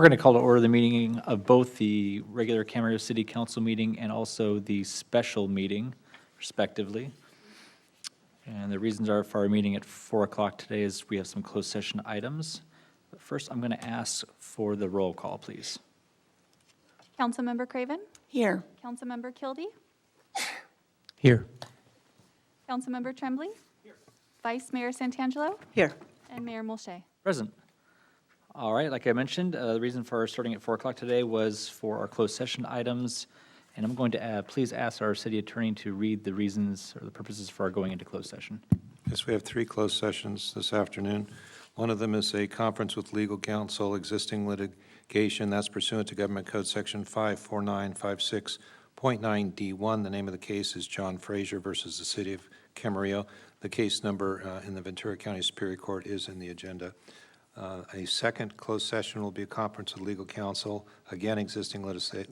We're going to call to order the meeting of both the regular Camarillo City Council meeting and also the special meeting respectively. And the reasons are for our meeting at 4 o'clock today is we have some closed session items. But first, I'm going to ask for the roll call, please. Councilmember Craven? Here. Councilmember Kilby? Here. Councilmember Tremblay? Here. Vice Mayor Santangelo? Here. And Mayor Molche. Present. All right, like I mentioned, the reason for starting at 4 o'clock today was for our closed session items. And I'm going to please ask our city attorney to read the reasons or the purposes for our going into closed session. Yes, we have 3 closed sessions this afternoon. One of them is a conference with legal counsel, existing litigation. That's pursuant to Government Code Section 54956.9D1. The name of the case is John Frazier versus the City of Camarillo. The case number in the Ventura County Superior Court is in the agenda. A second closed session will be a conference with legal counsel, again existing litigation,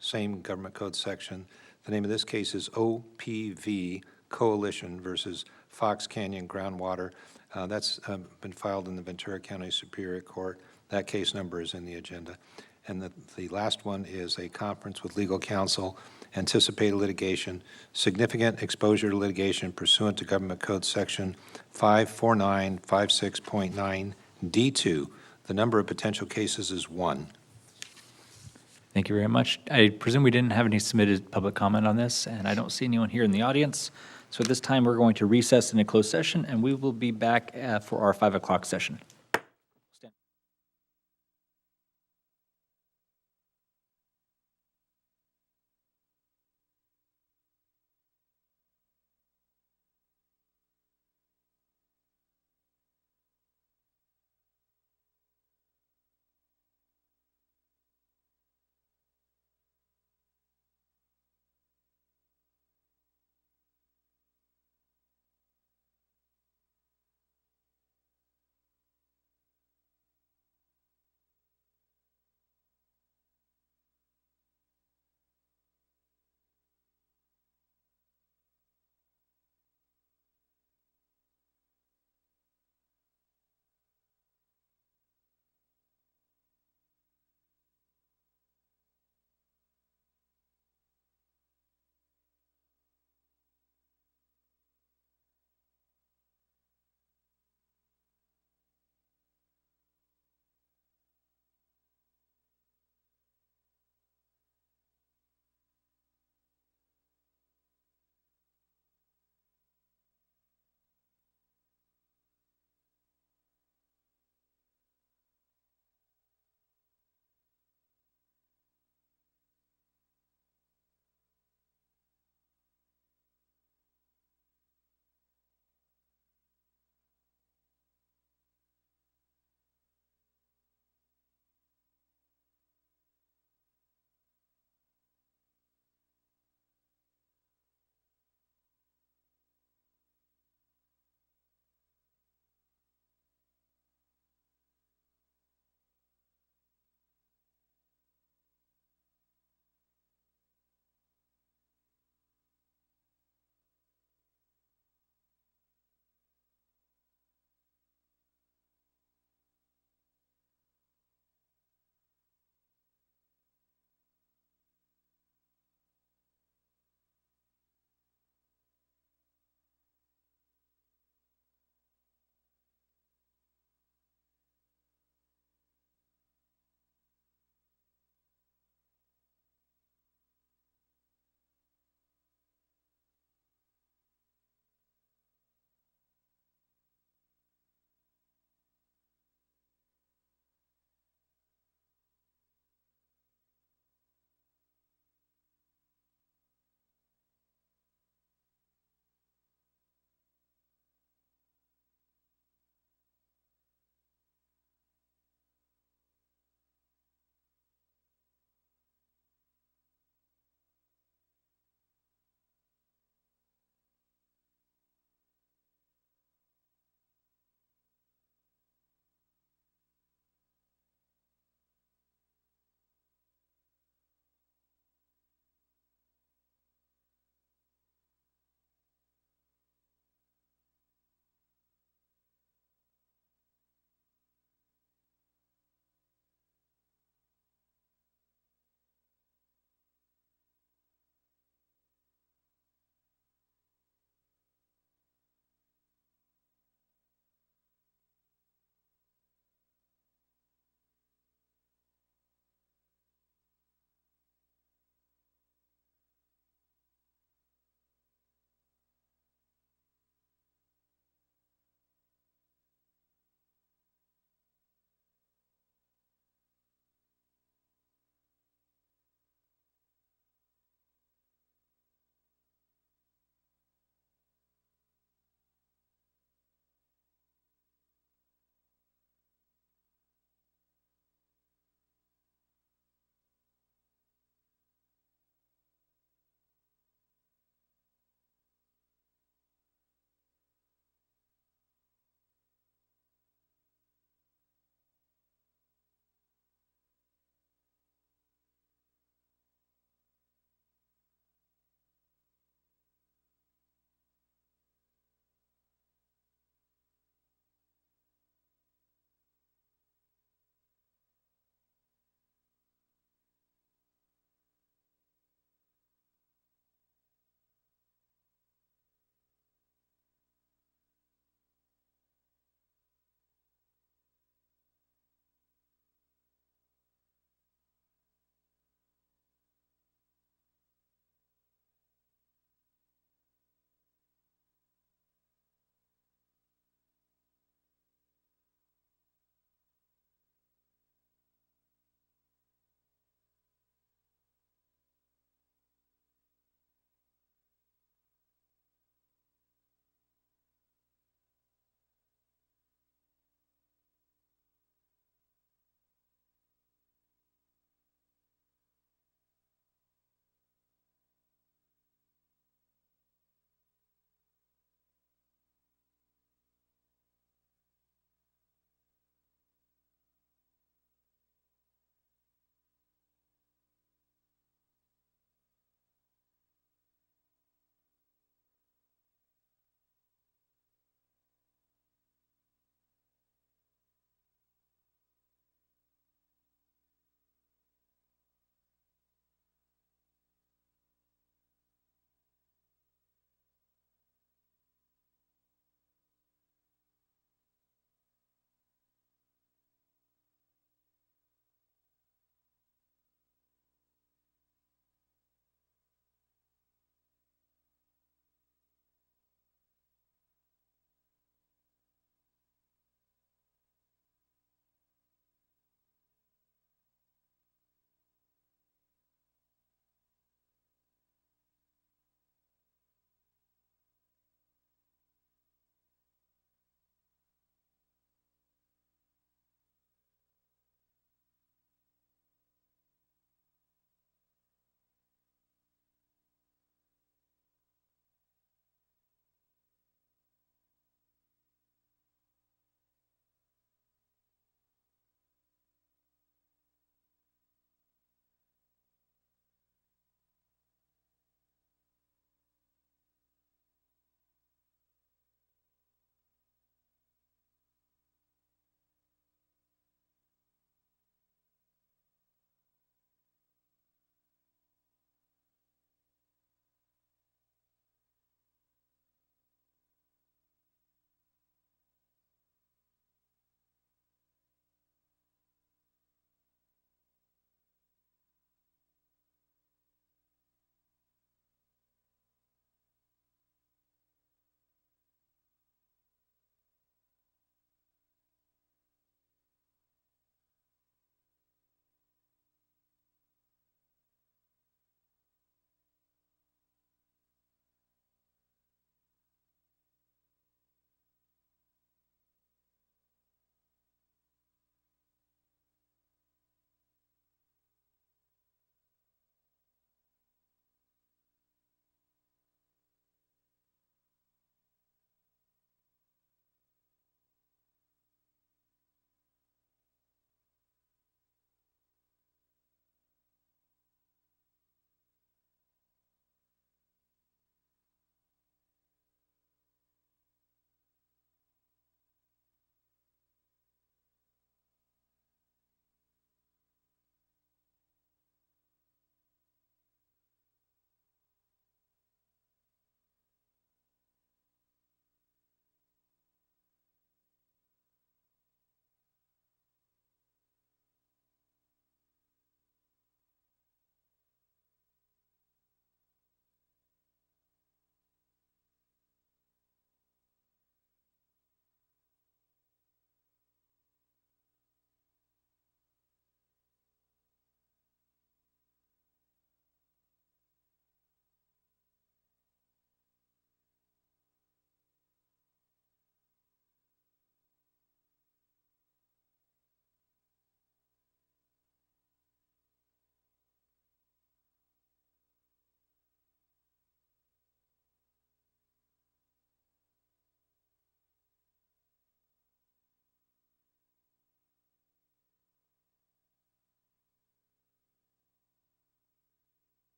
same Government Code section. The name of this case is OPV Coalition versus Fox Canyon Groundwater. That's been filed in the Ventura County Superior Court. That case number is in the agenda. And the last one is a conference with legal counsel, anticipated litigation, significant exposure to litigation pursuant to Government Code Section 54956.9D2. The number of potential cases is 1. Thank you very much. I presume we didn't have any submitted public comment on this, and I don't see anyone here in the audience. So at this time, we're going to recess in a closed session, and we will be back for our 5 o'clock session.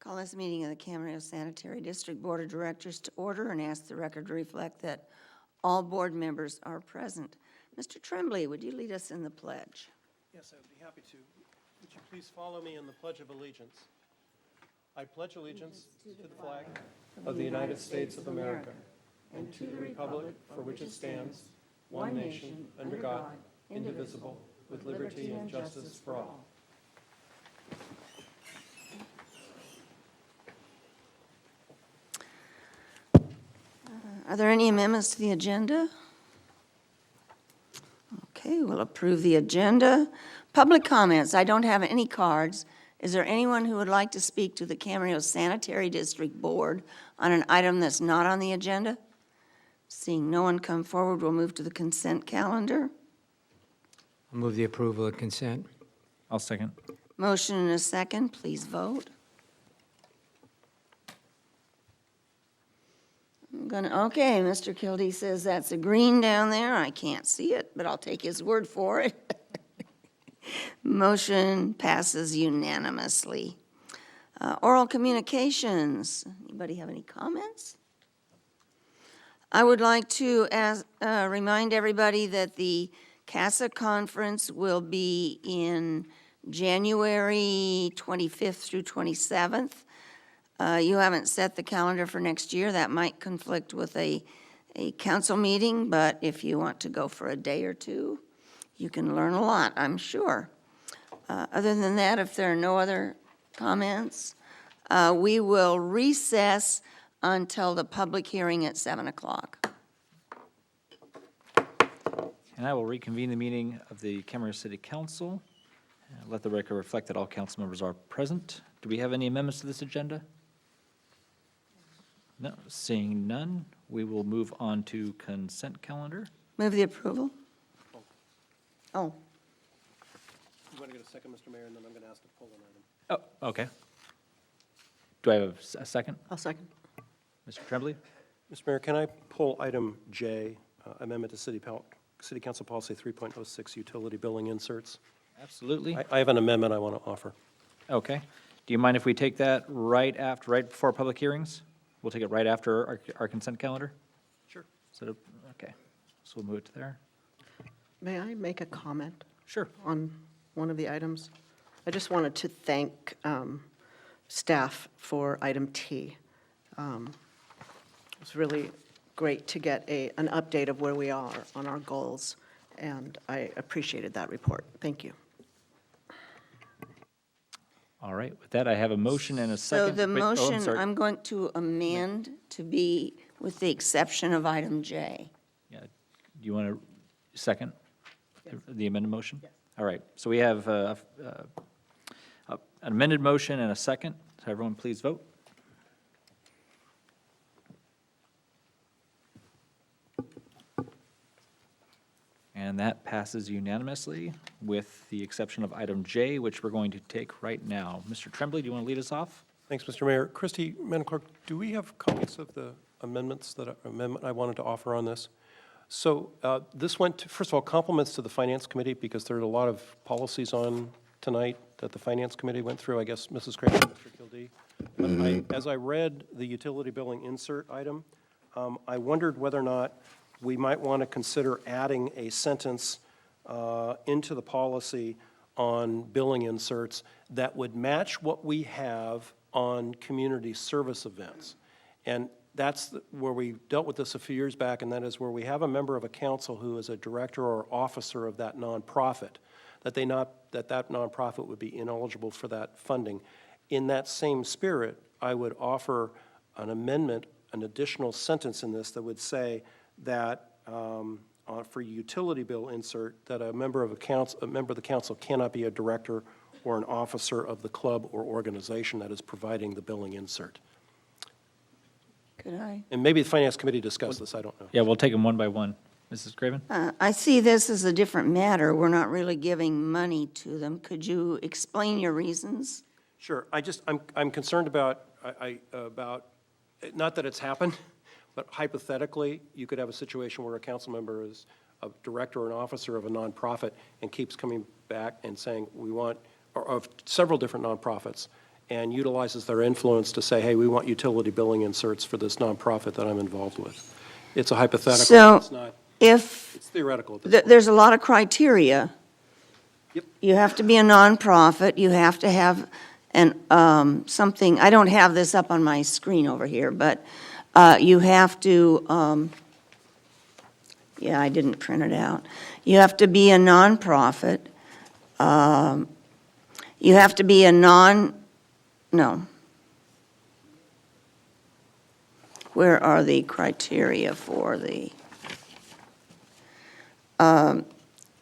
Call this meeting of the Camarillo Sanitary District Board of Directors to order and ask the record to reflect that all board members are present. Mr. Tremblay, would you lead us in the pledge? Yes, I would be happy to. Would you please follow me in the Pledge of Allegiance? I pledge allegiance to the flag of the United States of America and to the republic for which it stands, one nation, under God, indivisible, with liberty and justice for all. Are there any amendments to the agenda? Okay, we'll approve the agenda. Public comments, I don't have any cards. Is there anyone who would like to speak to the Camarillo Sanitary District Board on an item that's not on the agenda? Seeing no one come forward, we'll move to the consent calendar. I'll move the approval of consent. I'll second. Motion and a second, please vote. Okay, Mr. Kildee says that's a green down there. I can't see it, but I'll take his word for it. Motion passes unanimously. Oral communications. Anybody have any comments? I would like to remind everybody that the CASA conference will be in January 25th through 27th. You haven't set the calendar for next year. That might conflict with a council meeting, but if you want to go for a day or two, you can learn a lot, I'm sure. Other than that, if there are no other comments, we will recess until the public hearing at 7 o'clock. And I will reconvene the meeting of the Camarillo City Council. Let the record reflect that all council members are present. Do we have any amendments to this agenda? No, seeing none, we will move on to consent calendar. Move the approval? Oh, You want to get a second, Mr. Mayor, and then I'm going to ask to pull an item. Oh, okay. Do I have a second? I'll second. Mr. Tremblay? Mr. Mayor, can I pull item J, amendment to City Council Policy 3.06, utility billing inserts? Absolutely. I have an amendment I want to offer. Okay. Do you mind if we take that right before public hearings? We'll take it right after our consent calendar? Sure. Okay, so we'll move it to there. May I make a comment Sure. on one of the items? I just wanted to thank staff for item T. It was really great to get an update of where we are on our goals, and I appreciated that report. Thank you. All right, with that, I have a motion and a second. so the Wait, I'm motion, sorry. I'm going to amend to be with the exception of item J. Yeah, do you want to second the amended motion? Yes. All right, so we have an amended motion and a second. So everyone, please vote. And that passes unanimously with the exception of item J, which we're going to take right now. Mr. Tremblay, do you want to lead us off? Thanks, Mr. Mayor. Christie, Madam Clerk, do we have copies of the amendment I wanted to offer on this? So this went to, first of all, compliments to the Finance Committee because there are a lot of policies on tonight that the Finance Committee went through, I guess, Mrs. Craven and Mr. Kildee. But as I read the utility billing insert item, I wondered whether or not we might want to consider adding a sentence into the policy on billing inserts that would match what we have on community service events. And that's where we dealt with this a few years back, and that is where we have a member of a council who is a director or officer of that nonprofit, that nonprofit would be ineligible for that funding. In that same spirit, I would offer an amendment, an additional sentence in this that would say that for utility bill insert, that a member of the council cannot be a director or an officer of the club or organization that is providing the billing insert. Could I? And maybe the Finance Committee discussed this, I don't know. Yeah, we'll take them one by one. Mrs. Craven? I see this as a different matter. We're not really giving money to them. Could you explain your reasons? Sure, I'm concerned about, not that it's happened, but hypothetically, you could have a situation where a council member is a director or an officer of a nonprofit and keeps coming back and saying, we want, or of several different nonprofits, and utilizes their influence to say, hey, we want utility billing inserts for this nonprofit that I'm involved with. It's a hypothetical. So It's not, if, it's theoretical at this point. there's a lot of criteria. Yep. You have to be a nonprofit, you have to have something, I don't have this up on my screen over here, but you have to, yeah, I didn't print it out. You have to be a nonprofit. You have to be a no. Where are the criteria for the,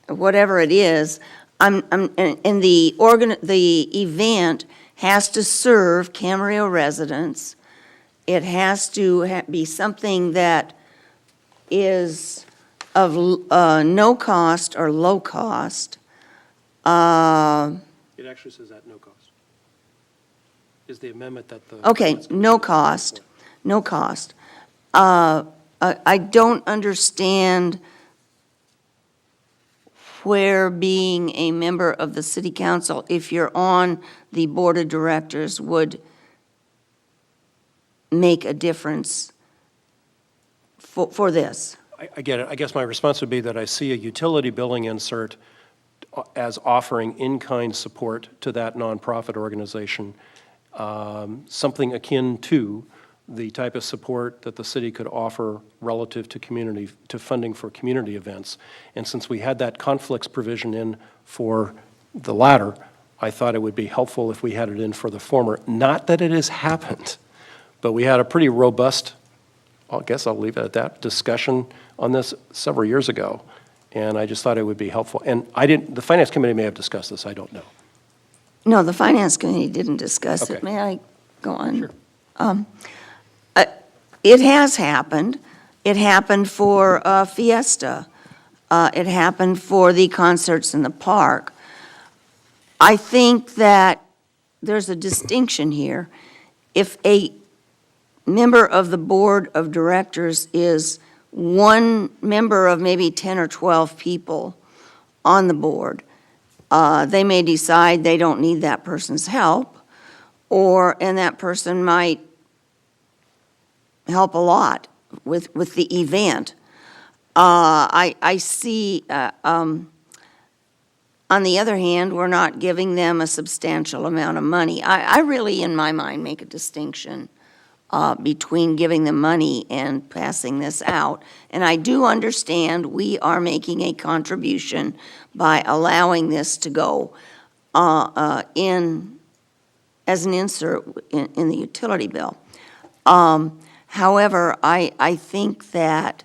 whatever it is, and the event has to serve Camarillo residents. It has to be something that is of no cost or low cost. It actually says at no cost. Is the amendment that the. Okay, no cost, no cost. I don't understand where being a member of the city council, if you're on the board of directors, would make a difference for this. I get it. I guess my response would be that I see a utility billing insert as offering in-kind support to that nonprofit organization, something akin to the type of support that the city could offer relative to community, to funding for community events. And since we had that conflicts provision in for the latter, I thought it would be helpful if we had it in for the former. Not that it has happened, but we had a pretty robust, I guess I'll leave it at that, discussion on this several years ago. And I just thought it would be helpful. And the Finance Committee may have discussed this, I don't know. No, the Finance Committee didn't discuss it. Okay. May I go on? Sure. It has happened. It happened for Fiesta. It happened for the concerts in the park. I think that there's a distinction here. If a member of the board of directors is one member of maybe 10 or 12 people on the board, they may decide they don't need that person's help, and that person might help a lot with the event. I see, on the other hand, we're not giving them a substantial amount of money. I really, in my mind, make a distinction between giving them money and passing this out. And I do understand we are making a contribution by allowing this to go in as an insert in the utility bill. However, I think that,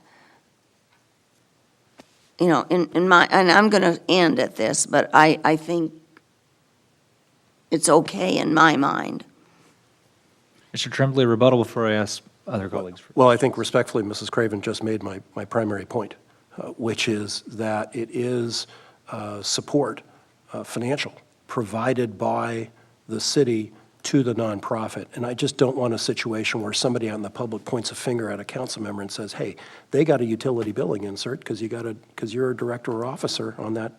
you know, in my, and I'm going to end at this, but I think it's okay in my mind. Mr. Tremblay, rebuttal before I ask other colleagues. Well, I think respectfully, Mrs. Craven just made my primary point, which is that it is support, financial, provided by the city to the nonprofit. And I just don't want a situation where somebody out in the public points a finger at a council member and says, hey, they got a utility billing insert because you're a director or officer on that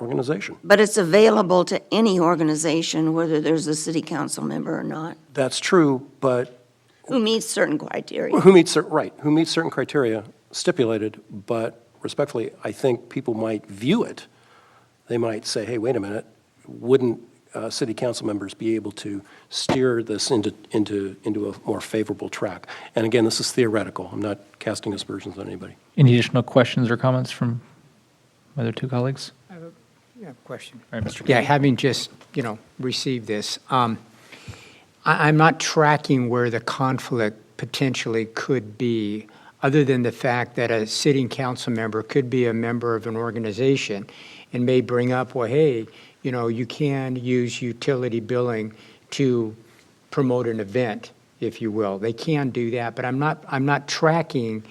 organization. But it's available to any organization, whether there's a city council member or not, That's true, but who meets certain criteria. who meets certain criteria stipulated, but respectfully, I think people might view it. They might say, hey, wait a minute, wouldn't city council members be able to steer this into a more favorable track? And again, this is theoretical. I'm not casting aspersions on anybody. Any additional questions or comments from my other two colleagues? Yeah, question. All right, Mr. Yeah, Kennedy. having just, received this, I'm not tracking where the conflict potentially could be, other than the fact that a sitting council member could be a member of an organization and may bring up, well, hey, you can use utility billing to promote an event, if you will. They can do that, but I'm not tracking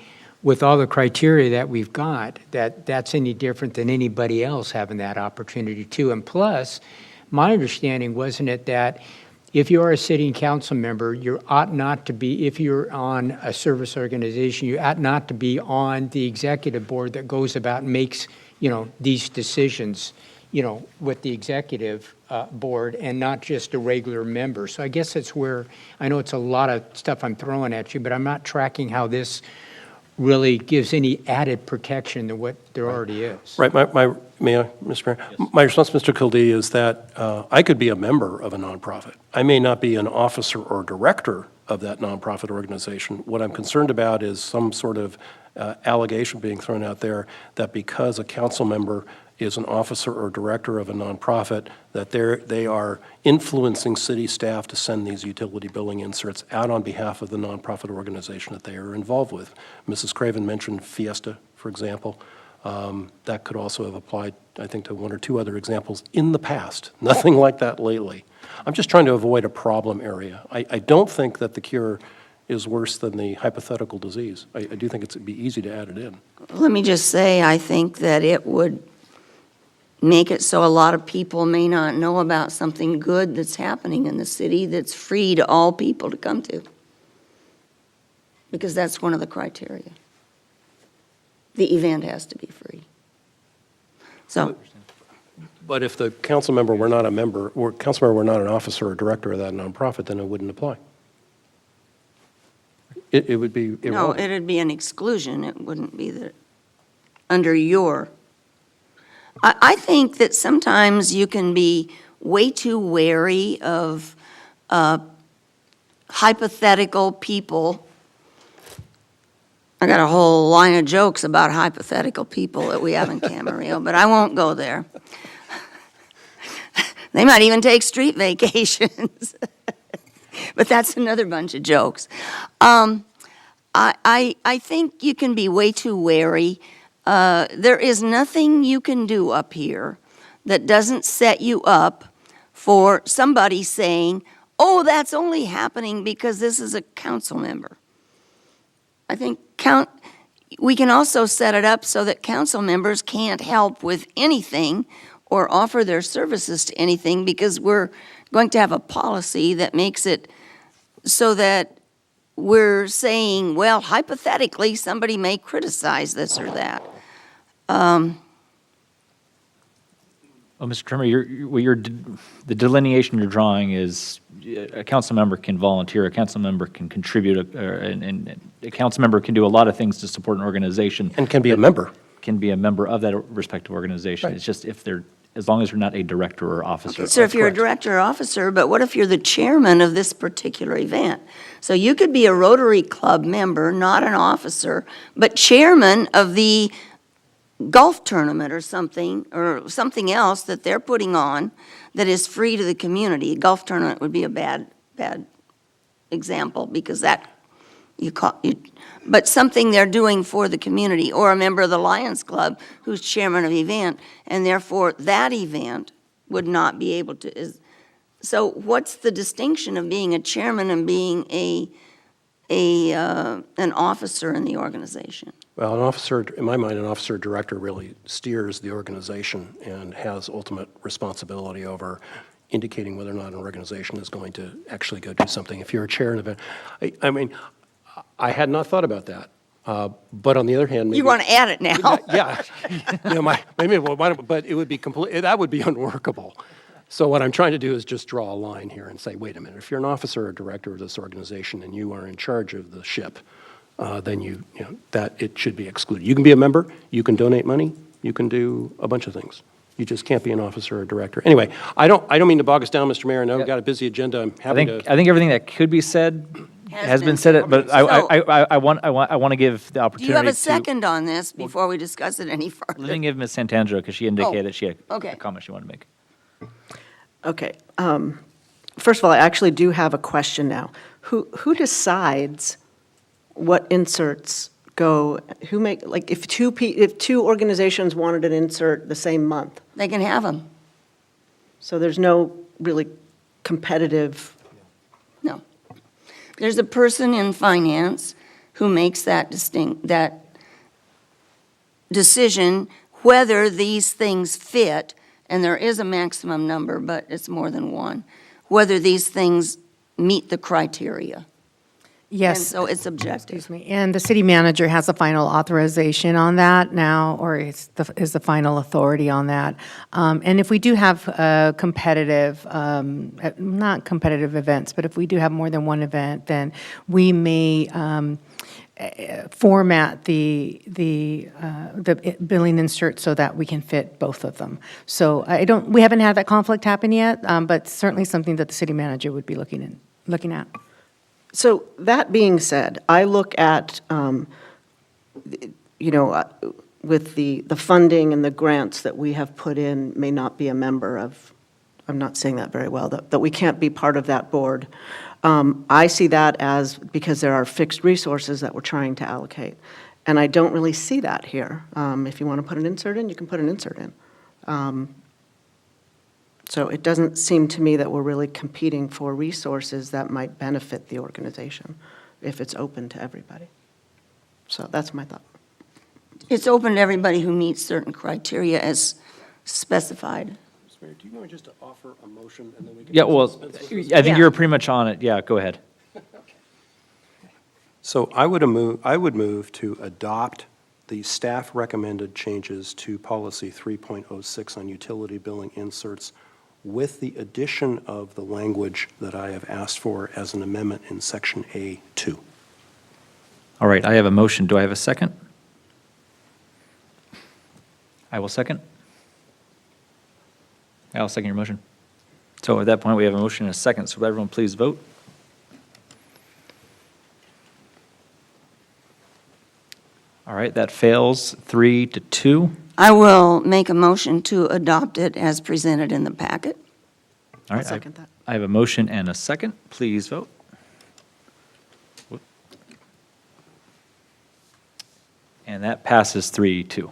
with all the criteria that we've got that that's any different than anybody else having that opportunity too. And plus, my understanding wasn't it that if you are a sitting council member, you ought not to be, if you're on a service organization, you ought not to be on the executive board that goes about and makes, these decisions, with the executive board and not just a regular member. So I guess that's where, I know it's a lot of stuff I'm throwing at you, but I'm not tracking how this really gives any added protection to what there already is. Right, may I, Mr. Mayor? My response, Mr. Kildee, is that I could be a member of a nonprofit. I may not be an officer or director of that nonprofit organization. What I'm concerned about is some sort of allegation being thrown out there that because a council member is an officer or director of a nonprofit, that they are influencing city staff to send these utility billing inserts out on behalf of the nonprofit organization that they are involved with. Mrs. Craven mentioned Fiesta, for example. That could also have applied, I think, to one or two other examples in the past. Nothing like that lately. I'm just trying to avoid a problem area. I don't think that the cure is worse than the hypothetical disease. I do think it'd be easy to add it in. Let me just say, I think that it would make it so a lot of people may not know about something good that's happening in the city that's free to all people to come to. Because that's one of the criteria. The event has to be free. So, But if the council member were not a member, or council member were not an officer or director of that nonprofit, then it wouldn't apply. It would be no, irrelevant. it'd be an exclusion. It wouldn't be under your. I think that sometimes you can be way too wary of hypothetical people. I got a whole line of jokes about hypothetical people that we have in Camarillo, but I won't go there. They might even take street vacations. But that's another bunch of jokes. I think you can be way too wary. There is nothing you can do up here that doesn't set you up for somebody saying, oh, that's only happening because this is a council member. I think we can also set it up so that council members can't help with anything or offer their services to anything because we're going to have a policy that makes it so that we're saying, well, hypothetically, somebody may criticize this or that. Well, Mr. Trimmer, the delineation you're drawing is a council member can volunteer, a council member can contribute, and a council member can do a lot of things to support an organization. And can be a member. Can be a member of that respective organization. Right. It's just as long as you're not a director or officer. So if you're a Correct. director or officer, but what if you're the chairman of this particular event? So you could be a Rotary Club member, not an officer, but chairman of the golf tournament or something else that they're putting on that is free to the community. A golf tournament would be a bad example because but something they're doing for the community, or a member of the Lions Club who's chairman of the event, and therefore that event would not be able to. So what's the distinction of being a chairman and being an officer in the organization? Well, an officer, in my mind, an officer director really steers the organization and has ultimate responsibility over indicating whether or not an organization is going to actually go do something. If you're a chair of an event, I mean, I had not thought about that. But on the other hand, maybe. You want to add it now? Yeah. But it would be that would be unworkable. So what I'm trying to do is just draw a line here and say, wait a minute, if you're an officer or director of this organization and you are in charge of the ship, then that it should be excluded. You can be a member, you can donate money, you can do a bunch of things. You just can't be an officer or director. Anyway, I don't mean to bog us down, Mr. Mayor. I know we've got a busy agenda. I'm happy to. I think everything that could be said has been said, but I want to give the Do opportunity. you have a to- second on this before we discuss it any Let me further? give Ms. Santangelo, because she indicated she had okay. a comment she wanted to make. Okay. First of all, I actually do have a question now. Who decides what inserts go, if two organizations wanted an insert the same month? They can have them. So there's no really competitive, No. There's a person in finance who makes that decision whether these things fit, and there is a maximum number, but it's more than one, whether these things meet the criteria. And Yes. so it's objective. Excuse me. And the city manager has the final authorization on that now, or is the final authority on that. And if we do have competitive, not competitive events, but if we do have more than one event, then we may format the billing insert so that we can fit both of them. So we haven't had that conflict happen yet, but certainly something that the city manager would be looking at. So that being said, I look at, with the funding and the grants that we have put in, may not be a member of, I'm not saying that very well, that we can't be part of that board. I see that as because there are fixed resources that we're trying to allocate. And I don't really see that here. If you want to put an insert in, you can put an insert in. So it doesn't seem to me that we're really competing for resources that might benefit the organization if it's open to everybody. So that's my thought. It's open to everybody who meets certain criteria as specified. Mr. Mayor, do you want just to offer a motion and then we can? Yeah, well, dispense with this? I think Yeah. you're pretty much on it. Yeah, go ahead. So I would move to adopt the staff recommended changes to policy 3.06 on utility billing inserts with the addition of the language that I have asked for as an amendment in section A2. All right, I have a motion. Do I have a second? I will second. I'll second your motion. So at that point, we have a motion and a second. So would everyone please vote? All right, that fails 3-2. I will make a motion to adopt it as presented in the packet. All I'll right, second that. I have a motion and a second. Please vote. Whoop. And that passes 3-2.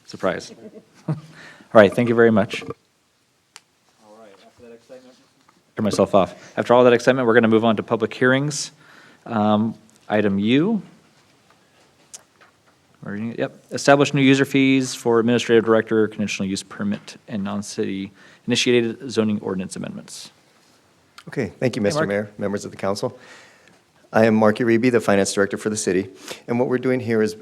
Surprise. All right, thank you very much. All right, after that excitement. Turn myself off. After all that excitement, we're going to move on to public hearings. Item U. Yep, establish new user fees for administrative director, conditional use permit, and non-city initiated zoning ordinance amendments. Okay, thank you, Hey, Mr. Mark. Mayor, members of the council. I am Mark Uribe, the finance director for the city, and what we're doing here is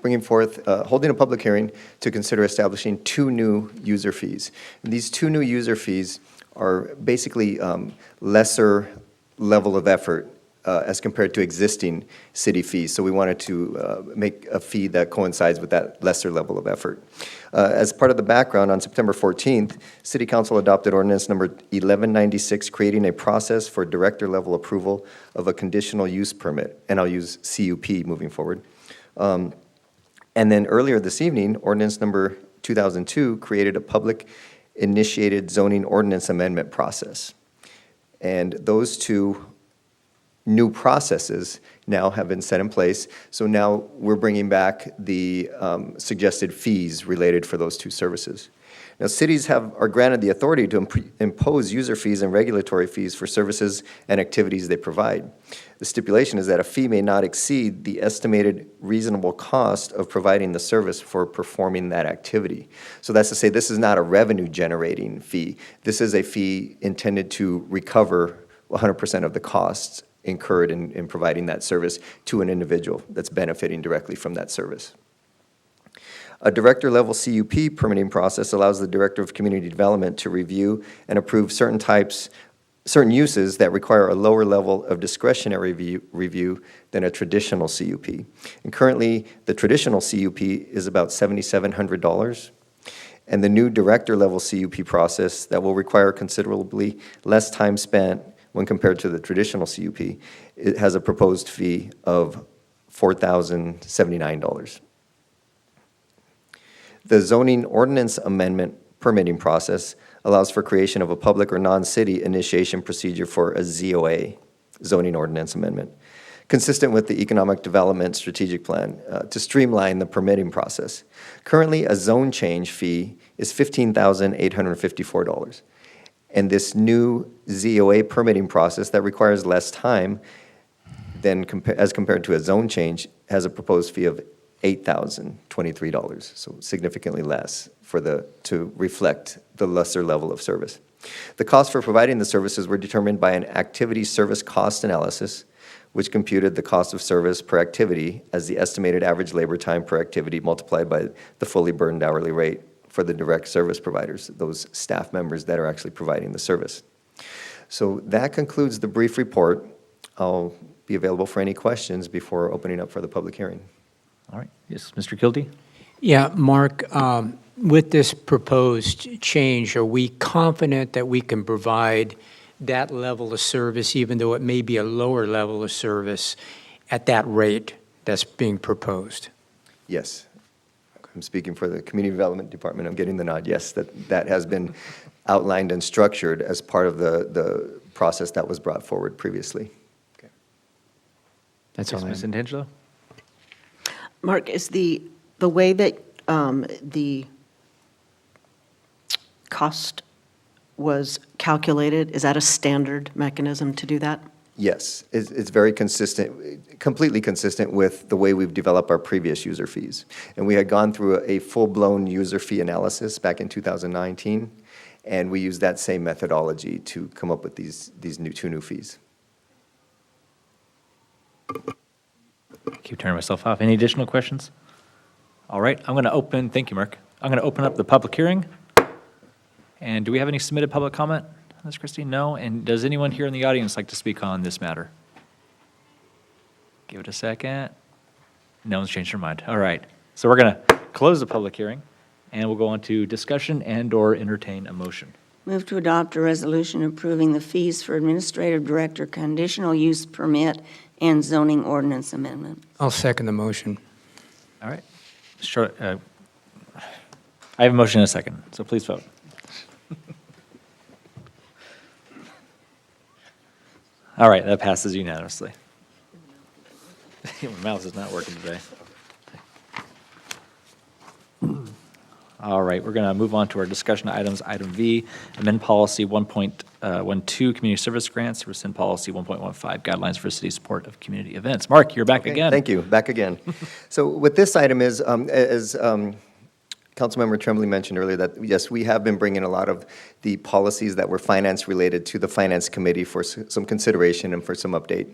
bringing forth, holding a public hearing to consider establishing two new user fees. And these two new user fees are basically lesser level of effort as compared to existing city fees. So we wanted to make a fee that coincides with that lesser level of effort. As part of the background, on September 14th, City Council adopted ordinance number 1196, creating a process for director-level approval of a conditional use permit, and I'll use CUP moving forward. And then earlier this evening, ordinance number 2002 created a public-initiated zoning ordinance amendment process. And those two new processes now have been set in place. So now we're bringing back the suggested fees related for those two services. Now, cities are granted the authority to impose user fees and regulatory fees for services and activities they provide. The stipulation is that a fee may not exceed the estimated reasonable cost of providing the service for performing that activity. So that's to say, this is not a revenue-generating fee. This is a fee intended to recover 100% of the costs incurred in providing that service to an individual that's benefiting directly from that service. A director-level CUP permitting process allows the Director of Community Development to review and approve certain uses that require a lower level of discretionary review than a traditional CUP. And currently, the traditional CUP is about $7,700. And the new director-level CUP process that will require considerably less time spent when compared to the traditional CUP, it has a proposed fee of $4,079. The zoning ordinance amendment permitting process allows for creation of a public or non-city initiation procedure for a ZOA, zoning ordinance amendment, consistent with the Economic Development Strategic Plan to streamline the permitting process. Currently, a zone change fee is $15,854. And this new ZOA permitting process that requires less time than as compared to a zone change has a proposed fee of $8,023, so significantly less to reflect the lesser level of service. The costs for providing the services were determined by an activity service cost analysis, which computed the cost of service per activity as the estimated average labor time per activity multiplied by the fully burdened hourly rate for the direct service providers, those staff members that are actually providing the service. So that concludes the brief report. I'll be available for any questions before opening up for the public hearing. All right, yes, Mr. Kilty? Yeah, Mark, with this proposed change, are we confident that we can provide that level of service, even though it may be a lower level of service, at that rate that's being proposed? Yes. I'm speaking for the Community Development Department. I'm getting the nod. Yes, that has been outlined and structured as part of the process that was brought forward previously. That's Yes, all I Ms. have. Santangelo? Mark, is the way that the cost was calculated, is that a standard mechanism to do that? Yes, it's very consistent, completely consistent with the way we've developed our previous user fees. And we had gone through a full-blown user fee analysis back in 2019, and we used that same methodology to come up with these two new fees. Keep turning myself off. Any additional questions? All right, I'm going to open, thank you, Mark. I'm going to open up the public hearing. And do we have any submitted public comment, Ms. Christie? No? And does anyone here in the audience like to speak on this matter? Give it a second. No one's changed their mind. All right. So we're going to close the public hearing, and we'll go on to discussion and/or entertain a motion. Move to adopt a resolution approving the fees for administrative director conditional use permit and zoning ordinance amendment. I'll second the motion. All right. Sure. I have a motion and a second, so please vote. All right, that passes unanimously. My mouse is not working today. All right, we're going to move on to our discussion items. Item V, amend policy 1.12, community service grants, rescind policy 1.15, guidelines for city support of community events. Mark, you're back Okay, again. thank you. Back again. So what this item is, as Councilmember Tremblay mentioned earlier, that yes, we have been bringing a lot of the policies that were finance related to the Finance Committee for some consideration and for some update.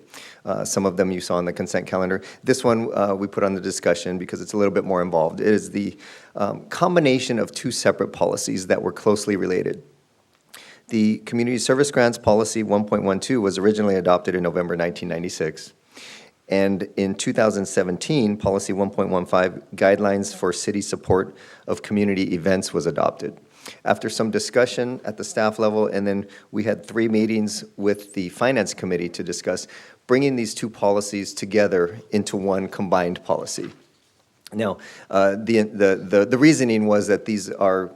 Some of them you saw on the consent calendar. This one we put on the discussion because it's a little bit more involved. It is the combination of two separate policies that were closely related. The Community Service Grants Policy 1.12 was originally adopted in November 1996. And in 2017, Policy 1.15, Guidelines for City Support of Community Events was adopted. After some discussion at the staff level, and then we had 3 meetings with the Finance Committee to discuss bringing these two policies together into one combined policy. Now, the reasoning was that these are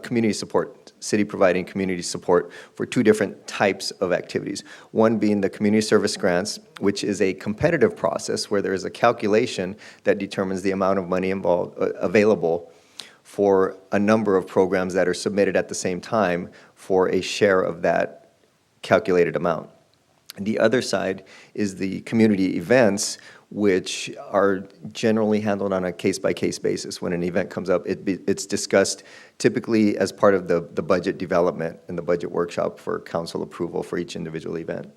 community support, city providing community support for two different types of activities. One being the community service grants, which is a competitive process where there is a calculation that determines the amount of money available for a number of programs that are submitted at the same time for a share of that calculated amount. The other side is the community events, which are generally handled on a case-by-case basis. When an event comes up, it's discussed typically as part of the budget development and the budget workshop for council approval for each individual event.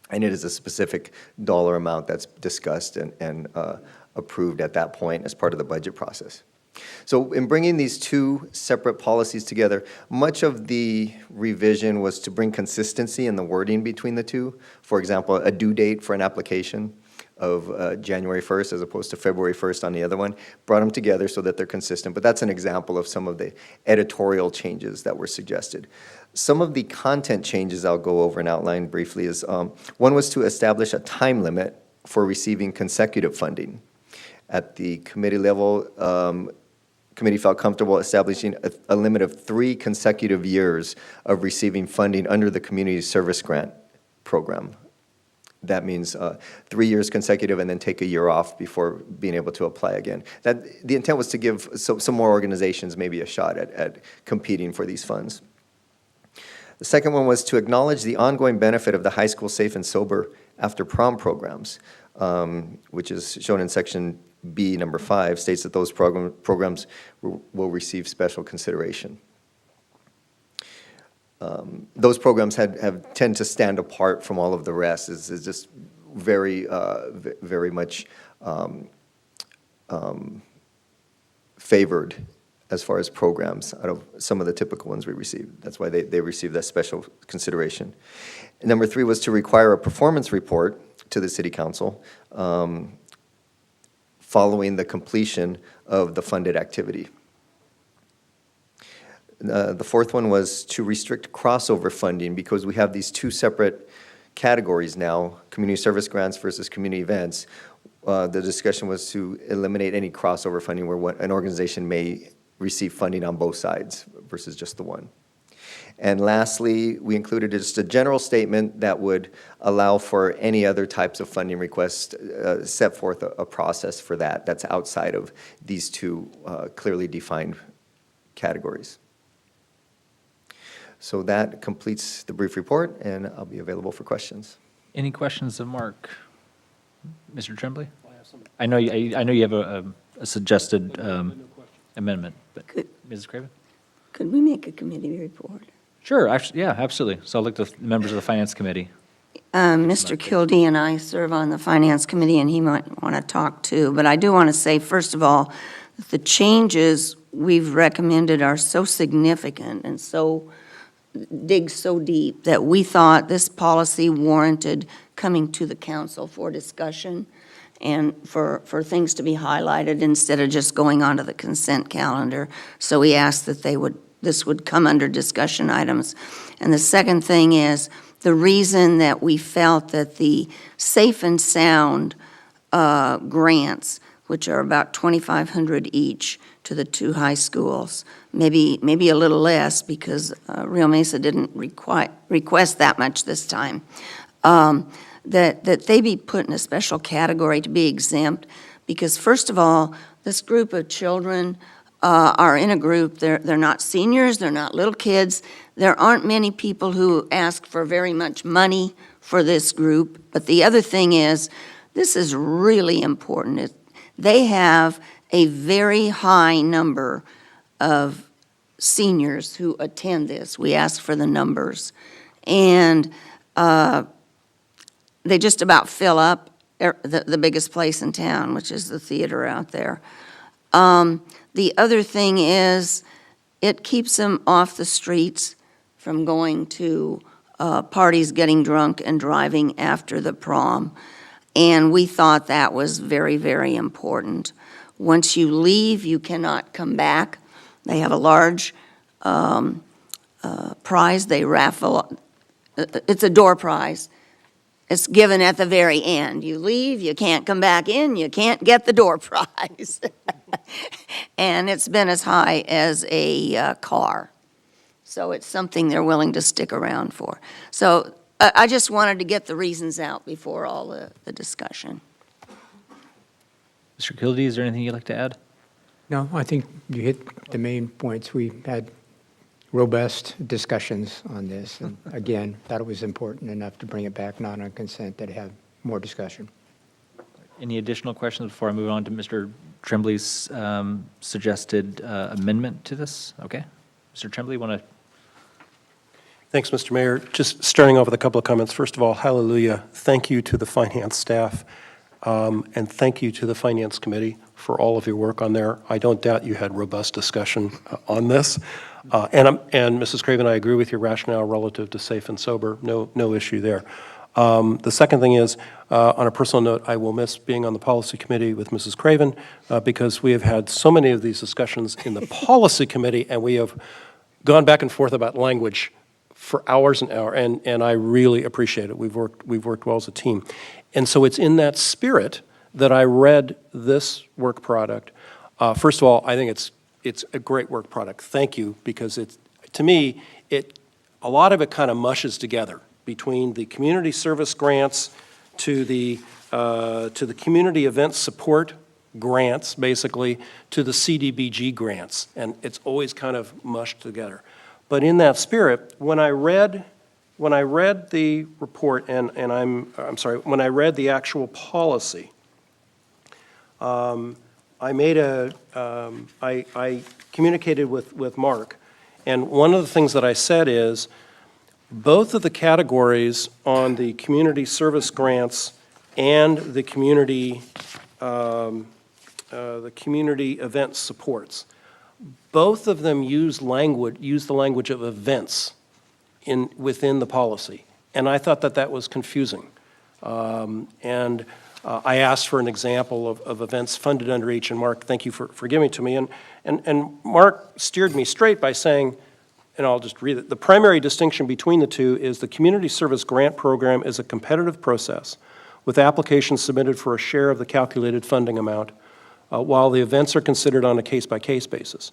And it is a specific dollar amount that's discussed and approved at that point as part of the budget process. So in bringing these two separate policies together, much of the revision was to bring consistency in the wording between the two. For example, a due date for an application of January 1st as opposed to February 1st on the other one, brought them together so that they're consistent. But that's an example of some of the editorial changes that were suggested. Some of the content changes I'll go over and outline briefly is, one was to establish a time limit for receiving consecutive funding. At the committee level, committee felt comfortable establishing a limit of 3 consecutive years of receiving funding under the community service grant program. That means 3 years consecutive and then take a year off before being able to apply again. The intent was to give some more organizations maybe a shot at competing for these funds. The second one was to acknowledge the ongoing benefit of the high school safe and sober after prom programs, which is shown in section B, number 5, states that those programs will receive special consideration. those programs tend to stand apart from all of the rest, is just very, very much favored as far as programs out of some of the typical ones we receive. That's why they receive that special consideration. And number 3 was to require a performance report to the city council following the completion of the funded activity. The 4th one was to restrict crossover funding, because we have these 2 separate categories now, community service grants versus community events. The discussion was to eliminate any crossover funding where an organization may receive funding on both sides versus just the one. And lastly, we included just a general statement that would allow for any other types of funding requests, set forth a process for that that's outside of these 2 clearly defined categories. So that completes the brief report, and I'll be available for questions. Any questions of Mark? Mr. Tremblay? I know you have a suggested amendment, but Mrs. Craven? Could we make a committee report? Sure, actually, yeah, absolutely. So I'll look to the members of the Finance Committee. Mr. Kildee and I serve on the Finance Committee, and he might want to talk too. But I do want to say, first of all, the changes we've recommended are so significant and dig so deep that we thought this policy warranted coming to the council for discussion and for things to be highlighted instead of just going onto the consent calendar. So we asked that this would come under discussion items. And the second thing is, the reason that we felt that the Safe and Sound grants, which are about $2,500 each to the 2 high schools, maybe a little less because Rio Mesa didn't request that much this time, that they be put in a special category to be exempt, because first of all, this group of children are in a group, they're not seniors, they're not little kids, there aren't many people who ask for very much money for this group, but the other thing is, this is really important. They have a very high number of seniors who attend this. We ask for the numbers. And they just about fill up the biggest place in town, which is the theater out there. The other thing is, it keeps them off the streets from going to parties, getting drunk, and driving after the prom. And we thought that was very, very important. Once you leave, you cannot come back. They have a large prize they raffle. It's a door prize. It's given at the very end. You leave, you can't come back in, you can't get the door prize. And it's been as high as a car. So it's something they're willing to stick around for. So I just wanted to get the reasons out before all the discussion. Mr. Kildee, is there anything you'd like to add? No, I think you hit the main points. We had robust discussions on this, and again, thought it was important enough to bring it back, not on consent, that have more discussion. Any additional questions before I move on to Mr. Tremblay's suggested amendment to this? Okay. Mr. Tremblay, want to? Thanks, Mr. Mayor. Just starting off with a couple of comments. First of all, hallelujah. Thank you to the finance staff, and thank you to the Finance Committee for all of your work on there. I don't doubt you had robust discussion on this. And Mrs. Craven, I agree with your rationale relative to safe and sober. No issue there. The second thing is, on a personal note, I will miss being on the policy committee with Mrs. Craven because we have had so many of these discussions in the policy committee, and we have gone back and forth about language for hours and hours, and I really appreciate it. We've worked well as a team. And so it's in that spirit that I read this work product. First of all, I think it's a great work product. Thank you, because to me, a lot of it kind of mushes together between the community service grants to the community event support grants, basically, to the CDBG grants, and it's always kind of mushed together. But in that spirit, when I read the report, and I'm sorry, when I read the actual policy, I communicated with Mark, and one of the things that I said is, both of the categories on the community service grants and the community event supports, both of them use the language of events within the policy. And I thought that was confusing. And I asked for an example of events funded under each, and Mark, thank you for giving it to me. And Mark steered me straight by saying, and I'll just read it, the primary distinction between the two is the community service grant program is a competitive process with applications submitted for a share of the calculated funding amount, while the events are considered on a case-by-case basis.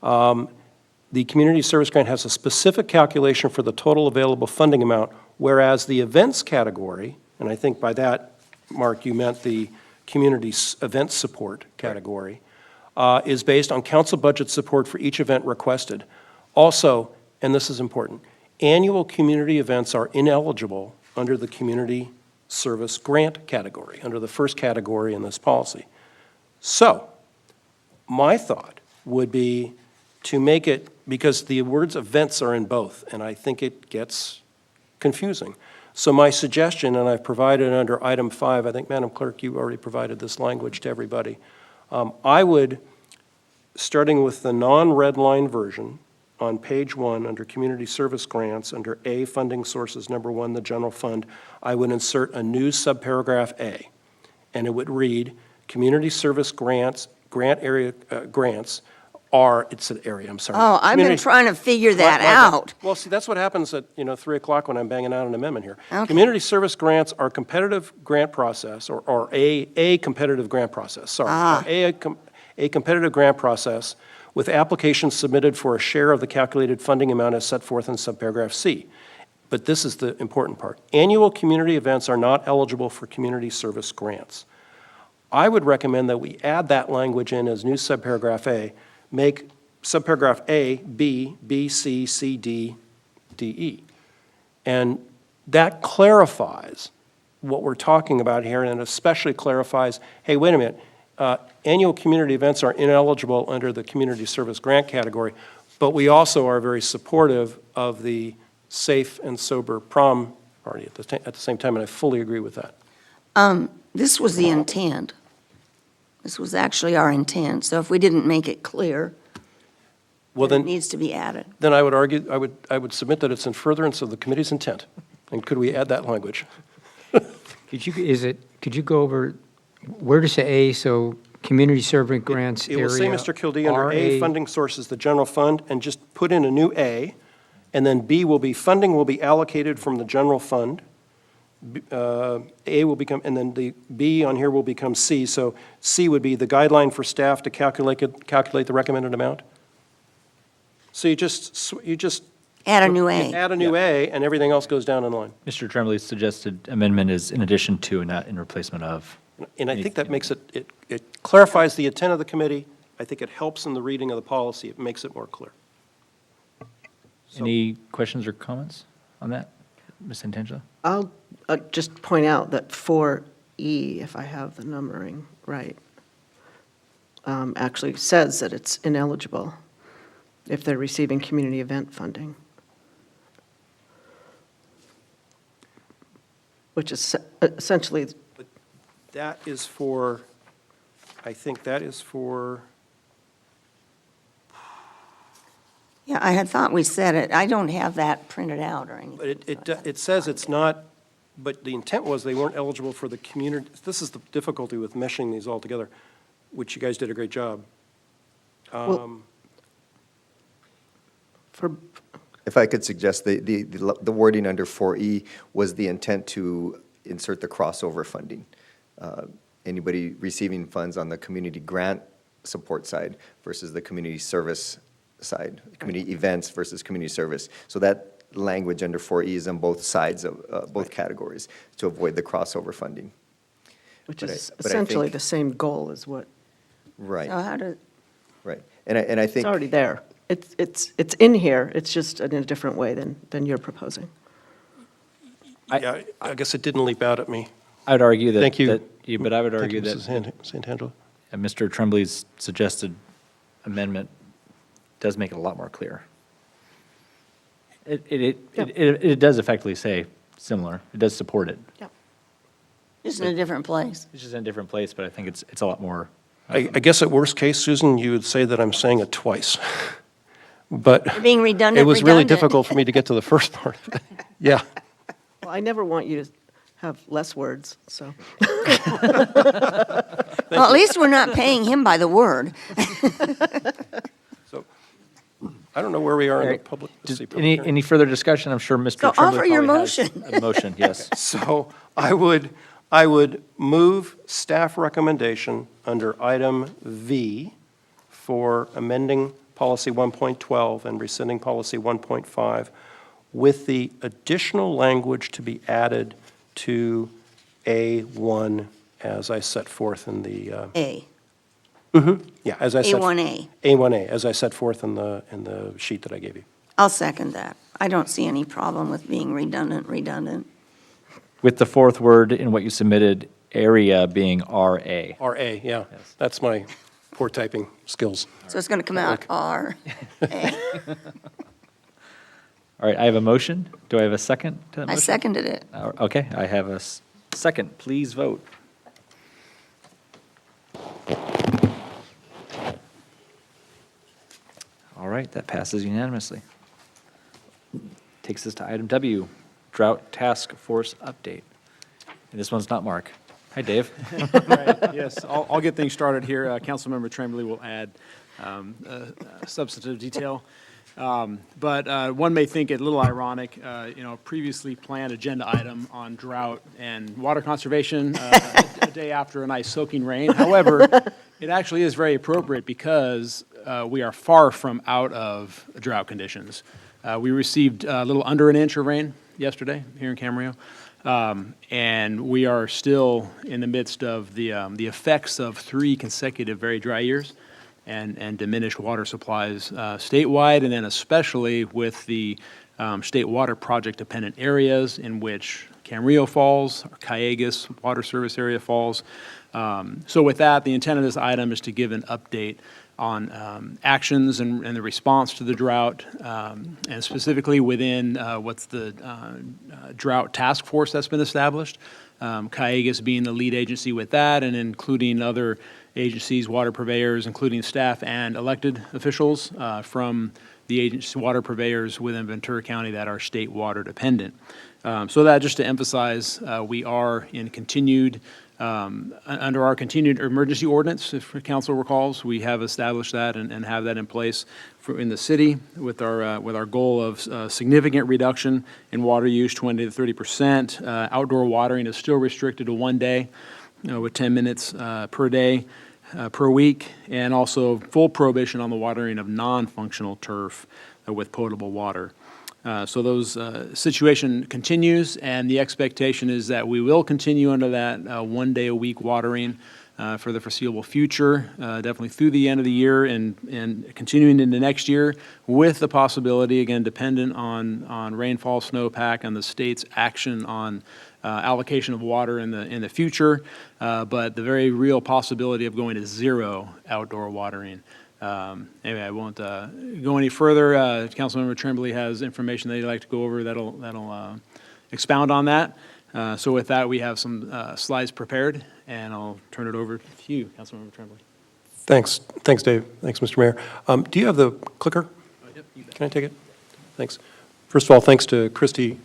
The community service grant has a specific calculation for the total available funding amount, whereas the events category, and I think by that, Mark, you meant the community event support category, is based on council budget support for each event requested. Also, and this is important, annual community events are ineligible under the community service grant category, under the first category in this policy. So, my thought would be to make it, because the words events are in both, and I think it gets confusing. So my suggestion, and I've provided under item 5, I think, Madam Clerk, you already provided this language to everybody. I would, starting with the non-red line version, on page 1, under community service grants, under A, funding sources, number 1, the general fund, I would insert a new subparagraph A, and it would read, community service grants, are, it's an area, I'm sorry. Oh, I've been trying to figure that out. Well, see, that's what happens at, 3 o'clock when I'm banging out an amendment here. Okay. Community service grants are competitive grant process, or a competitive grant process, sorry. A competitive grant process with applications submitted for a share of the calculated funding amount as set forth in subparagraph C. But this is the important part. Annual community events are not eligible for community service grants. I would recommend that we add that language in as new subparagraph A, make subparagraph A, B, B, C, C, D, D, E. And that clarifies what we're talking about here, and especially clarifies, hey, wait a minute, annual community events are ineligible under the community service grant category, but we also are very supportive of the safe and sober prom party at the same time, and I fully agree with that. This was the intent. This was actually our intent, so if we didn't make it clear, Well, then it then, needs to be added. then I would argue, I would submit that it's in furtherance of the committee's intent. And could we add that language? Could you go over, where does the A, so community service grants It area? will say, Mr. Kildee, under A, RA funding sources, the general fund, and just put in a new A, and then B will be, funding will be allocated from the general fund. A will become, and then the B on here will become C, so C would be the guideline for staff to calculate the recommended amount. So you just. Add a new A. Add a new A, and everything else goes down in line. Mr. Tremblay's suggested amendment is in addition to and not in replacement of. And I think that makes it clarifies the intent of the committee. I think it helps in the reading of the policy. It makes it more clear. So- Any questions or comments on that, Ms. Santangelo? I'll just point out that 4E, if I have the numbering right, actually says that it's ineligible if they're receiving community event funding, which is essentially, That is for, I think that is for, Yeah, I had thought we said it. I don't have that printed out or anything. but it says it's not, but the intent was they weren't eligible for the community. This is the difficulty with meshing these all together, which you guys did a great job. for, If I could suggest, the wording under 4E was the intent to insert the crossover funding. Anybody receiving funds on the community grant support side versus the community service side, community events versus community service. So that language under 4E is on both sides of, both categories to avoid the crossover funding. which But I- is but I essentially think- the same goal as what, Right, So how do, right. And I it's think. already there. It's in here, it's just in a different way than you're proposing. Yeah, I guess it didn't leap out at me. I would argue that. Thank you. But I would Thank argue you, that Mrs. Santangelo. Mr. Tremblay's suggested amendment does make it a lot more clear. It does effectively say similar. It does support it. Just in a different place. It's just in a different place, but I think it's a lot more. I guess at worst case, Susan, you would say that I'm saying it twice. But You're being redundant, it was really redundant. difficult for me to get to the first part of it. Yeah. Well, I never want you to have less words, so. Well, at least we're not paying him by the word. So I don't know where we are in the Right. public. let's Does- see, public Any, hearing. any further discussion? I'm sure Mr. So Tremblay offer your probably has motion. a motion, yes. So I would move staff recommendation under item V for amending policy 1.12 and rescinding policy 1.5 with the additional language to be added to A1 as I set forth in the, A, yeah, as I set. A1A. A1A, as I set forth in the sheet that I gave you. I'll second that. I don't see any problem with being redundant. With the fourth word in what you submitted, area being RA. RA, yeah. That's my poor typing skills. So it's going to come out R, A. All right, I have a motion. Do I have a second to that I motion? seconded it. Okay, I have a second. Please vote. All right, that passes unanimously. Takes us to item W, Drought Task Force Update. And this one's not Mark. Hi, Dave. Right, yes, I'll get things started here. Councilmember Tremblay will add substantive detail. But one may think it a little ironic, previously planned agenda item on drought and water conservation a day after a nice soaking rain. However, it actually is very appropriate because we are far from out of drought conditions. We received a little under an inch of rain yesterday here in Camarillo. And we are still in the midst of the effects of 3 consecutive very dry years and diminished water supplies statewide, and then especially with the state water project-dependent areas in which Camarillo falls, or Callegas Water Service Area falls. So with that, the intent of this item is to give an update on actions and the response to the drought, and specifically within what's the drought task force that's been established. Callegas being the lead agency with that, and including other agencies, water purveyors, including staff and elected officials from the agency water purveyors within Ventura County that are state water dependent. So that, just to emphasize, we are in continued under our continued emergency ordinance, if council recalls, we have established that and have that in place in the city with our goal of significant reduction in water use, 20 to 30%. Outdoor watering is still restricted to 1 day, with 10 minutes per day, per week, and also full prohibition on the watering of non-functional turf with potable water. So those situation continues, and the expectation is that we will continue under that 1 day a week watering for the foreseeable future, definitely through the end of the year and continuing into next year, with the possibility, again, dependent on rainfall, snowpack, and the state's action on allocation of water in the future, but the very real possibility of going to zero outdoor watering. Anyway, I won't go any further. Councilmember Tremblay has information that he'd like to go over that'll expound on that. So with that, we have some slides prepared, and I'll turn it over to you, Councilmember Tremblay. Thanks, Dave. Thanks, Mr. Mayor. Do you have the clicker? Yep, you bet. Can I take it? Thanks. First of all, thanks to Christy,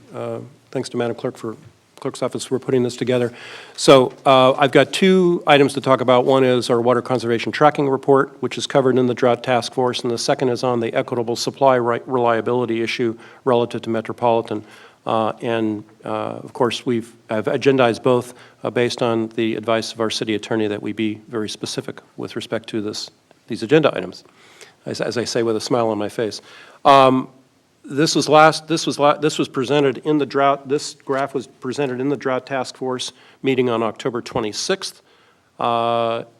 thanks to Madam Clerk's office for putting this together. So I've got 2 items to talk about. One is our water conservation tracking report, which is covered in the drought task force, and the second is on the equitable supply reliability issue relative to Metropolitan. Of course, I've agendized both based on the advice of our city attorney that we be very specific with respect to these agenda items, as I say with a smile on my face. This was presented in the drought. This graph was presented in the drought task force meeting on October 26th.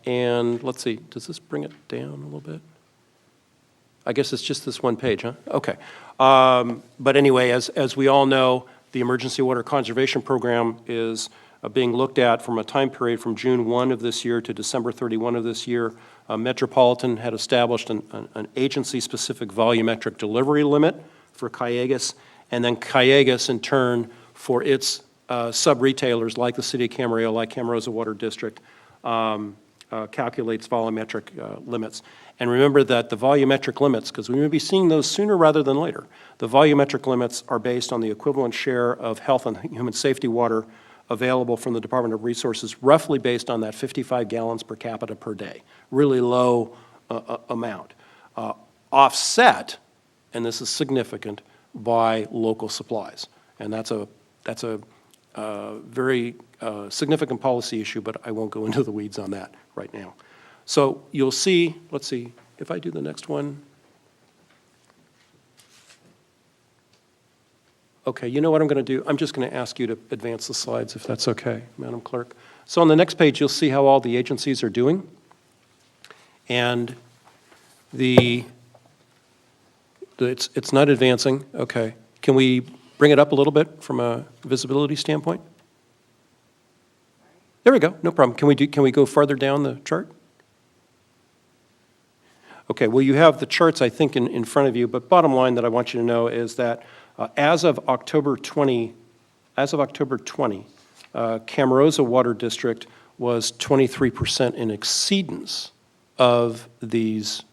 And let's see, does this bring it down a little bit? I guess it's just this one page, huh? Okay. But anyway, as we all know, the Emergency Water Conservation Program is being looked at from a time period from June 1 of this year to December 31 of this year. Metropolitan had established an agency-specific volumetric delivery limit for Callegas, and then Callegas in turn for its sub-retailers like the city of Camarillo, like Camarillo Water District, calculates volumetric limits. And remember that the volumetric limits, because we may be seeing those sooner rather than later, the volumetric limits are based on the equivalent share of health and human safety water available from the Department of Resources, roughly based on that 55 gallons per capita per day, really low amount. Offset, and this is significant, by local supplies. And that's a very significant policy issue, but I won't go into the weeds on that right now. So you'll see, let's see, if I do the next one. Okay, you know what I'm going to do? I'm just going to ask you to advance the slides, if that's okay, Madam Clerk. So on the next page, you'll see how all the agencies are doing. And it's not advancing. Okay. Can we bring it up a little bit from a visibility standpoint? There we go, no problem. Can we go farther down the chart? Okay, well, you have the charts, I think, in front of you, but bottom line that I want you to know is that as of October 20, Camarillo Water District was 23% in exceedance of these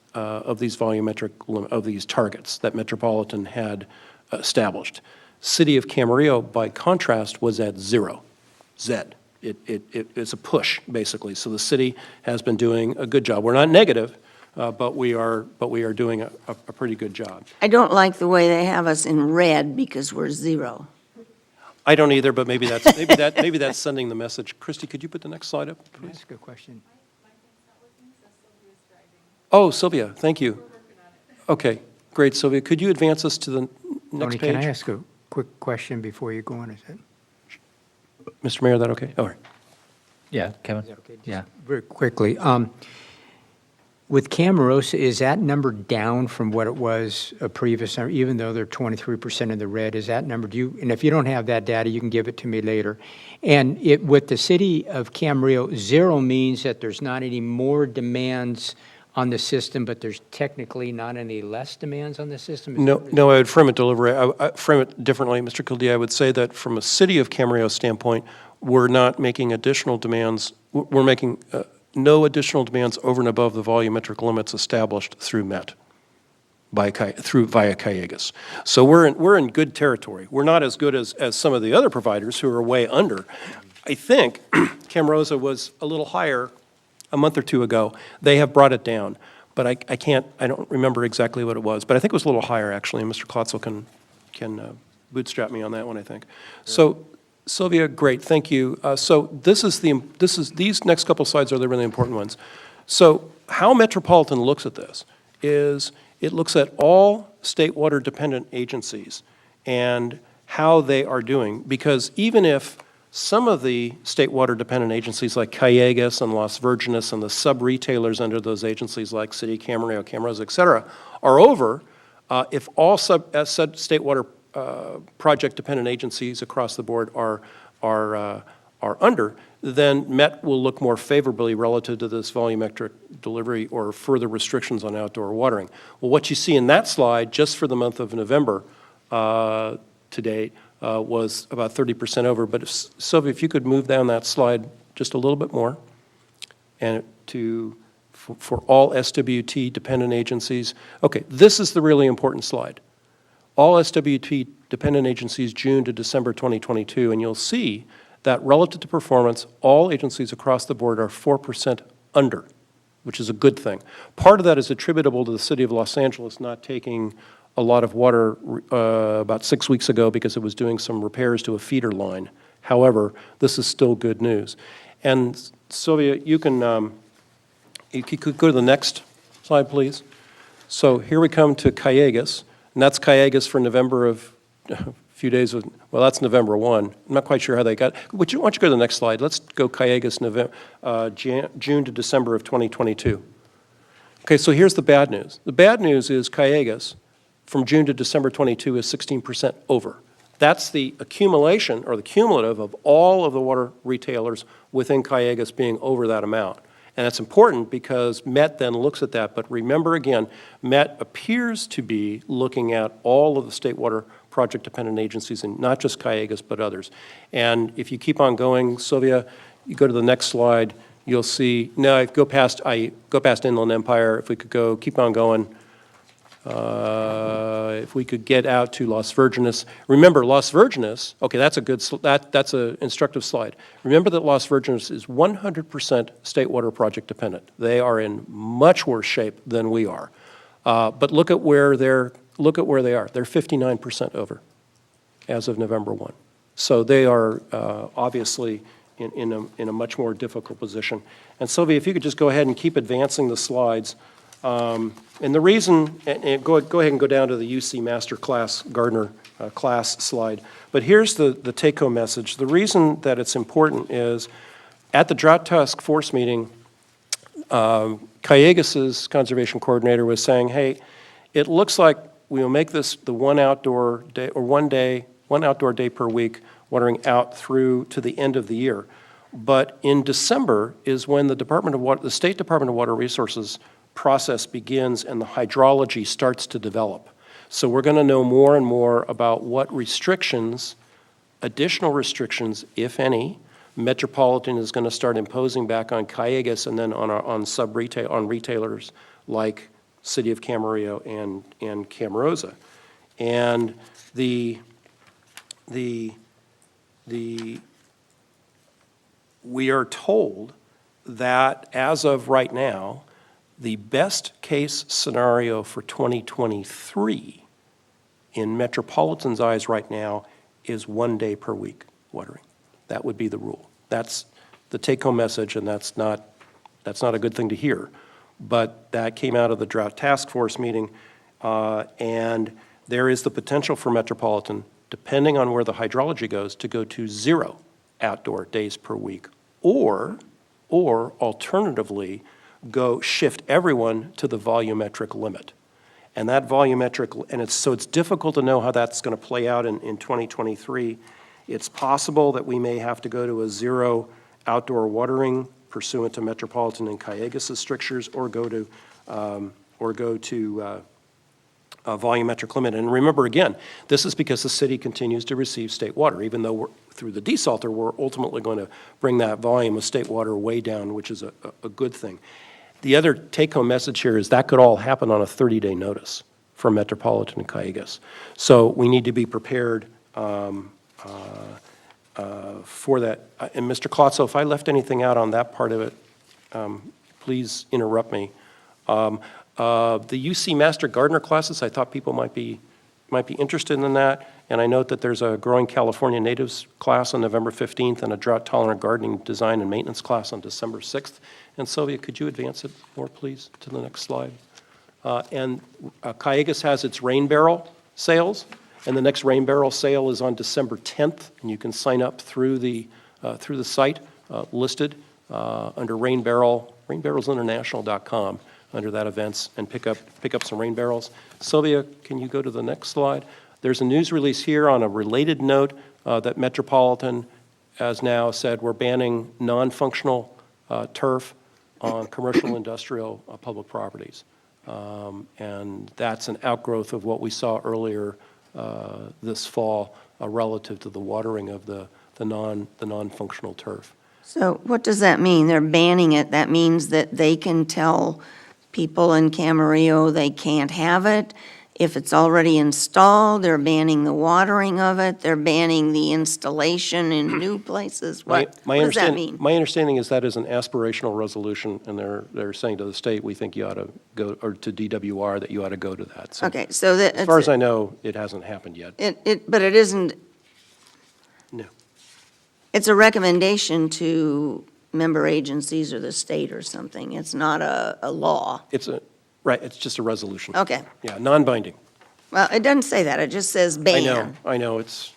targets that Metropolitan had established. City of Camarillo, by contrast, was at zero, Z. It's a push, basically. So the city has been doing a good job. We're not negative, but we are doing a pretty good job. I don't like the way they have us in red because we're zero. I don't either, but maybe that's sending the message. Christy, could you put the next slide up, Can I please? ask a question? Oh, Sylvia, thank you. Okay, great, Sylvia. Could you advance us to the next Tony, page? can I ask a quick question before you go on? Is that Mr. Mayor, is that okay? All right. Yeah, Kevin? okay? Just Yeah. very quickly. With Camarillo, is that number down from what it was a previous number, even though they're 23% in the red? Is that number, and if you don't have that data, you can give it to me later. And with the city of Camarillo, zero means that there's not any more demands on the system, but there's technically not any less demands on the system? No, I would frame it frame it differently, Mr. Kildee. I would say that from a city of Camarillo standpoint, we're not making additional demands. We're making no additional demands over and above the volumetric limits established through MET via Callegas. So we're in good territory. We're not as good as some of the other providers who are way under. I think Camarillo was a little higher a month or two ago. They have brought it down, but I don't remember exactly what it was, but I think it was a little higher, actually, and Mr. Klotzel can bootstrap me on that one, I think. So, Sylvia, great, thank you. So these next couple slides are the really important ones. So how Metropolitan looks at this is it looks at all state water dependent agencies and how they are doing, because even if some of the state water dependent agencies like Callegas and Las Virgenes and the sub-retailers under those agencies like City, Camarillo, Camarillo, et cetera, are over, if all state water project dependent agencies across the board are under, then MET will look more favorably relative to this volumetric delivery or further restrictions on outdoor watering. Well, what you see in that slide, just for the month of November to date, was about 30% over. But Sylvia, if you could move down that slide just a little bit more, and for all SWT dependent agencies. Okay, this is the really important slide. All SWT dependent agencies June to December 2022, and you'll see that relative to performance, all agencies across the board are 4% under, which is a good thing. Part of that is attributable to the city of Los Angeles not taking a lot of water about 6 weeks ago because it was doing some repairs to a feeder line. However, this is still good news. And Sylvia, you could go to the next slide, please. So here we come to Callegas, and that's Callegas for November of a few days. Well, that's November 1. I'm not quite sure how they got. Why don't you go to the next slide? Let's go Callegas June to December of 2022. Okay, so here's the bad news. The bad news is Callegas from June to December 22 is 16% over. That's the accumulation or the cumulative of all of the water retailers within Callegas being over that amount. And that's important because Met then looks at that. But remember again, Met appears to be looking at all of the state water project-dependent agencies, and not just Cayugas, but others. And if you keep on going, Sylvia, you go to the next slide, you'll see, no, I go past Inland Empire, if we could go, keep on going. If we could get out to Las Virgenes. Remember, Las Virgenes, okay, that's a good, that's an instructive slide. Remember that Las Virgenes is 100% state water project dependent. They are in much worse shape than we are. But look at where they are. They're 59% over as of November 1. So they are obviously in a much more difficult position. And Sylvia, if you could just go ahead and keep advancing the slides. And the reason, and go ahead and go down to the UC Master Class Gardner class slide. But here's the take-home message. The reason that it's important is at the Drought Task Force meeting, Cayugas's conservation coordinator was saying, hey, it looks like we'll make this the one outdoor day, or one outdoor day per week, watering out through to the end of the year. But in December is when the State Department of Water Resources process begins and the hydrology starts to develop. So we're going to know more and more about what restrictions, additional restrictions, if any, Metropolitan is going to start imposing back on Cayugas and then on retailers like City of Camarillo and Camarosa. And we are told that as of right now, the best case scenario for 2023 in Metropolitan's eyes right now is 1 day per week watering. That would be the rule. That's the take-home message, and that's not a good thing to hear. But that came out of the Drought Task Force meeting, and there is the potential for Metropolitan, depending on where the hydrology goes, to go to 0 outdoor days per week, or alternatively, shift everyone to the volumetric limit. And that volumetric, and it's difficult to know how that's going to play out in 2023. It's possible that we may have to go to a 0 outdoor watering pursuant to Metropolitan and Cayugas' strictures, or go to a volumetric limit. And remember, again, this is because the city continues to receive state water, even though through the desalter, we're ultimately going to bring that volume of state water way down, which is a good thing. The other take-home message here is that could all happen on a 30-day notice for Metropolitan and Cayugas. So we need to be prepared for that. And Mr. Klotzo, if I left anything out on that part of it, please interrupt me. The UC Master Gardener classes, I thought people might be interested in that. And I note that there's a Growing California Natives class on November 15th and a Drought Tolerant Gardening Design and Maintenance class on December 6th. And Sylvia, could you advance it more, please, to the next slide? And Cayugas has its rain barrel sales, and the next rain barrel sale is on December 10th, and you can sign up through the site listed under rain barrel, rainbarrelsinternational.com, under that events, and pick up some rain barrels. Sylvia, can you go to the next slide? There's a news release here on a related note that Metropolitan has now said we're banning non-functional turf on commercial industrial public properties. And that's an outgrowth of what we saw earlier this fall relative to the watering of the non-functional turf. So what does that mean? They're banning it. That means that they can tell people in Camarillo they can't have it. If it's already installed, they're banning the watering of it. They're banning the installation in new places. What does that mean? My understanding is that is an aspirational resolution, and they're saying to the state, we think you ought to go, or to DWR, that you ought to go to that. So Okay, so that. as far as I know, it hasn't happened yet. But it isn't, No. it's a recommendation to member agencies or the state or something. It's not a law. Right, it's just a resolution. Okay. Yeah, non-binding. Well, it doesn't say that. It just says ban. I know, it's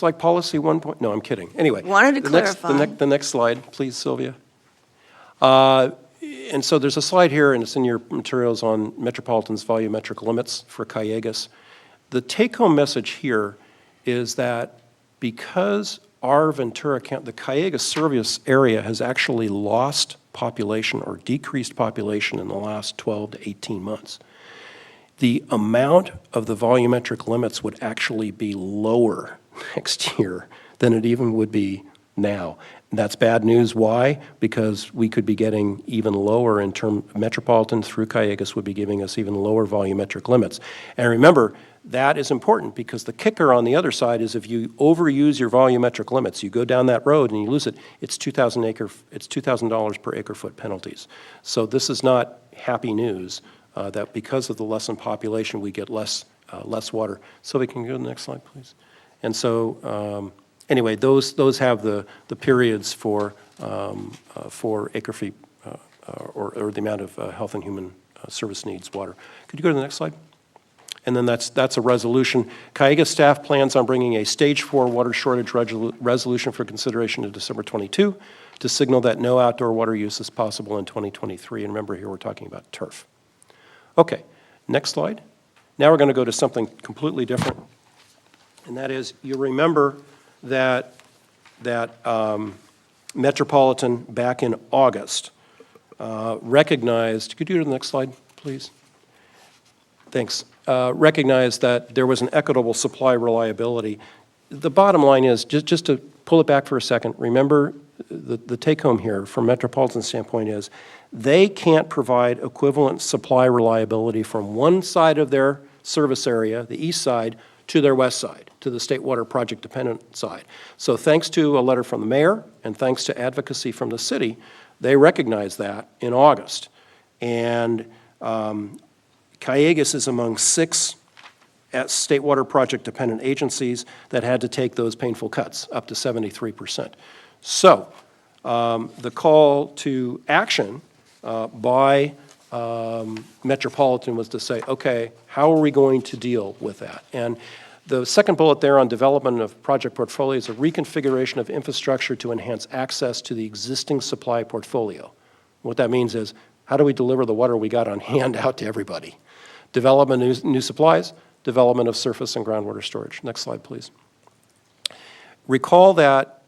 like policy 1 point, no, I'm kidding. Anyway. Wanted to clarify. The next slide, please, Sylvia. And so there's a slide here, and it's in your materials on Metropolitan's volumetric limits for Cayugas. The take-home message here is that because our Ventura County, the Cayuga service area has actually lost population or decreased population in the last 12 to 18 months. The amount of the volumetric limits would actually be lower next year than it even would be now. That's bad news. Why? Because we could be getting even lower in term, Metropolitan through Cayugas would be giving us even lower volumetric limits. And remember, that is important because the kicker on the other side is if you overuse your volumetric limits, you go down that road and you lose it, it's $2,000 per acre foot penalties. So this is not happy news that because of the lessened population, we get less water. So we can go to the next slide, please. And so anyway, those have the periods for acre feet or the amount of health and human service needs water. Could you go to the next slide? And then that's a resolution. Cayuga staff plans on bringing a stage 4 water shortage resolution for consideration to December 22 to signal that no outdoor water use is possible in 2023. And remember here we're talking about turf. Okay, next slide. Now we're going to go to something completely different. And that is, you remember that Metropolitan back in August recognized, could you go to the next slide, please? Thanks. Recognized that there was an equitable supply reliability. The bottom line is, just to pull it back for a second, remember the take-home here from Metropolitan's standpoint is they can't provide equivalent supply reliability from one side of their service area, the east side, to their west side, to the State Water Project dependent side. So thanks to a letter from the mayor and thanks to advocacy from the city, they recognized that in August. And Cayugas is among 6 State Water Project dependent agencies that had to take those painful cuts, up to 73%. So the call to action by Metropolitan was to say, okay, how are we going to deal with that? And the second bullet there on development of project portfolio is a reconfiguration of infrastructure to enhance access to the existing supply portfolio. What that means is, how do we deliver the water we got on hand out to everybody? Development of new supplies, development of surface and groundwater storage. Next slide, please. Recall that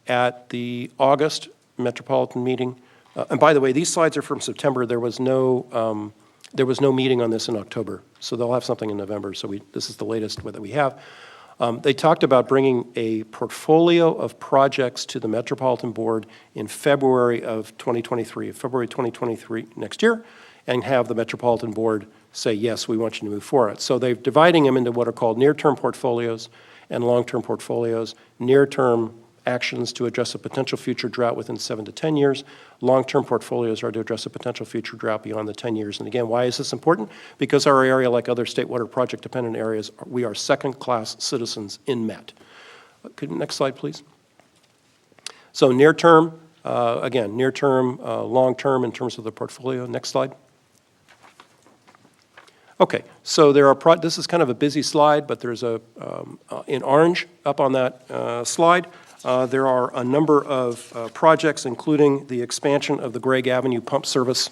at the August Metropolitan meeting, and by the way, these slides are from September. There was no meeting on this in October, so they'll have something in November. So this is the latest that we have. They talked about bringing a portfolio of projects to the Metropolitan Board in February of 2023, February 2023 next year, and have the Metropolitan Board say, yes, we want you to move forward. So they're dividing them into what are called near-term portfolios and long-term portfolios. Near-term actions to address a potential future drought within 7 to 10 years. Long-term portfolios are to address a potential future drought beyond the 10 years. And again, why is this important? Because our area, like other State Water Project dependent areas, we are second-class citizens in Met. Next slide, please. So near-term, again, near-term, long-term in terms of the portfolio. Next slide. Okay, so there are, this is kind of a busy slide, but there's in orange up on that slide, there are a number of projects, including the expansion of the Gregg Avenue Pump Service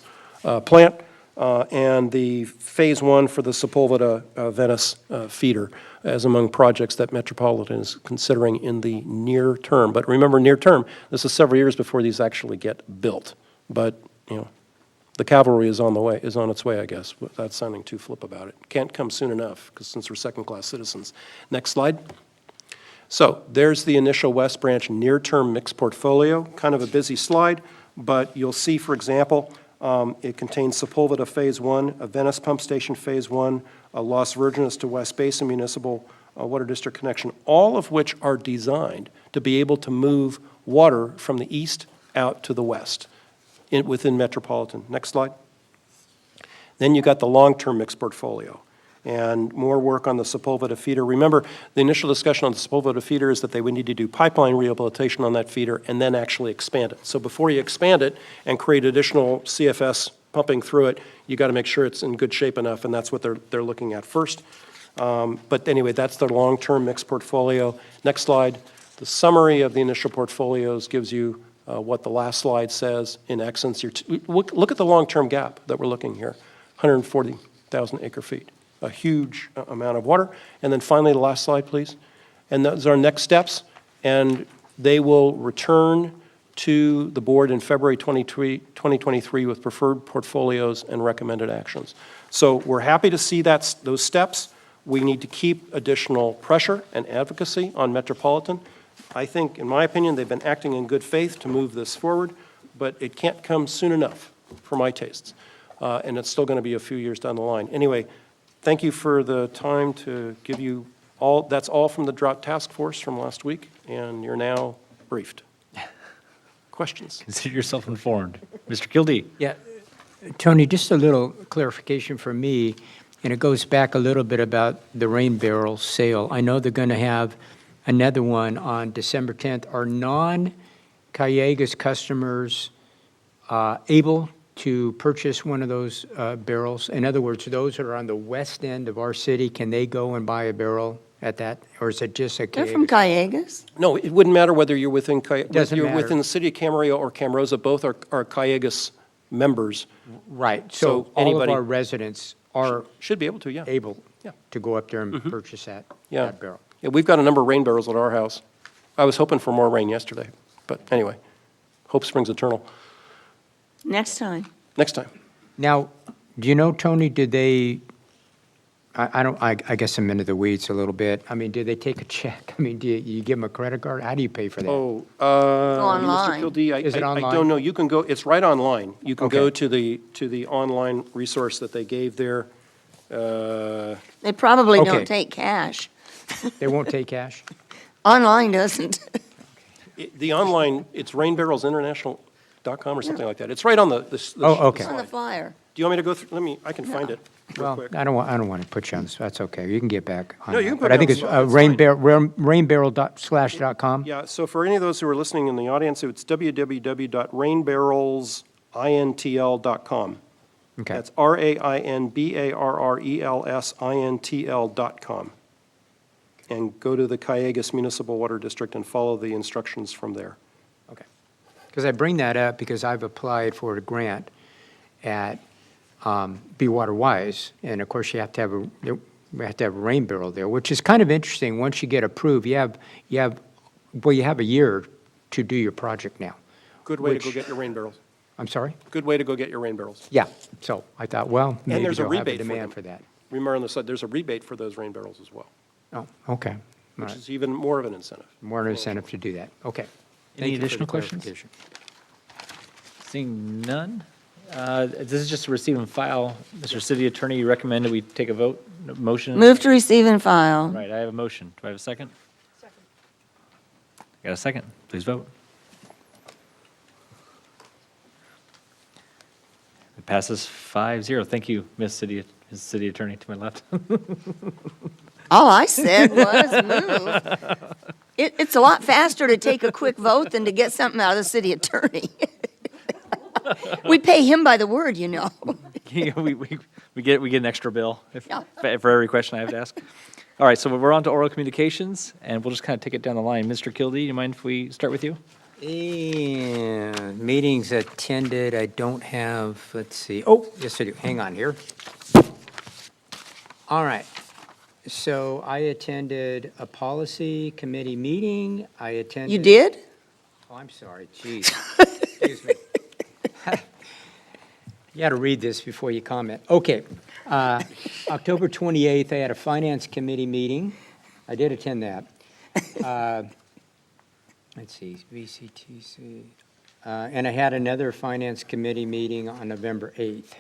plant and the Phase 1 for the Sepulveda Venice feeder as among projects that Metropolitan is considering in the near term. But remember, near term, this is several years before these actually get built. But, you know, the cavalry is on the way, is on its way, I guess, without sounding too flip about it. Can't come soon enough, because since we're second-class citizens. Next slide. So there's the initial West Branch near-term mixed portfolio, kind of a busy slide, but you'll see, for example, it contains Sepulveda Phase 1, a Venice Pump Station Phase 1, a Las Virgenes to West Basin Municipal Water District connection, all of which are designed to be able to move water from the east out to the west within Metropolitan. Next slide. Then you got the long-term mixed portfolio and more work on the Sepulveda feeder. Remember, the initial discussion on the Sepulveda feeder is that they would need to do pipeline rehabilitation on that feeder and then actually expand it. So before you expand it and create additional CFS pumping through it, you got to make sure it's in good shape enough, and that's what they're looking at first. But anyway, that's the long-term mixed portfolio. Next slide. The summary of the initial portfolios gives you what the last slide says in essence. Look at the long-term gap that we're looking here, 140,000 acre feet, a huge amount of water. And then finally, the last slide, please. And those are our next steps. and they will return to the board in February 2023 with preferred portfolios and recommended actions. So we're happy to see those steps. We need to keep additional pressure and advocacy on Metropolitan. I think, in my opinion, they've been acting in good faith to move this forward, but it can't come soon enough for my tastes. And it's still going to be a few years down the line. Anyway, thank you for the time to give you all, that's all from the Drought Task Force from last week, and you're now briefed. Questions? Consider yourself informed. Mr. Kildee? Yeah, Tony, just a little clarification for me, and it goes back a little bit about the rain barrel sale. I know they're going to have another one on December 10th. Are non-Callegas customers able to purchase one of those barrels? In other words, those that are on the west end of our city, can they go and buy a barrel at that, or is it just a They're from Callegas. No, it wouldn't matter whether you're within, Doesn't you're matter. within the city of Camarillo or Camarosa, both are Callegas members. Right, So so all of anybody- our residents are Should be able to, yeah. able Yeah. to go up there and purchase Yeah. that barrel. Yeah, we've got a number of rain barrels at our house. I was hoping for more rain yesterday, but anyway, hope springs eternal. Next time. Next time. Now, do you know, Tony, did they, I guess I'm into the weeds a little bit. I mean, did they take a check? I mean, do you give them a credit card? How do you pay for that? Oh, online. Mr. Kildee, Is it I online? don't know. You can go, it's right online. You can go Okay. to the online resource that they gave there. They probably Okay. don't take cash. They won't take cash? Online doesn't. The online, it's rainbarrelsinternational.com or something like that. It's right on the Oh, okay. It's on the flyer. Do you want me to go through, I can find it real Well, quick. I don't want to put you on this, that's okay. You can get back on No, you that. can put But me I think on it's the spot, it's fine. rainbarrel.slash.com? Yeah, so for any of those who are listening in the audience, it's www.rainbarrelsintl.com. Okay, That's rainbarrelsintl.com. And go to the Callegas Municipal Water District and follow the instructions from there. okay. Because I bring that up because I've applied for a grant at Be Water Wise, and of course you have to have a rain barrel there, which is kind of interesting. Once you get approved, you have a year to do your project now. Good way to go Which- get your rain barrels. I'm sorry? Good way to go get your rain barrels. Yeah, so I thought, well, maybe there's a they'll have a rebate for demand them. for that. Remember on the side, there's a rebate for those rain barrels as well, Oh, okay. All which right. is even more of an incentive. More incentive to do that. Okay. Any Thank you for the additional questions? clarification. Seeing none, this is just a receive and file. Mr. City Attorney, you recommended we take a vote, motion? Move to receive and file. Right, I have a motion. Do I have a second? Second. Got a second? Please vote. It passes 5-0. Thank you, Ms. City Attorney to my left. All I said was move. It's a lot faster to take a quick vote than to get something out of the city attorney. We pay him by the word, you know. Yeah, we get an extra bill Yeah. for every question I have to ask. All right, so we're on to oral communications, and we'll just kind of take it down the line. Mr. Kildee, you mind if we start with you? And meetings attended, I don't have, let's see, oh, yes I do, hang on here. All right, so I attended a policy committee meeting, I attended. You did? Oh, I'm sorry, geez, excuse me. You got to read this before you comment. Okay, October 28th, I had a finance committee meeting, I did attend that. Let's see, VCTC. And I had another finance committee meeting on November 8th.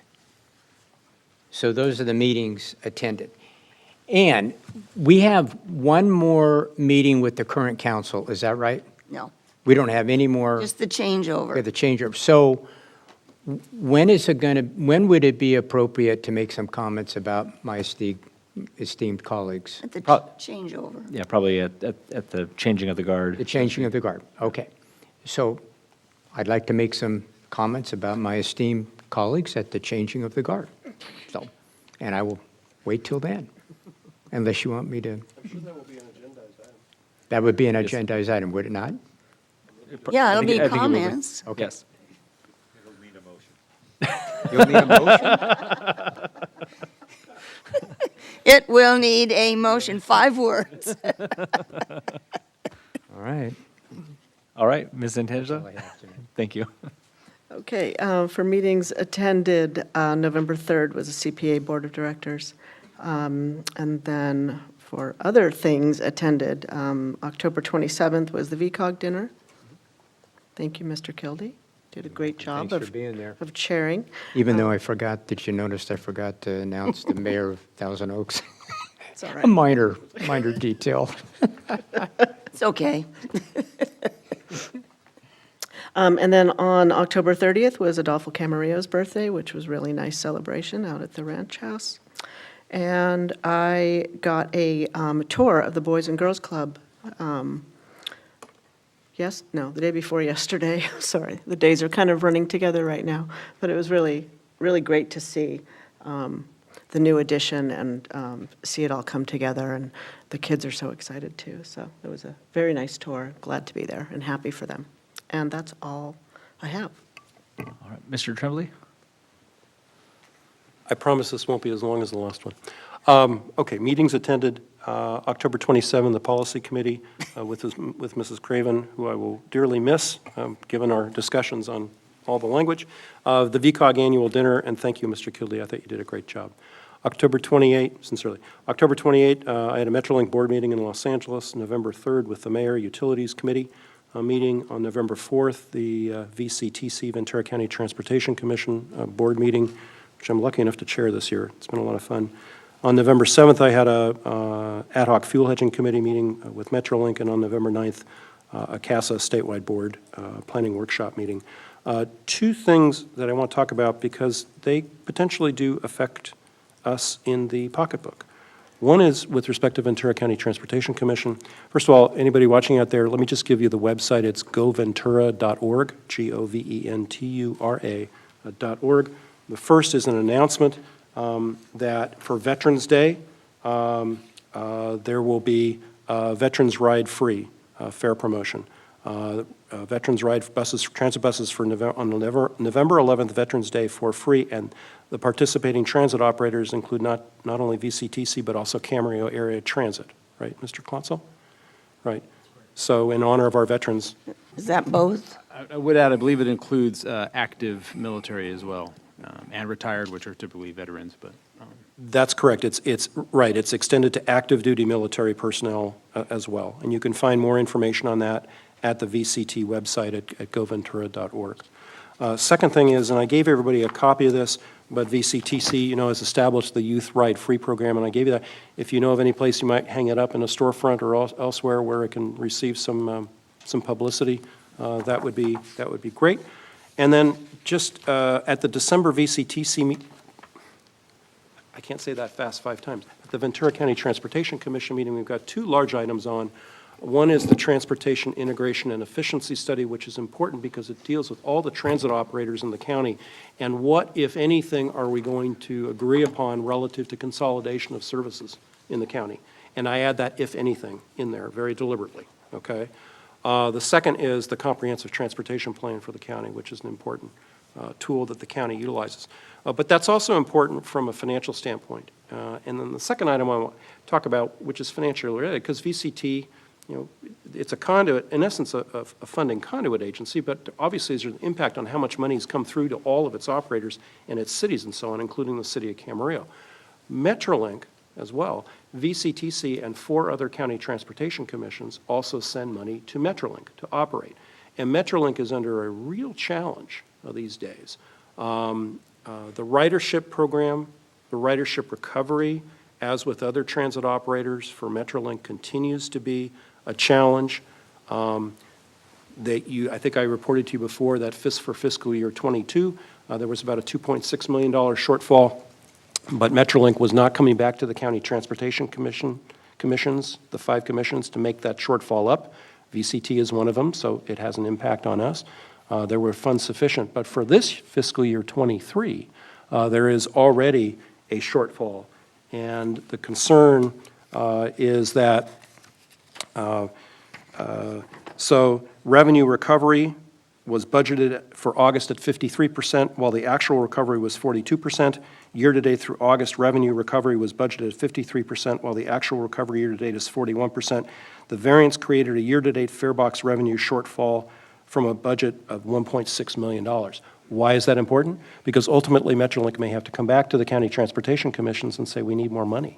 So those are the meetings attended. And we have one more meeting with the current council, is that right? No, We don't have any more, just the we changeover. have the changeover. So when would it be appropriate to make some comments about my esteemed colleagues? At the Pro- changeover. Yeah, probably at the changing of the guard. The changing of the guard, okay. So I'd like to make some comments about my esteemed colleagues at the changing of the guard. So, and I will wait till then, unless you want me to. I'm sure that will be an agendized item. That would be an agendized item, would it not? Yeah, it'll be I think it will comments. Okay. Yes. You'll need a motion? It will need a motion, 5 words. All right. Ms. Santangelo? Thank you. Okay, for meetings attended, November 3rd was a CPA Board of Directors. And then for other things attended, October 27th was the VCOG dinner. Thank you, Mr. Kildy. Did a great job Thanks for being there. of chairing. Even though I forgot, did you notice I forgot to announce the mayor of Thousand Oaks? It's all A right. minor detail. It's okay. And then on October 30th was Adolfo Camarillo's birthday, which was really nice celebration out at the ranch house. And I got a tour of the Boys and Girls Club. The day before yesterday. Sorry, the days are kind of running together right now. But it was really, really great to see the new addition and see it all come together. And the kids are so excited too. So it was a very nice tour. Glad to be there and happy for them. And that's all I have. All right, Mr. Tremblay? I promise this won't be as long as the last one. Okay, meetings attended, October 27, the Policy Committee with Mrs. Craven, who I will dearly miss, given our discussions on all the language. The VCOG Annual Dinner, and thank you, Mr. Kildy, I thought you did a great job. October 28, sincerely. October 28, I had a Metrolink board meeting in Los Angeles. November 3rd with the Mayor Utilities Committee meeting. On November 4th, the VCTC, Ventura County Transportation Commission board meeting, which I'm lucky enough to chair this year. It's been a lot of fun. On November 7th, I had a ad hoc fuel hedging committee meeting with Metrolink, and on November 9th, a CASA statewide board planning workshop meeting. Two things that I want to talk about because they potentially do affect us in the pocketbook. One is with respect to Ventura County Transportation Commission. First of all, anybody watching out there, let me just give you the website. It's goventura.org, GOVENTURA.org. The first is an announcement that for Veterans Day, there will be Veterans Ride Free fare promotion. Veterans Ride buses, transit buses for on November 11th, Veterans Day, for free, and the participating transit operators include not only VCTC, but also Camarillo Area Transit, right, Mr. Klotzel? Right. So in honor of our veterans. Is that both? I would add, I believe it includes active military as well, and retired, which are typically veterans, but. That's correct. It's right. It's extended to active duty military personnel as well. And you can find more information on that at the VCT website at goventura.org. Second thing is, and I gave everybody a copy of this, but VCTC, has established the Youth Ride Free program, and I gave you that. If you know of any place you might hang it up in a storefront or elsewhere where it can receive some publicity, that would be great. And then just at the December VCTC meeting, I can't say that fast 5 times. At the Ventura County Transportation Commission meeting, we've got 2 large items on. One is the Transportation Integration and Efficiency Study, which is important because it deals with all the transit operators in the county and what, if anything, are we going to agree upon relative to consolidation of services in the county. And I add that if anything in there very deliberately, okay? The second is the Comprehensive Transportation Plan for the county, which is an important tool that the county utilizes. But that's also important from a financial standpoint. And then the second item I want to talk about, which is financially related, because VCT, it's a conduit, in essence, a funding conduit agency, but obviously there's an impact on how much money has come through to all of its operators and its cities and so on, including the city of Camarillo. Metrolink, as well, VCTC and 4 other county transportation commissions also send money to Metrolink to operate. And Metrolink is under a real challenge these days. The ridership program, the ridership recovery, as with other transit operators for Metrolink, continues to be a challenge. I think I reported to you before that for fiscal year 22, there was about a $2.6 million shortfall, but Metrolink was not coming back to the county transportation commissions, the 5 commissions, to make that shortfall up. VCT is one of them, so it has an impact on us. There were funds sufficient, but for this fiscal year 23, there is already a shortfall, and the concern is that so revenue recovery was budgeted for August at 53%, while the actual recovery was 42%. Year-to-date through August, revenue recovery was budgeted at 53%, while the actual recovery year-to-date is 41%. The variance created a year-to-date fare box revenue shortfall from a budget of $1.6 million. Why is that important? Because ultimately, Metrolink may have to come back to the county transportation commissions and say, we need more money.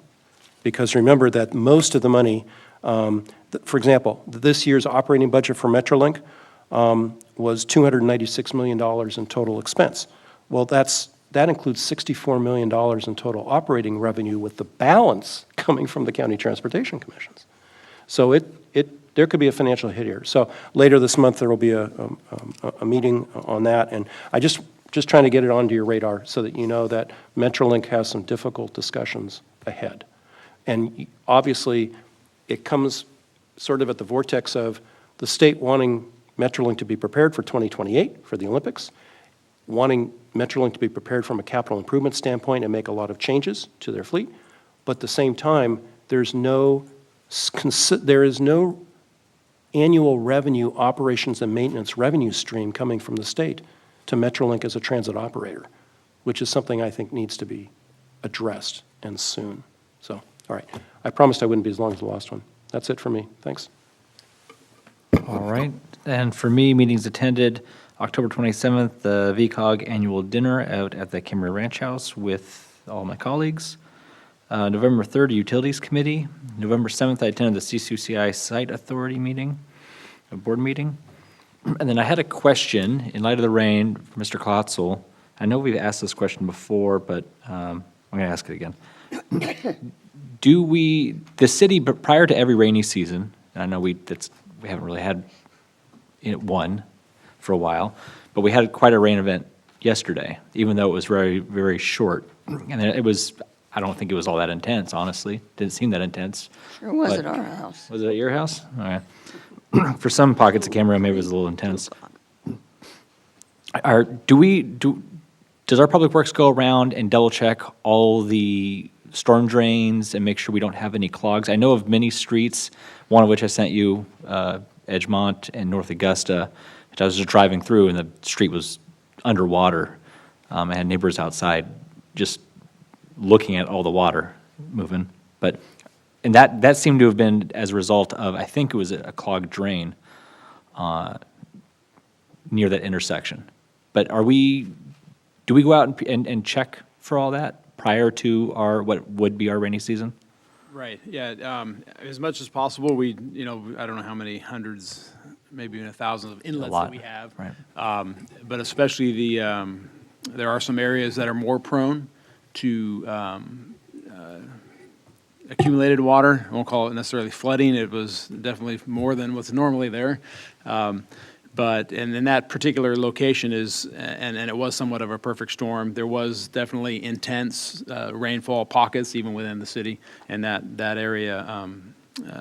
Because remember that most of the money, for example, this year's operating budget for Metrolink was $296 million in total expense. Well, that includes $64 million in total operating revenue, with the balance coming from the county transportation commissions. So there could be a financial hit here. So later this month, there will be a meeting on that, and I just trying to get it onto your radar so that you know that Metrolink has some difficult discussions ahead. And obviously, it comes sort of at the vortex of the state wanting Metrolink to be prepared for 2028 for the Olympics, wanting Metrolink to be prepared from a capital improvement standpoint and make a lot of changes to their fleet, but at the same time, there is no annual revenue, operations and maintenance revenue stream coming from the state to Metrolink as a transit operator, which is something I think needs to be addressed, and soon. So, all right. I promised I wouldn't be as long as the last one. That's it for me. Thanks. All right. And for me, meetings attended October 27th, the VCOG annual dinner out at the Camarillo Ranch House with all my colleagues. November 3rd, Utilities Committee. November 7th, I attended the CCCI Site Authority meeting, a board meeting. And then I had a question, in light of the rain, for Mr. Klotzel. I know we've asked this question before, but I'm going to ask it again. The city, but prior to every rainy season, and I know we haven't really had one for a while, but we had quite a rain event yesterday, even though it was very, very short. And it was, I don't think it was all that intense, honestly. Didn't seem that intense. Sure was But- at our house. Was it at your house? All right. For some pockets of Camarillo, maybe it was a little intense. Does our Public Works go around and double check all the storm drains and make sure we don't have any clogs? I know of many streets, one of which I sent you, Edgemont and North Augusta, that I was just driving through and the street was underwater. I had neighbors outside just looking at all the water moving. And that seemed to have been as a result of, I think it was a clogged drain near that intersection. But do we go out and check for all that prior to what would be our rainy season? Right, yeah, as much as possible, I don't know how many hundreds, maybe even thousands of inlets lot, that we have. right. But especially there are some areas that are more prone to accumulated water. I won't call it necessarily flooding. It was definitely more than what's normally there. But in that particular location and it was somewhat of a perfect storm. There was definitely intense rainfall pockets even within the city, and that area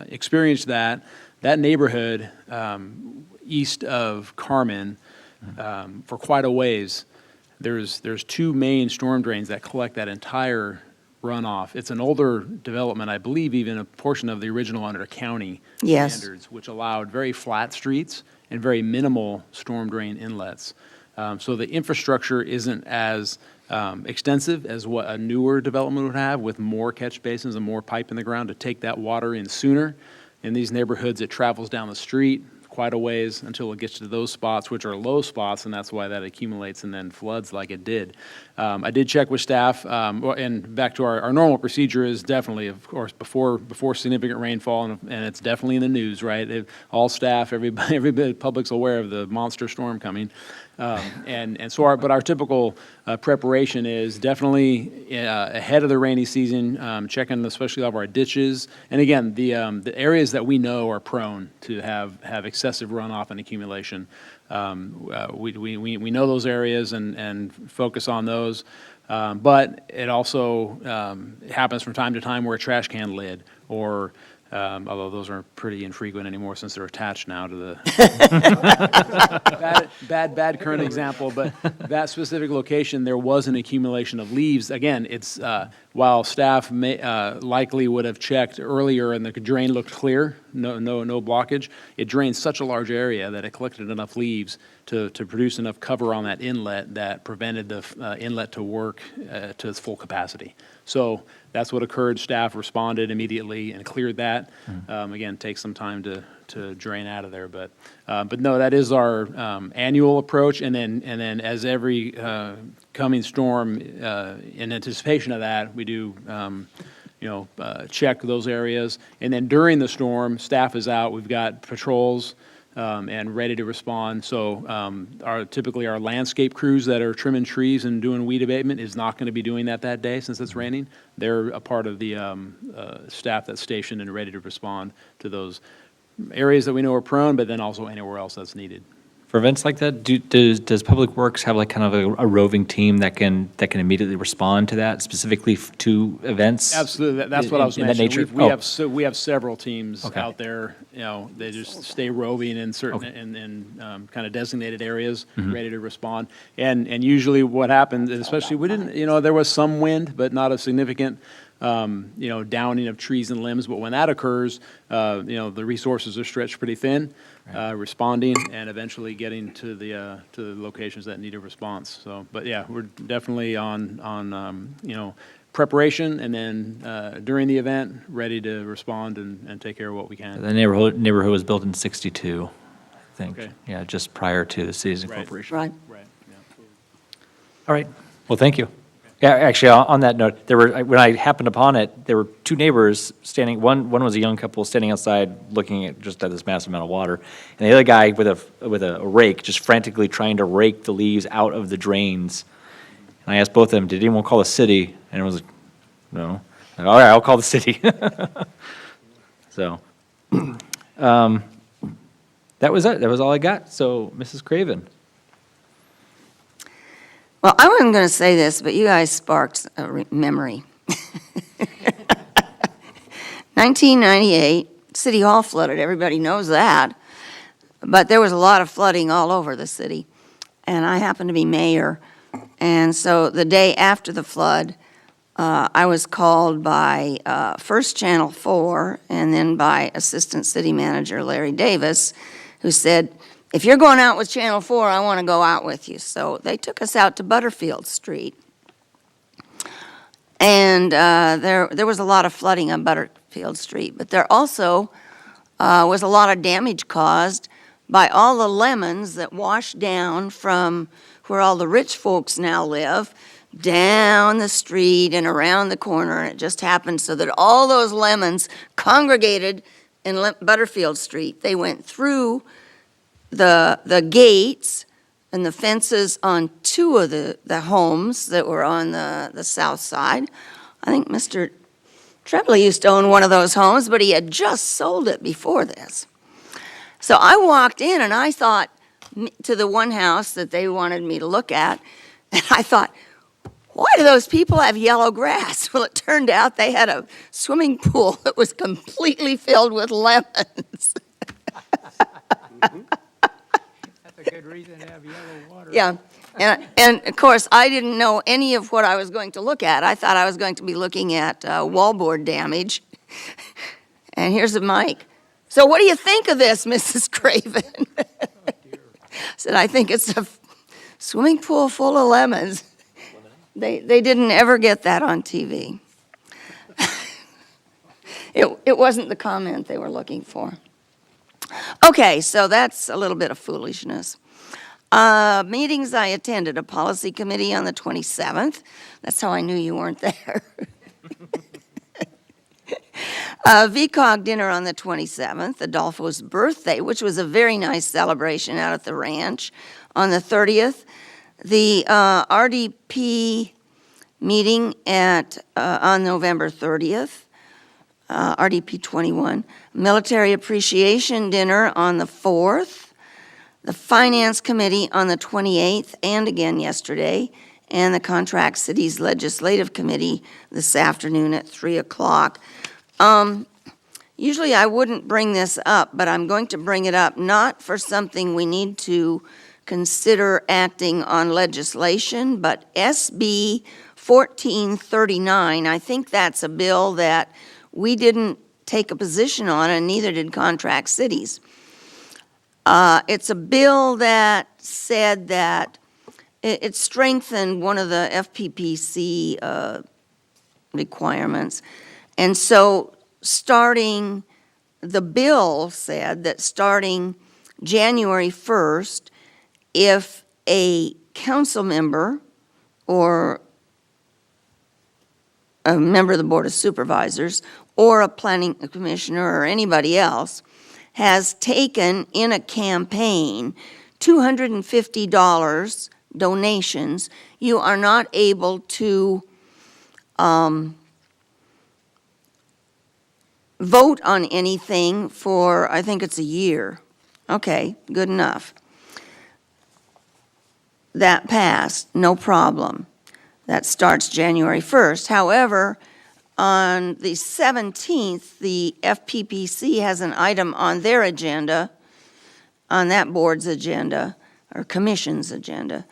experienced that. That neighborhood east of Carmen, for quite a ways, there's two main storm drains that collect that entire runoff. It's an older development, I believe even a portion of the original under county Yes. standards, which allowed very flat streets and very minimal storm drain inlets. So the infrastructure isn't as extensive as what a newer development would have, with more catch basins and more pipe in the ground to take that water in sooner. In these neighborhoods, it travels down the street quite a ways until it gets to those spots, which are low spots, and that's why that accumulates and then floods like it did. I did check with staff, and back to our normal procedure is definitely, of course, before significant rainfall, and it's definitely in the news, right? All staff, everybody, public's aware of the monster storm coming. But our typical preparation is definitely ahead of the rainy season, checking especially all of our ditches. And again, the areas that we know are prone to have excessive runoff and accumulation. We know those areas and focus on those. But it also happens from time to time where a trash can lid or although those are pretty infrequent anymore since they're attached now to the bad current example, but that specific location, there was an accumulation of leaves. Again, it's while staff likely would have checked earlier and the drain looked clear, no blockage, it drained such a large area that it collected enough leaves to produce enough cover on that inlet that prevented the inlet to work to its full capacity. So that's what occurred. Staff responded immediately and cleared that. Again, takes some time to to drain out of there. But no, that is our annual approach. And then as every coming storm, in anticipation of that, we do, check those areas. And then during the storm, staff is out. We've got patrols and ready to respond. So typically our landscape crews that are trimming trees and doing weed abatement is not going to be doing that day since it's raining. They're a part of the staff that's stationed and ready to respond to those areas that we know are prone, but then also anywhere else that's needed. For events like that, does Public Works have like kind of a roving team that can immediately respond to that, specifically to events? Absolutely, that's what I was in that mentioning. nature? We have several teams Okay. out there, they just stay roving in certain, in kind of designated areas, ready to respond. And usually what happens, and especially, we didn't, there was some wind, but not a significant, downing of trees and limbs, but when that occurs, the resources are stretched pretty thin, responding and eventually getting to the locations that need a response. So, but yeah, we're definitely on preparation, and then during the event, ready to respond and take care of what we can. The neighborhood was built in '62, I think. Okay. Yeah, just prior to the city's Right. incorporation. Right. Right, yeah. All right. Well, thank you. Yeah, actually, on that note, when I happened upon it, there were two neighbors standing. One was a young couple standing outside, looking at this massive amount of water, and the other guy with a rake, just frantically trying to rake the leaves out of the drains. And I asked both of them, "Did anyone call the city?" And it was like, "No." Like, all right, I'll call the city. So, that was it. That was all I got. So, Mrs. Craven. Well, I wasn't going to say this, but you guys sparked a memory. 1998, City Hall flooded, everybody knows that. But there was a lot of flooding all over the city. And I happened to be mayor. And so the day after the flood, I was called by first Channel 4 and then by Assistant City Manager Larry Davis, who said, "If you're going out with Channel 4, I want to go out with you." So they took us out to Butterfield Street. And there was a lot of flooding on Butterfield Street, but there also was a lot of damage caused by all the lemons that washed down from where all the rich folks now live, down the street and around the corner. And it just happened so that all those lemons congregated in Butterfield Street. They went through the gates and the fences on two of the homes that were on the south side. I think Mr. Trebley used to own one of those homes, but he had just sold it before this. So I walked in and I thought to the one house that they wanted me to look at, and I thought, why do those people have yellow grass? Well, it turned out they had a swimming pool that was completely filled with lemons. That's a good reason to have yellow water. Yeah, and of course, I didn't know any of what I was going to look at. I thought I was going to be looking at wallboard damage. And here's the mic. "So what do you think of this, Mrs. Craven?" I said, "I think it's a swimming pool full of lemons." They didn't ever get that on TV. It wasn't the comment they were looking for. Okay, so that's a little bit of foolishness. Meetings I attended, a policy committee on the 27th. That's how I knew you weren't there. VCOG dinner on the 27th, Adolfo's birthday, which was a very nice celebration out at the ranch on the 30th. The RDP meeting on November 30th. RDP 21, Military Appreciation Dinner on the 4th, the Finance Committee on the 28th, and again yesterday, and the Contract Cities Legislative Committee this afternoon at 3 o'clock. Usually I wouldn't bring this up, but I'm going to bring it up not for something we need to consider acting on legislation, but SB 1439, I think that's a bill that we didn't take a position on, and neither did Contract Cities. It's a bill that said that it strengthened one of the FPPC requirements. And so starting the bill said that starting January 1st, if a council member or a member of the Board of Supervisors or a planning commissioner or anybody else has taken in a campaign $250 donations, you are not able to vote on anything for, I think it's a year. Okay, good enough. That passed, no problem. That starts January 1st. However, on the 17th, the FPPC has an item on their agenda, on that board's agenda, or commission's agenda,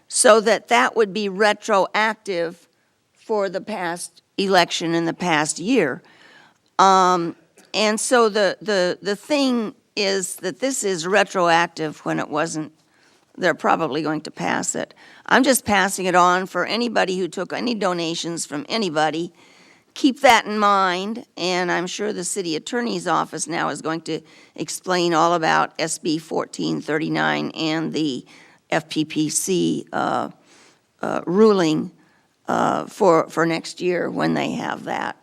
so that would be retroactive for the past election in the past year. And so the thing is that this is retroactive when it wasn't. They're probably going to pass it. I'm just passing it on for anybody who took any donations from anybody. Keep that in mind, and I'm sure the city attorney's office now is going to explain all about SB 1439 and the FPPC ruling for next year when they have that.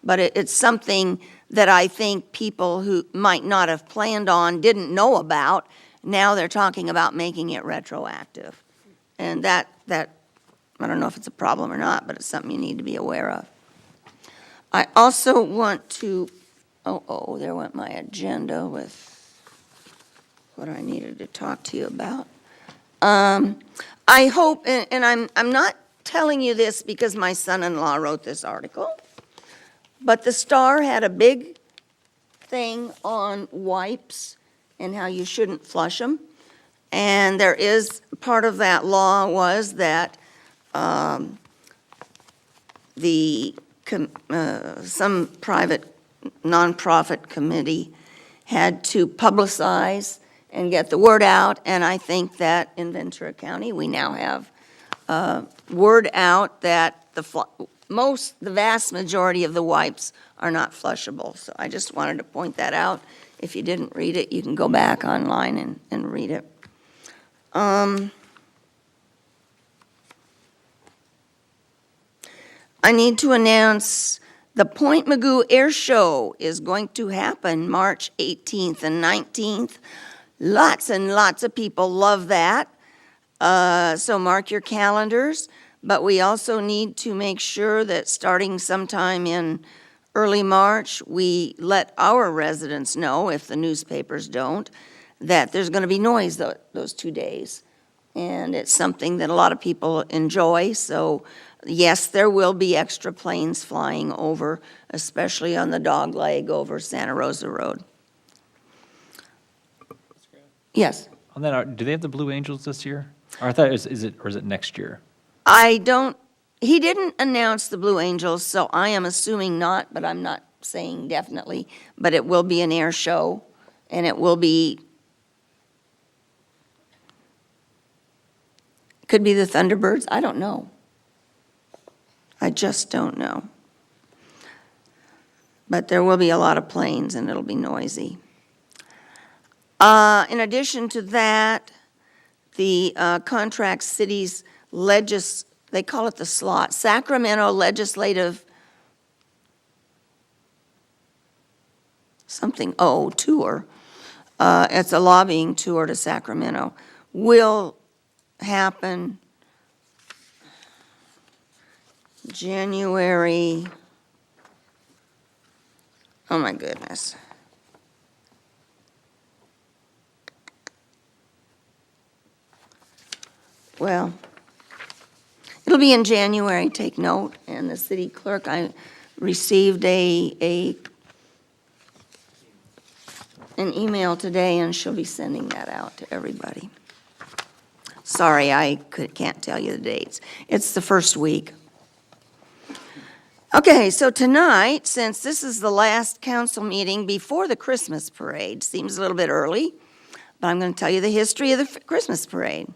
But it's something that I think people who might not have planned on didn't know about. Now they're talking about making it retroactive. And that I don't know if it's a problem or not, but it's something you need to be aware of. I also want to, there went my agenda with what I needed to talk to you about. I hope, and I'm not telling you this because my son-in-law wrote this article, but the Star had a big thing on wipes and how you shouldn't flush them. And there is, part of that law was that some private nonprofit committee had to publicize and get the word out. And I think that in Ventura County, we now have word out that the vast majority of the wipes are not flushable. So I just wanted to point that out. If you didn't read it, you can go back online and read it. I need to announce the Point Mugu Air Show is going to happen March 18th and 19th. Lots and lots of people love that. So mark your calendars. But we also need to make sure that starting sometime in early March, we let our residents know, if the newspapers don't, that there's going to be noise those 2 days. And it's something that a lot of people enjoy. So yes, there will be extra planes flying over, especially on the dog leg over Santa Rosa Road. Yes. On that, do they have the Blue Angels this year? Or I thought, is it next year? He didn't announce the Blue Angels, so I am assuming not, but I'm not saying definitely. But it will be an air show, and it will be, could be the Thunderbirds, I don't know. I just don't know. But there will be a lot of planes, and it'll be noisy. In addition to that, the contract cities they call it the slot, Sacramento Legislative tour. It's a lobbying tour to Sacramento. Will happen January, oh my goodness. Well, it'll be in January, take note, and the city clerk, I received an email today, and she'll be sending that out to everybody. Sorry, I can't tell you the dates. It's the first week. Okay, so tonight, since this is the last council meeting before the Christmas parade, seems a little bit early, but I'm going to tell you the history of the Christmas parade.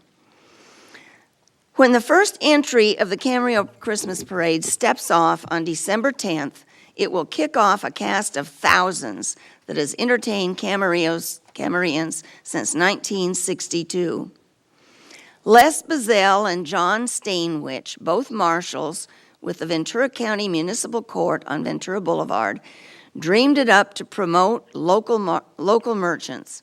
When the first entry of the Camarillo Christmas Parade steps off on December 10th, It will kick off a cast of thousands that has entertained Camarillo's Camarians since 1962. Les Bazell and John Stainwich, both marshals with the Ventura County Municipal Court on Ventura Boulevard, dreamed it up to promote local merchants.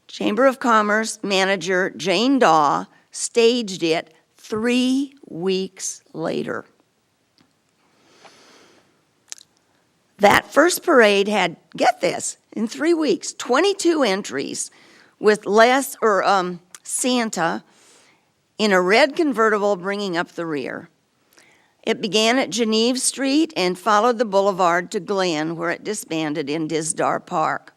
Chamber of Commerce manager Jane Daw staged it 3 weeks later. That first parade had, get this, in 3 weeks, 22 entries with Santa in a red convertible bringing up the rear. It began at Geneve Street and followed the boulevard to Glen, where it disbanded in Dizdar Park.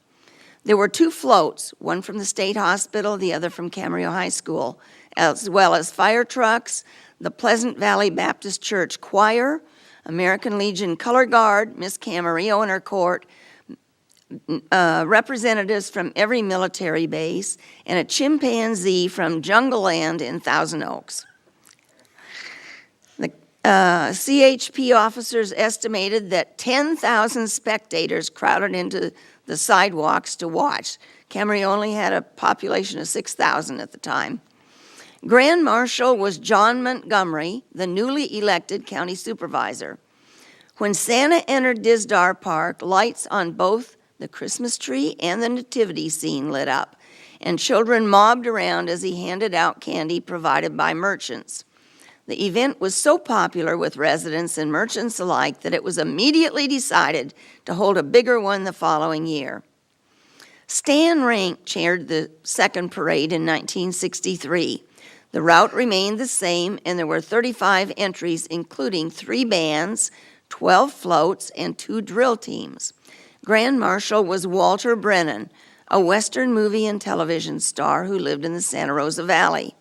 There were 2 floats, one from the State Hospital, the other from Camarillo High School, as well as fire trucks, the Pleasant Valley Baptist Church Choir, American Legion Color Guard, Miss Camarillo and her court, representatives from every military base, and a chimpanzee from Jungle Land in Thousand Oaks. The CHP officers estimated that 10,000 spectators crowded into the sidewalks to watch. Camarillo only had a population of 6,000 at the time. Grand Marshal was John Montgomery, the newly elected county supervisor. When Santa entered Dizdar Park, lights on both the Christmas tree and the nativity scene lit up, and children mobbed around as he handed out candy provided by merchants. The event was so popular with residents and merchants alike that it was immediately decided to hold a bigger one the following year. Stan Rank chaired the second parade in 1963. The route remained the same, and there were 35 entries, including 3 bands, 12 floats, and 2 drill teams. Grand Marshal was Walter Brennan, a Western movie and television star who lived in the Santa Rosa Valley.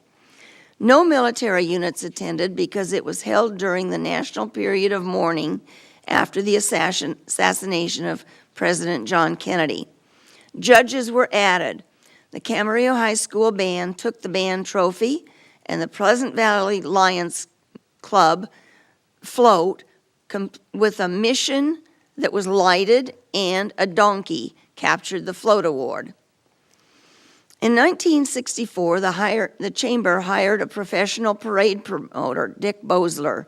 No military units attended because it was held during the national period of mourning after the assassination of President John Kennedy. Judges were added. The Camarillo High School band took the band trophy, and the Pleasant Valley Lions Club float with a mission that was lighted and a donkey captured the float award. In 1964, the Chamber hired a professional parade promoter, Dick Bosler,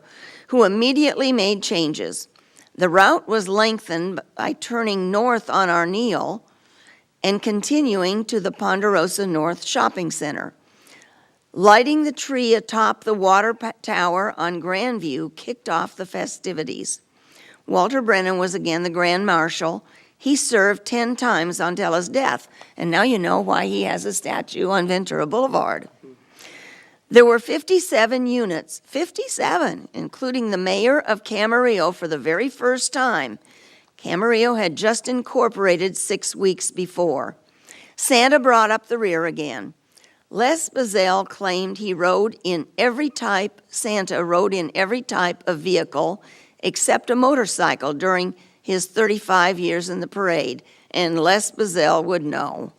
who immediately made changes. The route was lengthened by turning north on Arneal and continuing to the Ponderosa North Shopping Center. Lighting the tree atop the water tower on Grandview kicked off the festivities. Walter Brennan was again the Grand Marshal. He served 10 times until his death, and now you know why he has a statue on Ventura Boulevard. There were 57 units, 57, including the mayor of Camarillo for the very first time. Camarillo had just incorporated 6 weeks before. Santa brought up the rear again. Les Bazell claimed Santa rode in every type of vehicle except a motorcycle during his 35 years in the parade, and Les Bazell would know.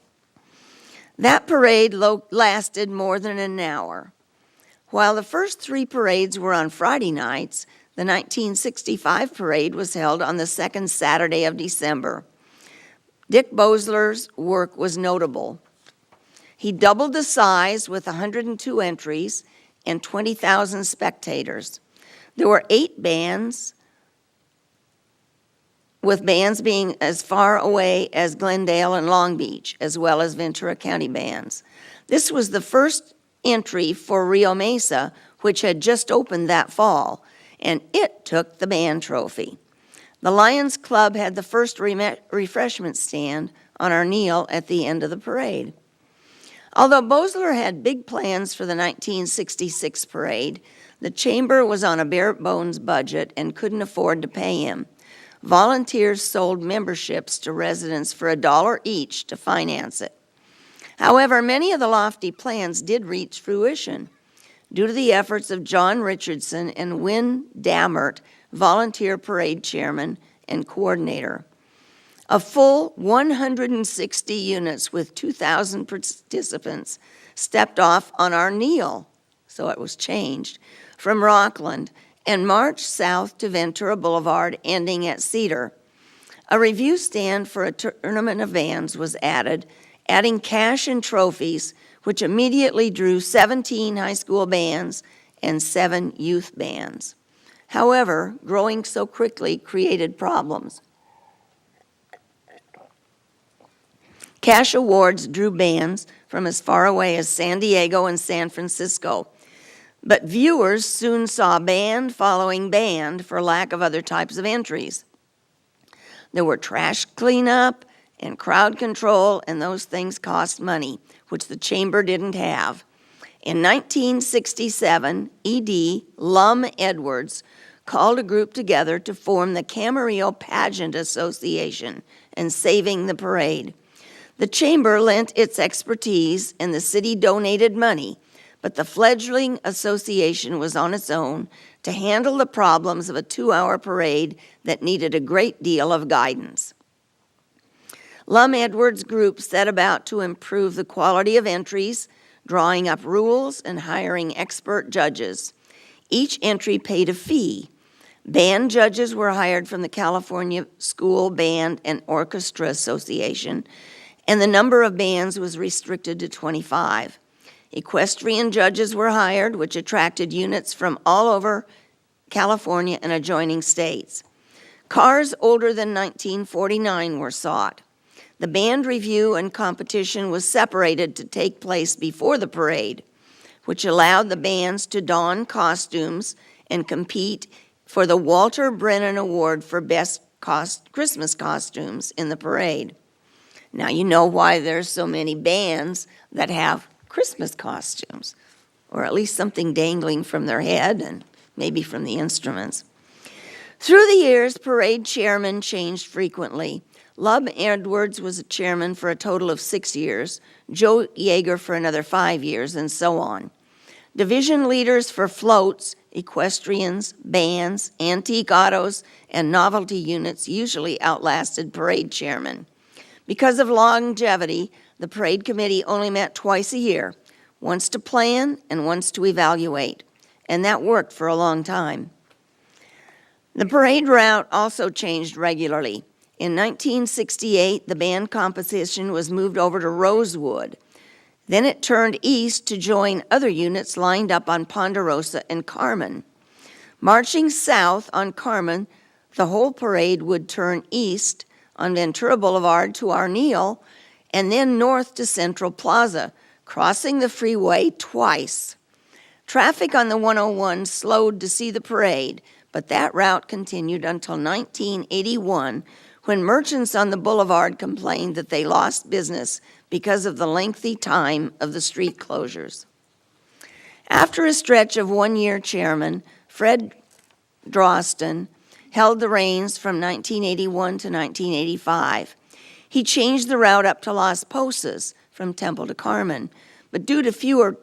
That parade lasted more than an hour. While the first 3 parades were on Friday nights, the 1965 parade was held on the second Saturday of December. Dick Bosler's work was notable. He doubled the size with 102 entries and 20,000 spectators. There were 8 bands, with bands being as far away as Glendale and Long Beach, as well as Ventura County bands. This was the first entry for Rio Mesa, which had just opened that fall, and it took the band trophy. The Lions Club had the first refreshment stand on Arneal at the end of the parade. Although Bosler had big plans for the 1966 parade, the Chamber was on a bare-bones budget and couldn't afford to pay him. Volunteers sold memberships to residents for $1 each to finance it. However, many of the lofty plans did reach fruition due to the efforts of John Richardson and Wynn Dammert, volunteer parade chairman and coordinator. A full 160 units with 2,000 participants stepped off on Arneal, so it was changed, from Rockland and marched south to Ventura Boulevard, ending at Cedar. A review stand for a tournament of bands was added, adding cash and trophies, which immediately drew 17 high school bands and 7 youth bands. However, growing so quickly created problems. Cash awards drew bands from as far away as San Diego and San Francisco, but viewers soon saw band following band for lack of other types of entries. There were trash cleanup and crowd control, and those things cost money, which the chamber didn't have. In 1967, E.D. Lum Edwards called a group together to form the Camarillo Pageant Association and Saving the Parade. The chamber lent its expertise and the city donated money, but the fledgling association was on its own to handle the problems of a 2-hour parade that needed a great deal of guidance. Lum Edwards' group set about to improve the quality of entries, drawing up rules and hiring expert judges. Each entry paid a fee. Band judges were hired from the California School Band and Orchestra Association, and the number of bands was restricted to 25. Equestrian judges were hired, which attracted units from all over California and adjoining states. Cars older than 1949 were sought. The band review and competition was separated to take place before the parade, which allowed the bands to don costumes and compete for the Walter Brennan Award for Best Christmas Costumes in the parade. Now you know why there's so many bands that have Christmas costumes, or at least something dangling from their head and maybe from the instruments. Through the years, parade chairmen changed frequently. Lum Edwards was a chairman for a total of 6 years, Joe Yeager for another 5 years, and so on. Division leaders for floats, equestrians, bands, antique autos, and novelty units usually outlasted parade chairmen. Because of longevity, the parade committee only met twice a year, once to plan and once to evaluate, and that worked for a long time. The parade route also changed regularly. In 1968, the band composition was moved over to Rosewood. Then it turned east to join other units lined up on Ponderosa and Carmen. Marching south on Carmen, the whole parade would turn east on Ventura Boulevard to Arneal, and then north to Central Plaza, crossing the freeway twice. Traffic on the 101 slowed to see the parade, but that route continued until 1981, when merchants on the boulevard complained that they lost business because of the lengthy time of the street closures. After a stretch of 1-year chairman, Fred Droston held the reins from 1981 to 1985. He changed the route up to Las Posas from Temple to Carmen, but due to fewer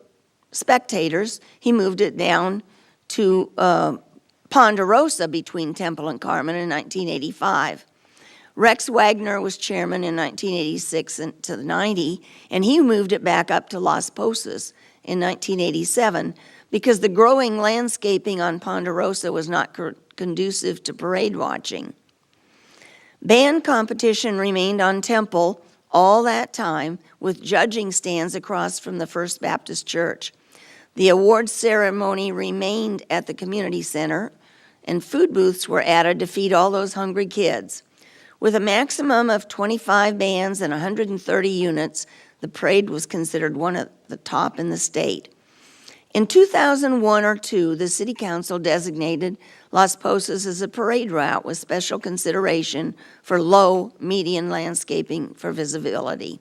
spectators, he moved it down to Ponderosa between Temple and Carmen in 1985. Rex Wagner was chairman in 1986 to 90, and he moved it back up to Las Posas in 1987 because the growing landscaping on Ponderosa was not conducive to parade watching. Band competition remained on Temple all that time, with judging stands across from the First Baptist Church. The awards ceremony remained at the community center, and food booths were added to feed all those hungry kids. With a maximum of 25 bands and 130 units, the parade was considered one of the top in the state. In 2001 or 2, the City Council designated Las Posas as a parade route with special consideration for low median landscaping for visibility.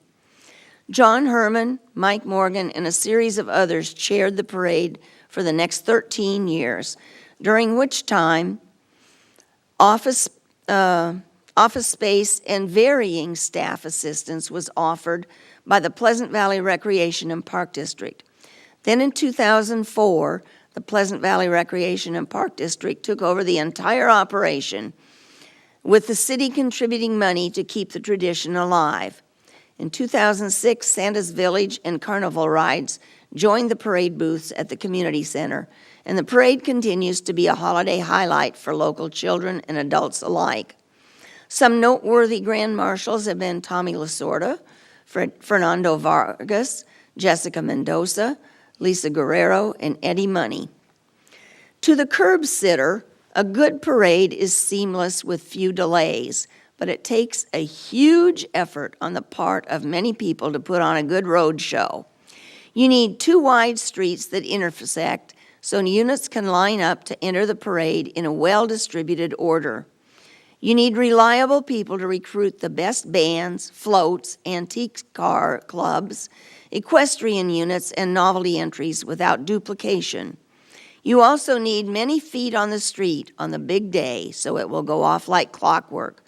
John Herman, Mike Morgan, and a series of others chaired the parade for the next 13 years, during which time office space and varying staff assistance was offered by the Pleasant Valley Recreation and Park District. Then in 2004, the Pleasant Valley Recreation and Park District took over the entire operation, with the city contributing money to keep the tradition alive. In 2006, Santa's Village and Carnival rides joined the parade booths at the community center, and the parade continues to be a holiday highlight for local children and adults alike. Some noteworthy grand marshals have been Tommy Lasorda, Fernando Vargas, Jessica Mendoza, Lisa Guerrero, and Eddie Money. To the curb sitter, a good parade is seamless with few delays, but it takes a huge effort on the part of many people to put on a good road show. You need 2 wide streets that intersect so units can line up to enter the parade in a well-distributed order. You need reliable people to recruit the best bands, floats, antique car clubs, equestrian units, and novelty entries without duplication. You also need many feet on the street on the big day so it will go off like clockwork.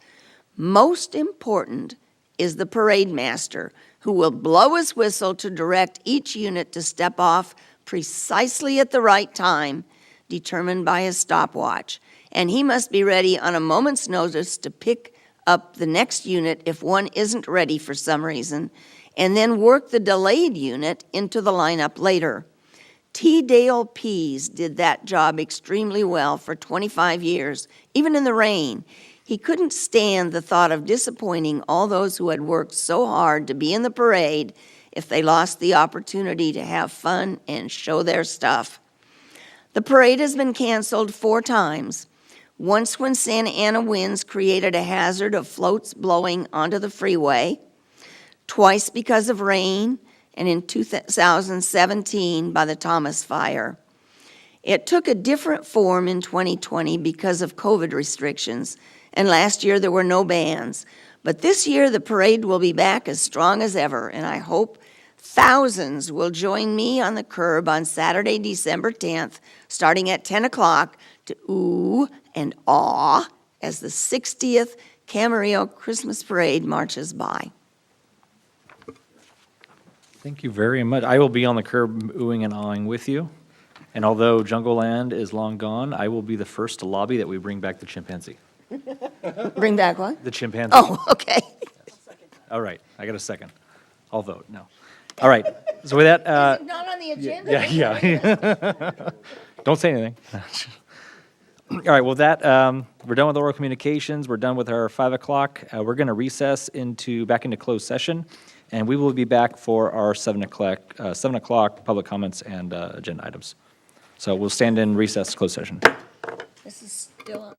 Most important is the parade master, who will blow his whistle to direct each unit to step off precisely at the right time, determined by his stopwatch. And he must be ready on a moment's notice to pick up the next unit if one isn't ready for some reason, and then work the delayed unit into the lineup later. T. Dale Pease did that job extremely well for 25 years, even in the rain. He couldn't stand the thought of disappointing all those who had worked so hard to be in the parade if they lost the opportunity to have fun and show their stuff. The parade has been canceled 4 times. Once when Santa Ana winds created a hazard of floats blowing onto the freeway, twice because of rain, and in 2017 by the Thomas Fire. It took a different form in 2020 because of COVID restrictions, and last year there were no bands. But this year the parade will be back as strong as ever, and I hope thousands will join me on the curb on Saturday, December 10th, starting at 10 o'clock to ooh and awe as the 60th Camarillo Christmas Parade marches by. Thank you very much. I will be on the curb oohing and awing with you. And although Jungle Land is long gone, I will be the first to lobby that we bring back the chimpanzee. Bring back what? The chimpanzee. Oh, okay. All right, I got a second. I'll vote, no. All right, so with that, Not on the agenda. yeah. Don't say anything. All right, well, that, we're done with oral communications. We're done with our 5 o'clock. We're going to recess back into closed session, and we will be back for our 7 o'clock public comments and agenda items. So we'll stand in recess, closed session. This is still on.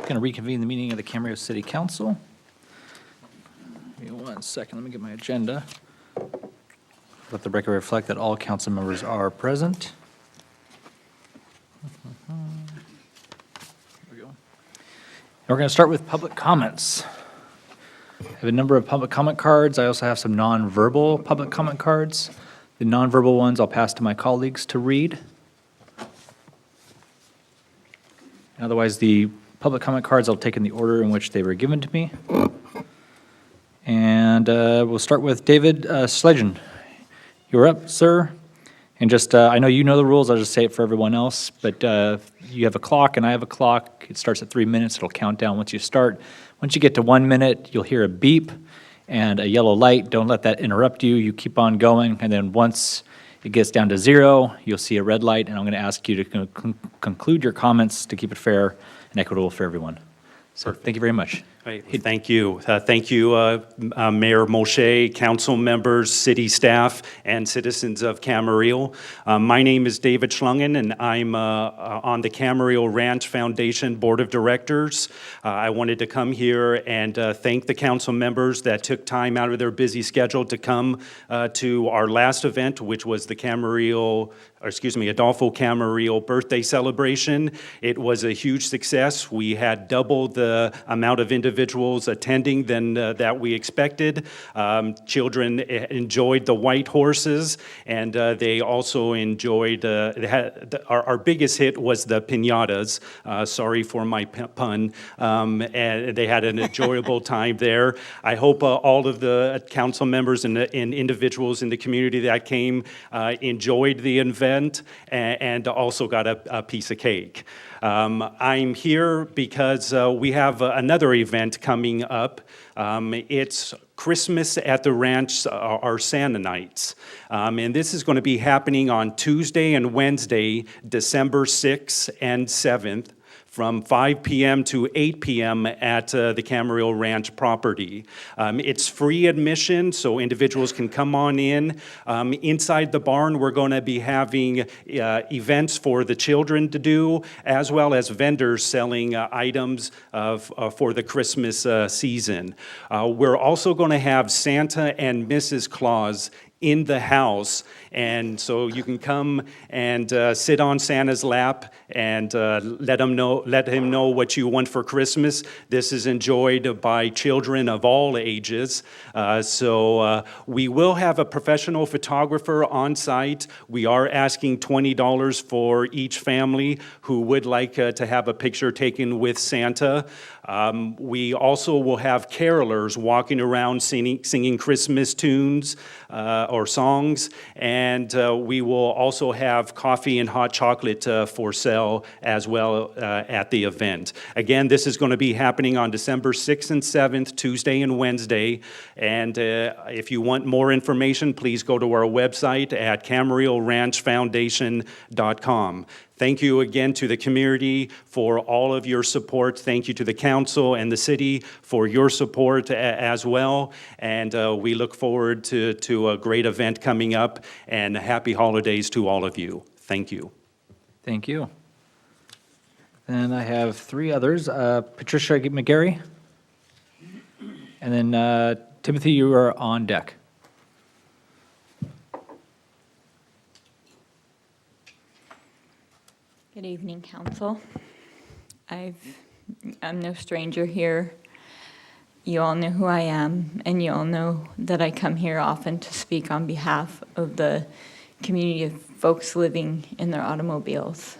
Going to reconvene the meeting of the Camarillo City Council. Give me 1 second, let me get my agenda. Let the record reflect that all council members are present. There we go. And we're going to start with public comments. I have a number of public comment cards. I also have some nonverbal public comment cards. The nonverbal ones I'll pass to my colleagues to read. Otherwise, the public comment cards I'll take in the order in which they were given to me. And we'll start with David Sledgen. You're up, sir. And just, I know you know the rules, I'll just say it for everyone else, but you have a clock and I have a clock. It starts at 3 minutes, it'll count down once you start. Once you get to 1 minute, you'll hear a beep and a yellow light. Don't let that interrupt you. You keep on going, and then once it gets down to 0, you'll see a red light, and I'm going to ask you to conclude your comments to keep it fair and equitable for everyone. So thank you very much. Right. Thank you. Thank you, Mayor Moshe, council members, city staff, and citizens of Camarillo. My name is David Schlungen, and I'm on the Camarillo Ranch Foundation Board of Directors. I wanted to come here and thank the council members that took time out of their busy schedule to come to our last event, which was the Adolfo Camarillo birthday celebration. It was a huge success. We had double the amount of individuals attending than that we expected. Children enjoyed the white horses, and they also enjoyed, our biggest hit was the piñatas. Sorry for my pun. And they had an enjoyable time there. I hope all of the council members and individuals in the community that came enjoyed the event and also got a piece of cake. I'm here because we have another event coming up. It's Christmas at the Ranch, our Santa Nights. And this is going to be happening on Tuesday and Wednesday, December 6th and 7th. From 5 p.m. to 8 p.m. at the Camarillo Ranch property. It's free admission, so individuals can come on in. Inside the barn, we're going to be having events for the children to do, as well as vendors selling items for the Christmas season. We're also going to have Santa and Mrs. Claus in the house, and so you can come and sit on Santa's lap and let him know what you want for Christmas. This is enjoyed by children of all ages. So we will have a professional photographer on site. We are asking $20 for each family who would like to have a picture taken with Santa. We also will have carolers walking around singing Christmas tunes or songs, and we will also have coffee and hot chocolate for sale as well at the event. Again, this is going to be happening on December 6th and 7th, Tuesday and Wednesday, and if you want more information, please go to our website at CamarilloRanchFoundation.com. Thank you again to the community for all of your support. Thank you to the council and the city for your support as well. And we look forward to a great event coming up, and happy holidays to all of you. Thank you. Thank you. Then I have 3 others. Patricia McGarry. And then Timothy, you are on deck. Good evening, council. I'm no stranger here. You all know who I am, and you all know that I come here often to speak on behalf of the community of folks living in their automobiles.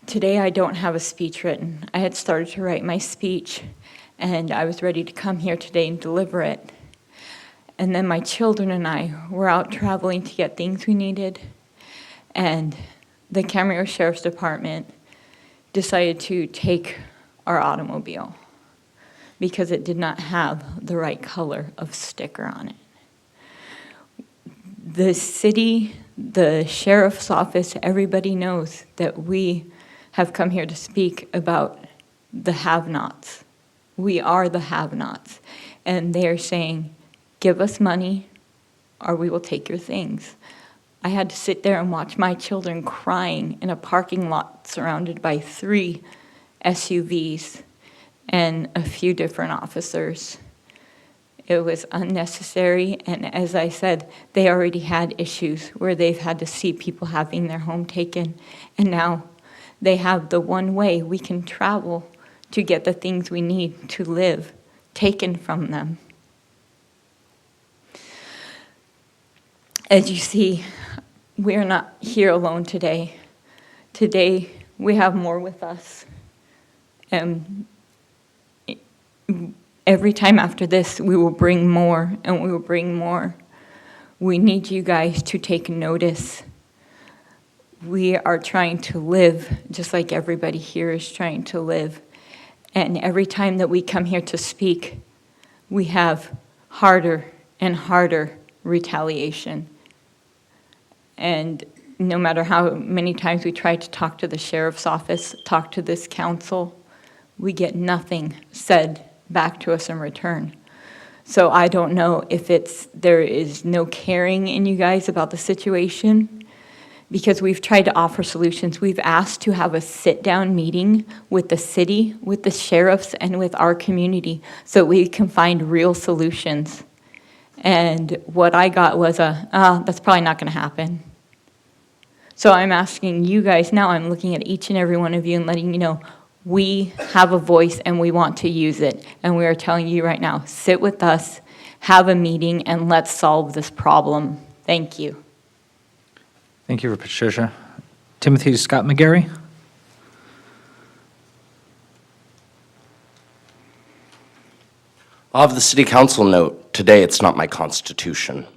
Today, I don't have a speech written. I had started to write my speech, and I was ready to come here today and deliver it. And then my children and I were out traveling to get things we needed, and the Camarillo Sheriff's Department decided to take our automobile because it did not have the right color of sticker on it. The city, the sheriff's office, everybody knows that we have come here to speak about the have-nots. We are the have-nots. And they are saying, give us money or we will take your things. I had to sit there and watch my children crying in a parking lot surrounded by 3 SUVs and a few different officers. It was unnecessary, and as I said, they already had issues where they've had to see people having their home taken, and now they have the one way we can travel to get the things we need to live taken from them. As you see, we are not here alone today. Today, we have more with us. And every time after this, we will bring more, and we will bring more. We need you guys to take notice. We are trying to live just like everybody here is trying to live. And every time that we come here to speak, we have harder and harder retaliation. And no matter how many times we try to talk to the sheriff's office, talk to this council, we get nothing said back to us in return. So I don't know if there is no caring in you guys about the situation, because we've tried to offer solutions. We've asked to have a sit-down meeting with the city, with the sheriffs, and with our community so we can find real solutions. And what I got was that's probably not going to happen. So I'm asking you guys now, I'm looking at each and every one of you and letting you know, we have a voice and we want to use it. And we are telling you right now, sit with us, have a meeting, and let's solve this problem. Thank you. Thank you, Patricia. Timothy Scott McGarry. I'll have the city council note, today it's not my constitution.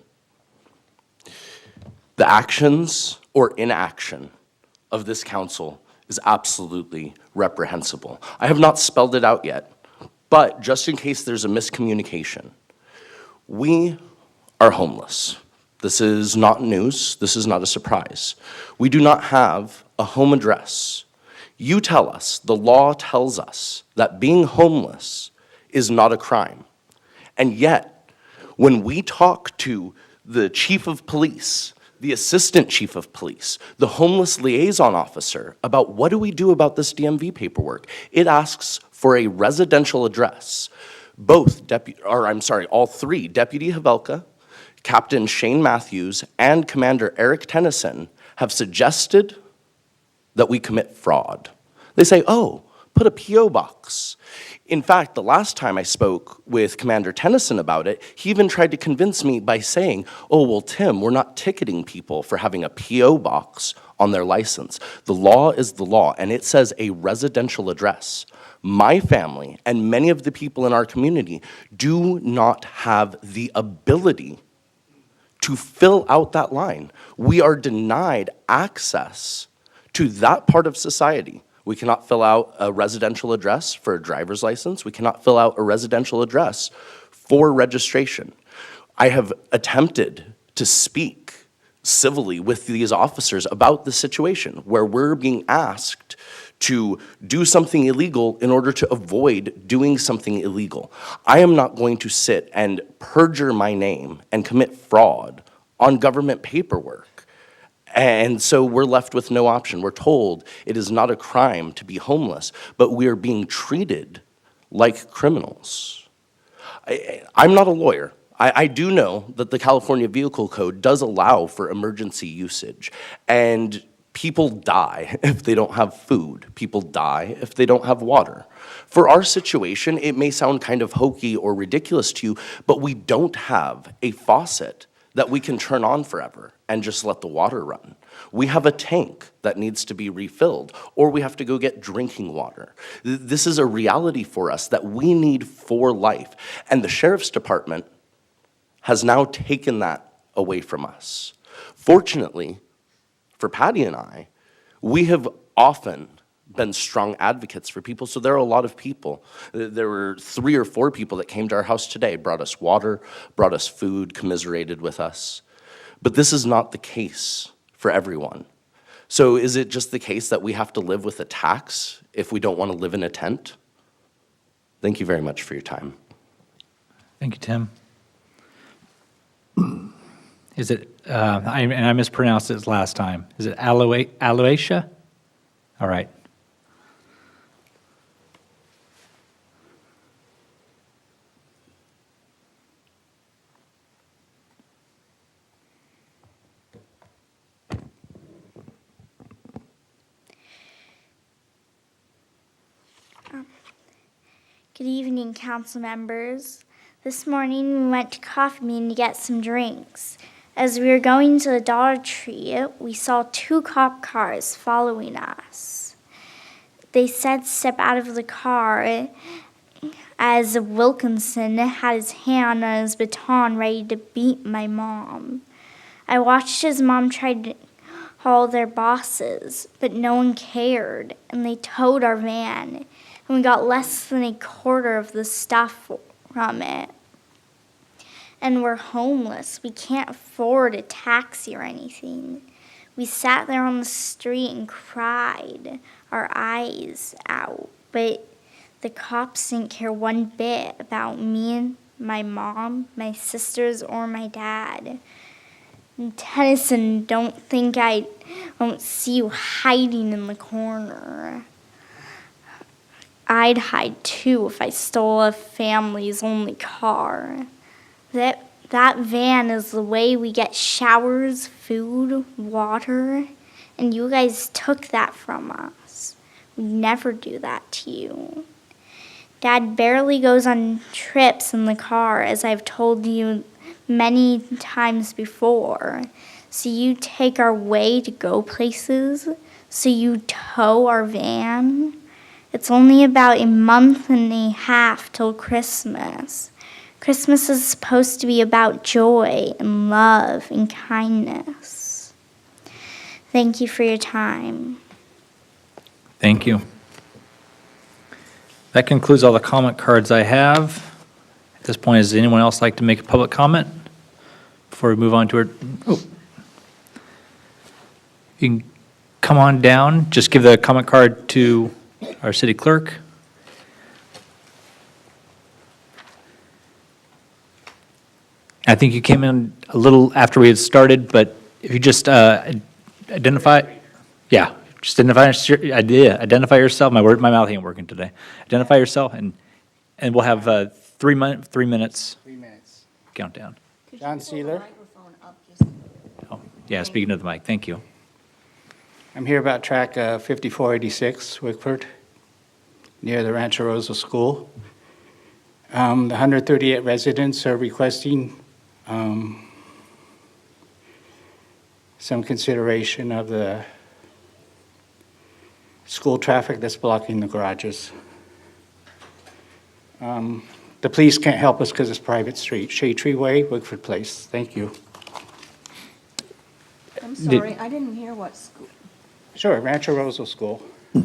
The actions or inaction of this council is absolutely reprehensible. I have not spelled it out yet, but just in case there's a miscommunication, we are homeless. This is not news. This is not a surprise. We do not have a home address. You tell us, the law tells us, that being homeless is not a crime. And yet, when we talk to the chief of police, the assistant chief of police, the homeless liaison officer about what do we do about this DMV paperwork, it asks for a residential address. All three, Deputy Havelka, Captain Shane Matthews, and Commander Eric Tennyson have suggested that we commit fraud. They say, oh, put a P.O. box. In fact, the last time I spoke with Commander Tennyson about it, he even tried to convince me by saying, oh, well, Tim, we're not ticketing people for having a P.O. box on their license. The law is the law, and it says a residential address. My family and many of the people in our community do not have the ability to fill out that line. We are denied access to that part of society. We cannot fill out a residential address for a driver's license. We cannot fill out a residential address for registration. I have attempted to speak civilly with these officers about the situation where we're being asked to do something illegal in order to avoid doing something illegal. I am not going to sit and perjure my name and commit fraud on government paperwork. And so we're left with no option. We're told it is not a crime to be homeless, but we are being treated like criminals. I'm not a lawyer. I do know that the California Vehicle Code does allow for emergency usage, and people die if they don't have food. People die if they don't have water. For our situation, it may sound kind of hokey or ridiculous to you, but we don't have a faucet that we can turn on forever and just let the water run. We have a tank that needs to be refilled, or we have to go get drinking water. This is a reality for us that we need for life. And the Sheriff's Department has now taken that away from us. Fortunately, for Patty and I, we have often been strong advocates for people, so there are a lot of people. There were 3 or 4 people that came to our house today, brought us water, brought us food, commiserated with us. But this is not the case for everyone. So is it just the case that we have to live with a tax if we don't want to live in a tent? Thank you very much for your time. Thank you, Tim. Is it, I mispronounced it last time. Is it Aloysia? All right. Good evening, council members. This morning we went to Coffee Bean to get some drinks. As we were going to the Dollar Tree, we saw 2 cop cars following us. They said step out of the car as Wilkinson had his hand on his baton ready to beat my mom. I watched his mom try to call their bosses, but no one cared, and they towed our van, and we got less than a quarter of the stuff from it. And we're homeless. We can't afford a taxi or anything. We sat there on the street and cried our eyes out, but the cops didn't care one bit about me and my mom, my sisters, or my dad. And Tennyson, don't think I won't see you hiding in the corner. I'd hide too if I stole a family's only car. That van is the way we get showers, food, water, and you guys took that from us. We never do that to you. Dad barely goes on trips in the car, as I've told you many times before. So you take our way to go places, so you tow our van. It's only about a month and a half till Christmas. Christmas is supposed to be about joy and love and kindness. Thank you for your time. Thank you. That concludes all the comment cards I have. At this point, does anyone else like to make a public comment before we move on to our, you can come on down, just give the comment card to our city clerk. I think you came in a little after we had started, but if you just identify, yeah, just identify yourself. My mouth ain't working today. Identify yourself, and we'll have 3 minutes. 3 minutes countdown. John Sealer. Oh, yeah, speaking to the mic. Thank you. I'm here about track 5486, Wickford, near the Rancho Rosa School. The 138 residents are requesting some consideration of the school traffic that's blocking the garages. The police can't help us because it's private street. Shade Tree Way, Wickford Place. Thank you. I'm sorry, I didn't hear what school. Sure, Rancho Rosa School.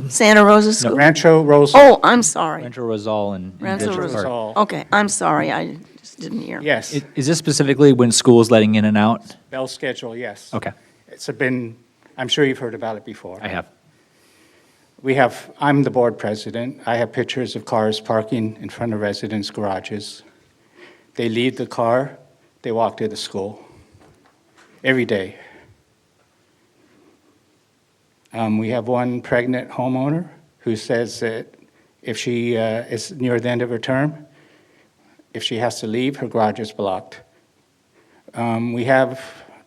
Santa Rosa School? Rancho Rosa. Oh, I'm sorry. Rancho Rosal and Rancho District Park. Rosal. Okay, I'm sorry, I just didn't hear. Yes. Is this specifically when school's letting in and out? Bell schedule, yes. Okay, It's been, I'm sure you've heard about it before. I have. I'm the board president. I have pictures of cars parking in front of residents' garages. They leave the car, they walk to the school every day. We have one pregnant homeowner who says that if she is near the end of her term, if she has to leave, her garage is blocked. We have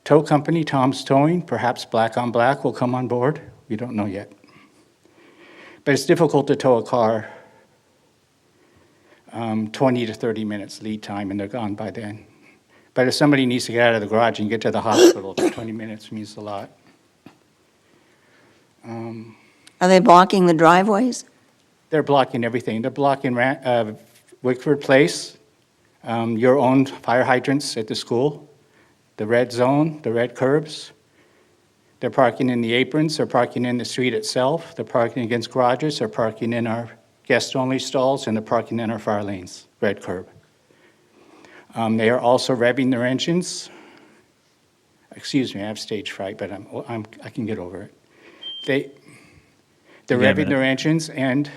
tow company, Tom's Towing, perhaps Black on Black will come on board. We don't know yet. But it's difficult to tow a car 20 to 30 minutes lead time, and they're gone by then. But if somebody needs to get out of the garage and get to the hospital, 20 minutes means a lot. Are they blocking the driveways? They're blocking everything. They're blocking Wickford Place, your own fire hydrants at the school, the red zone, the red curbs. They're parking in the aprons, they're parking in the street itself, they're parking against garages, they're parking in our guest-only stalls, and they're parking in our fire lanes, red curb. They are also revving their engines. Excuse me, I have stage fright, but I can get over it. They're revving their engines, and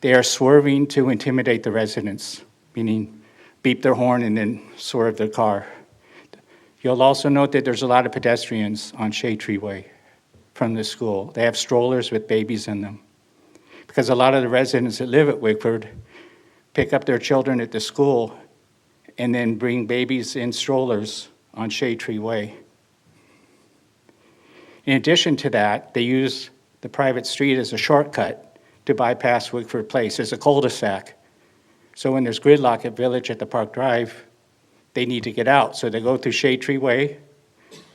they are swerving to intimidate the residents, meaning beep their horn and then swerve their car. You'll also note that there's a lot of pedestrians on Shade Tree Way from the school. They have strollers with babies in them. Because a lot of the residents that live at Wickford pick up their children at the school and then bring babies in strollers on Shade Tree Way. In addition to that, they use the private street as a shortcut to bypass Wickford Place. There's a cul-de-sac So when there's gridlock at Village at the Park Drive, they need to get out. So they go through Shade Tree Way,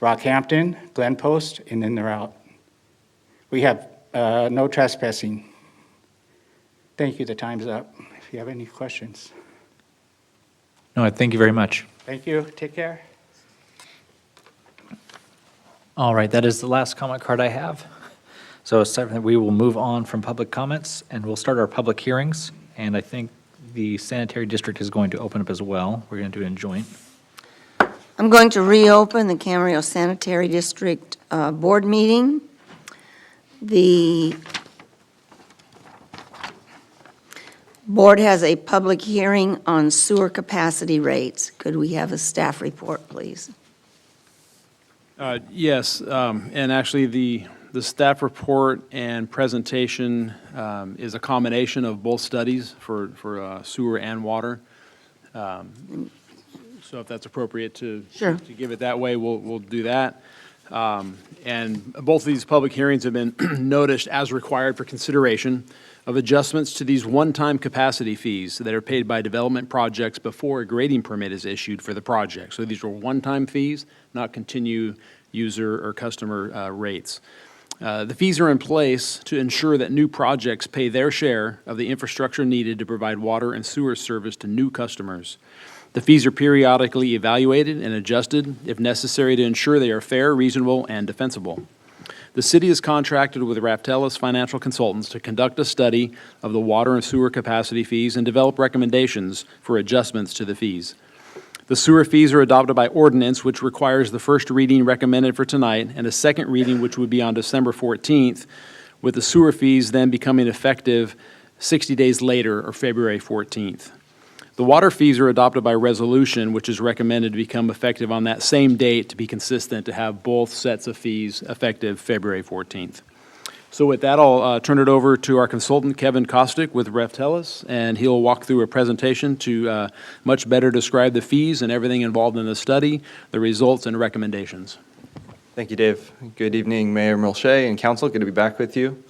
Rockhampton, Glen Post, and then they're out. We have no trespassing. Thank you, the time's up. If you have any questions. No, I thank you very much. Thank you, take care. All right, that is the last comment card I have. So aside from that, we will move on from public comments, and we'll start our public hearings. And I think the sanitary district is going to open up as well. We're going to do it in joint. I'm going to reopen the Camarillo Sanitary District Board meeting. The board has a public hearing on sewer capacity rates. Could we have a staff report, please? Yes, and actually, the staff report and presentation is a combination of both studies for sewer and water. So if that's appropriate to give it that way, we'll do that. And both of these public hearings have been noticed as required for consideration of adjustments to these one-time capacity fees that are paid by development projects before a grading permit is issued for the project. So these are one-time fees, not continue user or customer rates. The fees are in place to ensure that new projects pay their share of the infrastructure needed to provide water and sewer service to new customers. The fees are periodically evaluated and adjusted if necessary to ensure they are fair, reasonable, and defensible. The city is contracted with Raftelis Financial Consultants to conduct a study of the water and sewer capacity fees and develop recommendations for adjustments to the fees. The sewer fees are adopted by ordinance, which requires the first reading recommended for tonight and a second reading, which would be on December 14th, with the sewer fees then becoming effective 60 days later or February 14th. The water fees are adopted by resolution, which is recommended to become effective on that same date to be consistent to have both sets of fees effective February 14th. So with that, I'll turn it over to our consultant, Kevin Kostick with Raftelis, and he'll walk through a presentation to much better describe the fees and everything involved in the study, the results, and recommendations. Thank you, Dave. Good evening, Mayor Milche and Council. Good to be back with you.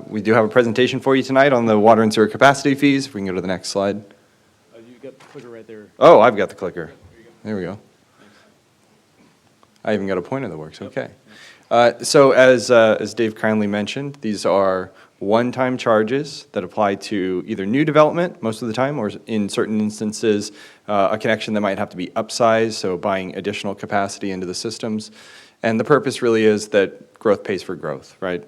We do have a presentation for you tonight on the water and sewer capacity fees. If we can go to the next slide. You got the clicker right there. Oh, I've got the clicker. There we go. I even got a pointer that works. Okay. So as Dave kindly mentioned, these are one-time charges that apply to either new development most of the time, or in certain instances, a connection that might have to be upsized, so buying additional capacity into the systems. And the purpose really is that growth pays for growth, right?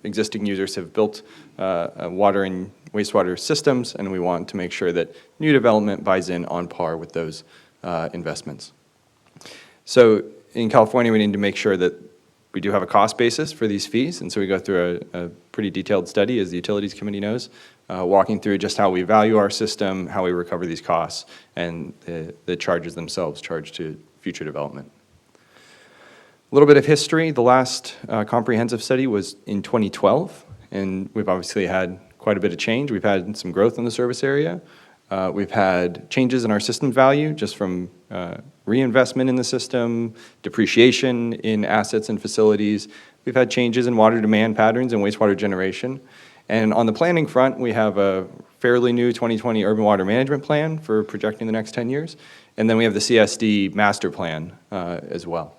Existing users have built water and wastewater systems, and we want to make sure that new development buys in on par with those investments. So in California, we need to make sure that we do have a cost basis for these fees, and so we go through a pretty detailed study, as the Utilities Committee knows, walking through just how we value our system, how we recover these costs, and the charges themselves charged to future development. A little bit of history. The last comprehensive study was in 2012, and we've obviously had quite a bit of change. We've had some growth in the service area. We've had changes in our system value just from reinvestment in the system, depreciation in assets and facilities. We've had changes in water demand patterns and wastewater generation. And on the planning front, we have a fairly new 2020 Urban Water Management Plan for projecting the next 10 years. And then we have the CSD Master Plan as well.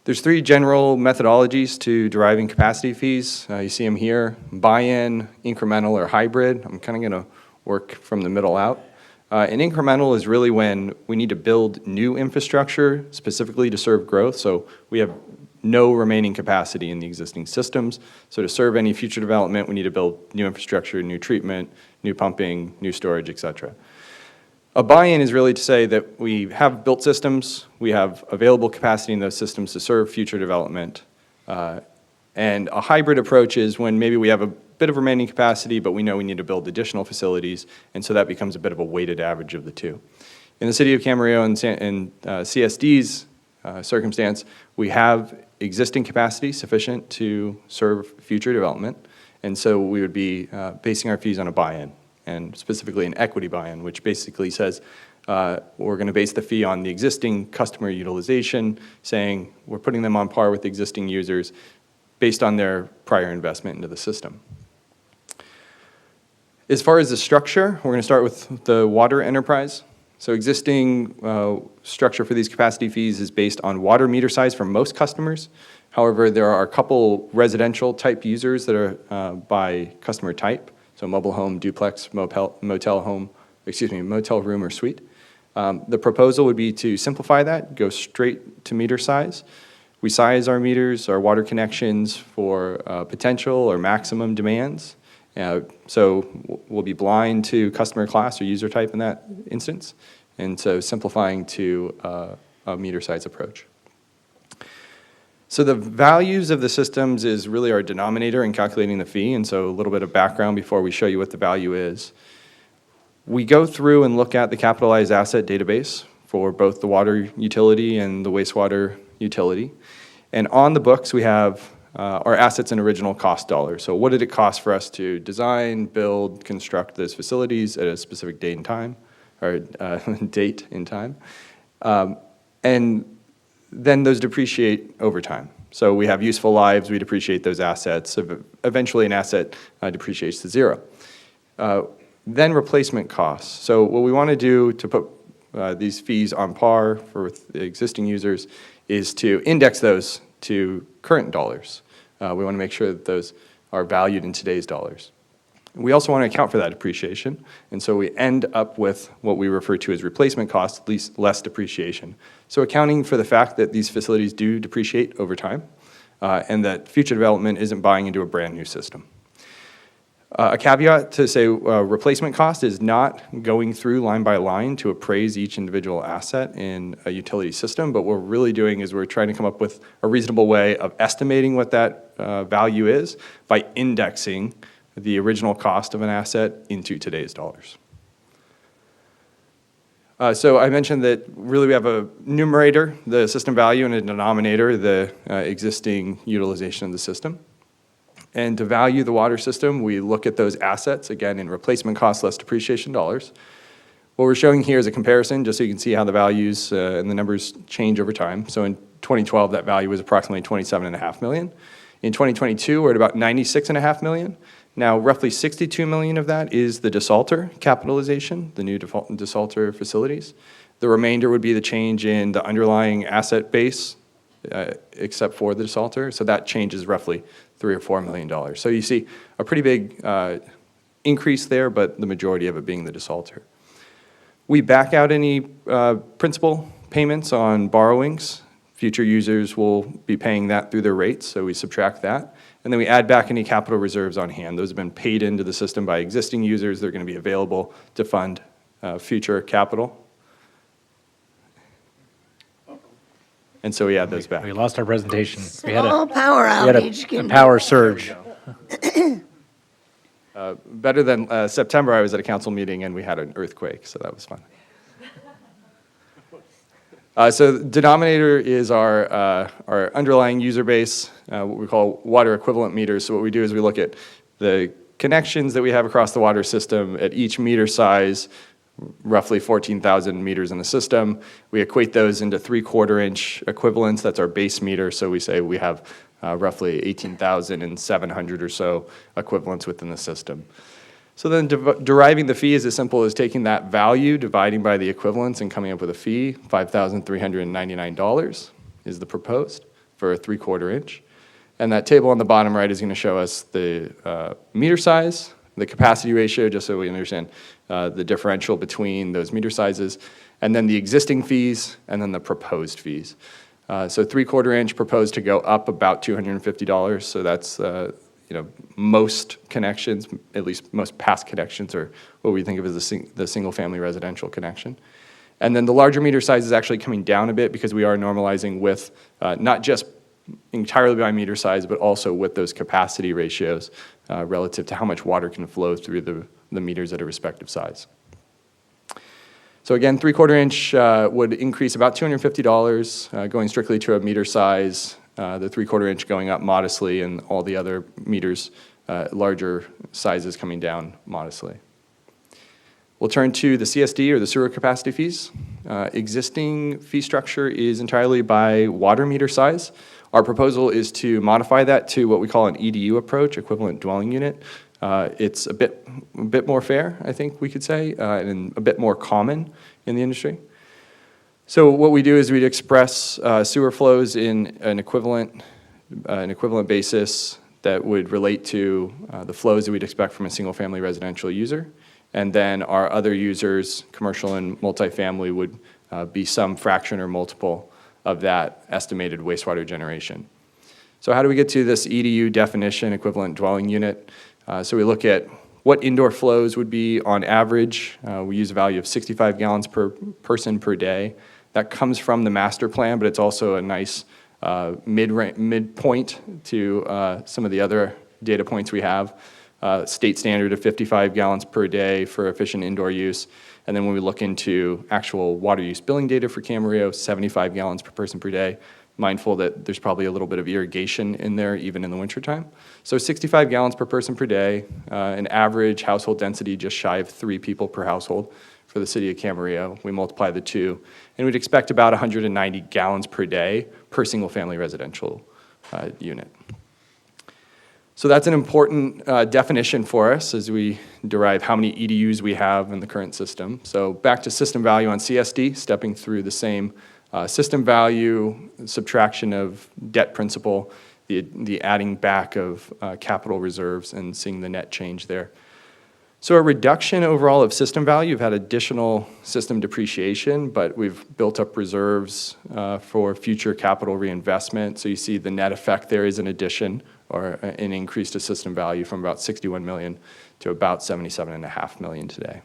There's three general methodologies to deriving capacity fees. You see them here: buy-in, incremental, or hybrid. I'm kind of going to work from the middle out. An incremental is really when we need to build new infrastructure specifically to serve growth. So we have no remaining capacity in the existing systems. So to serve any future development, we need to build new infrastructure, new treatment, new pumping, new storage, et cetera. A buy-in is really to say that we have built systems, we have available capacity in those systems to serve future development. And a hybrid approach is when maybe we have a bit of remaining capacity, but we know we need to build additional facilities, and so that becomes a bit of a weighted average of the two. In the city of Camarillo and CSD's circumstance, we have existing capacity sufficient to serve future development, and so we would be basing our fees on a buy-in, and specifically an equity buy-in, which basically says we're going to base the fee on the existing customer utilization, saying we're putting them on par with existing users based on their prior investment into the system. As far as the structure, we're going to start with the water enterprise. So existing structure for these capacity fees is based on water meter size for most customers. However, there are a couple residential type users that are by customer type. So mobile home, duplex, motel room or suite. The proposal would be to simplify that, go straight to meter size. We size our meters, our water connections for potential or maximum demands. So we'll be blind to customer class or user type in that instance, and so simplifying to a meter size approach. So the values of the systems is really our denominator in calculating the fee, and so a little bit of background before we show you what the value is. We go through and look at the capitalized asset database for both the water utility and the wastewater utility. And on the books, we have our assets in original cost dollars. So what did it cost for us to design, build, construct those facilities at a specific date and time, or date in time? And then those depreciate over time. So we have useful lives, we depreciate those assets. Eventually an asset depreciates to zero. Then replacement costs. So what we want to do to put these fees on par for the existing users is to index those to current dollars. We want to make sure that those are valued in today's dollars. We also want to account for that depreciation, and so we end up with what we refer to as replacement costs, at least less depreciation. So accounting for the fact that these facilities do depreciate over time, and that future development isn't buying into a brand new system. A caveat to say replacement cost is not going through line by line to appraise each individual asset in a utility system, but what we're really doing is we're trying to come up with a reasonable way of estimating what that value is by indexing the original cost of an asset into today's dollars. So I mentioned that really we have a numerator, the system value, and a denominator, the existing utilization of the system. And to value the water system, we look at those assets, again, in replacement cost less depreciation dollars. What we're showing here is a comparison, just so you can see how the values and the numbers change over time. So in 2012, that value was approximately $27.5 million. In 2022, we're at about $96.5 million. Now, roughly $62 million of that is the desalter capitalization, the new desalter facilities. The remainder would be the change in the underlying asset base, except for the desalter. So that changes roughly $3 or $4 million. So you see a pretty big increase there, but the majority of it being the desalter. We back out any principal payments on borrowings. Future users will be paying that through their rates, so we subtract that. And then we add back any capital reserves on hand. Those have been paid into the system by existing users. They're going to be available to fund future capital. And so we add those back. We lost our presentation. We had Small power outage. a power surge. Better than September, I was at a council meeting and we had an earthquake, so that was fun. So the denominator is our underlying user base, what we call water equivalent meters. So what we do is we look at the connections that we have across the water system at each meter size, roughly 14,000 meters in the system. We equate those into 3/4 inch equivalents. That's our base meter. So we say we have roughly 18,700 or so equivalents within the system. So then deriving the fee is as simple as taking that value, dividing by the equivalents, and coming up with a fee. $5,399 is the proposed for a 3/4 inch. And that table on the bottom right is going to show us the meter size, the capacity ratio, just so we understand the differential between those meter sizes, and then the existing fees, and then the proposed fees. So 3/4 inch proposed to go up about $250. So that's most connections, at least most past connections, are what we think of as the single-family residential connection. And then the larger meter size is actually coming down a bit because we are normalizing with not just entirely by meter size, but also with those capacity ratios relative to how much water can flow through the meters at a respective size. So again, 3/4 inch would increase about $250, going strictly to a meter size, the 3/4 inch going up modestly, and all the other meters, larger sizes coming down modestly. We'll turn to the CSD, or the sewer capacity fees. Existing fee structure is entirely by water meter size. Our proposal is to modify that to what we call an EDU approach, equivalent dwelling unit. It's a bit more fair, I think we could say, and a bit more common in the industry. So what we do is we'd express sewer flows in an equivalent basis that would relate to the flows that we'd expect from a single-family residential user. And then our other users, commercial and multifamily, would be some fraction or multiple of that estimated wastewater generation. So how do we get to this EDU definition, equivalent dwelling unit? So we look at what indoor flows would be on average. We use a value of 65 gallons per person per day. That comes from the master plan, but it's also a nice midpoint to some of the other data points we have. State standard of 55 gallons per day for efficient indoor use. And then when we look into actual water use billing data for Camarillo, 75 gallons per person per day. Mindful that there's probably a little bit of irrigation in there even in the wintertime. So 65 gallons per person per day, an average household density just shy of 3 people per household for the city of Camarillo. We multiply the two, and we'd expect about 190 gallons per day per single-family residential unit. So that's an important definition for us as we derive how many EDUs we have in the current system. So back to system value on CSD, stepping through the same system value, subtraction of debt principal, the adding back of capital reserves and seeing the net change there. So a reduction overall of system value. We've had additional system depreciation, but we've built up reserves for future capital reinvestment. So you see the net effect there is an addition or an increase to system value from about 61 million to about 77.5 million today.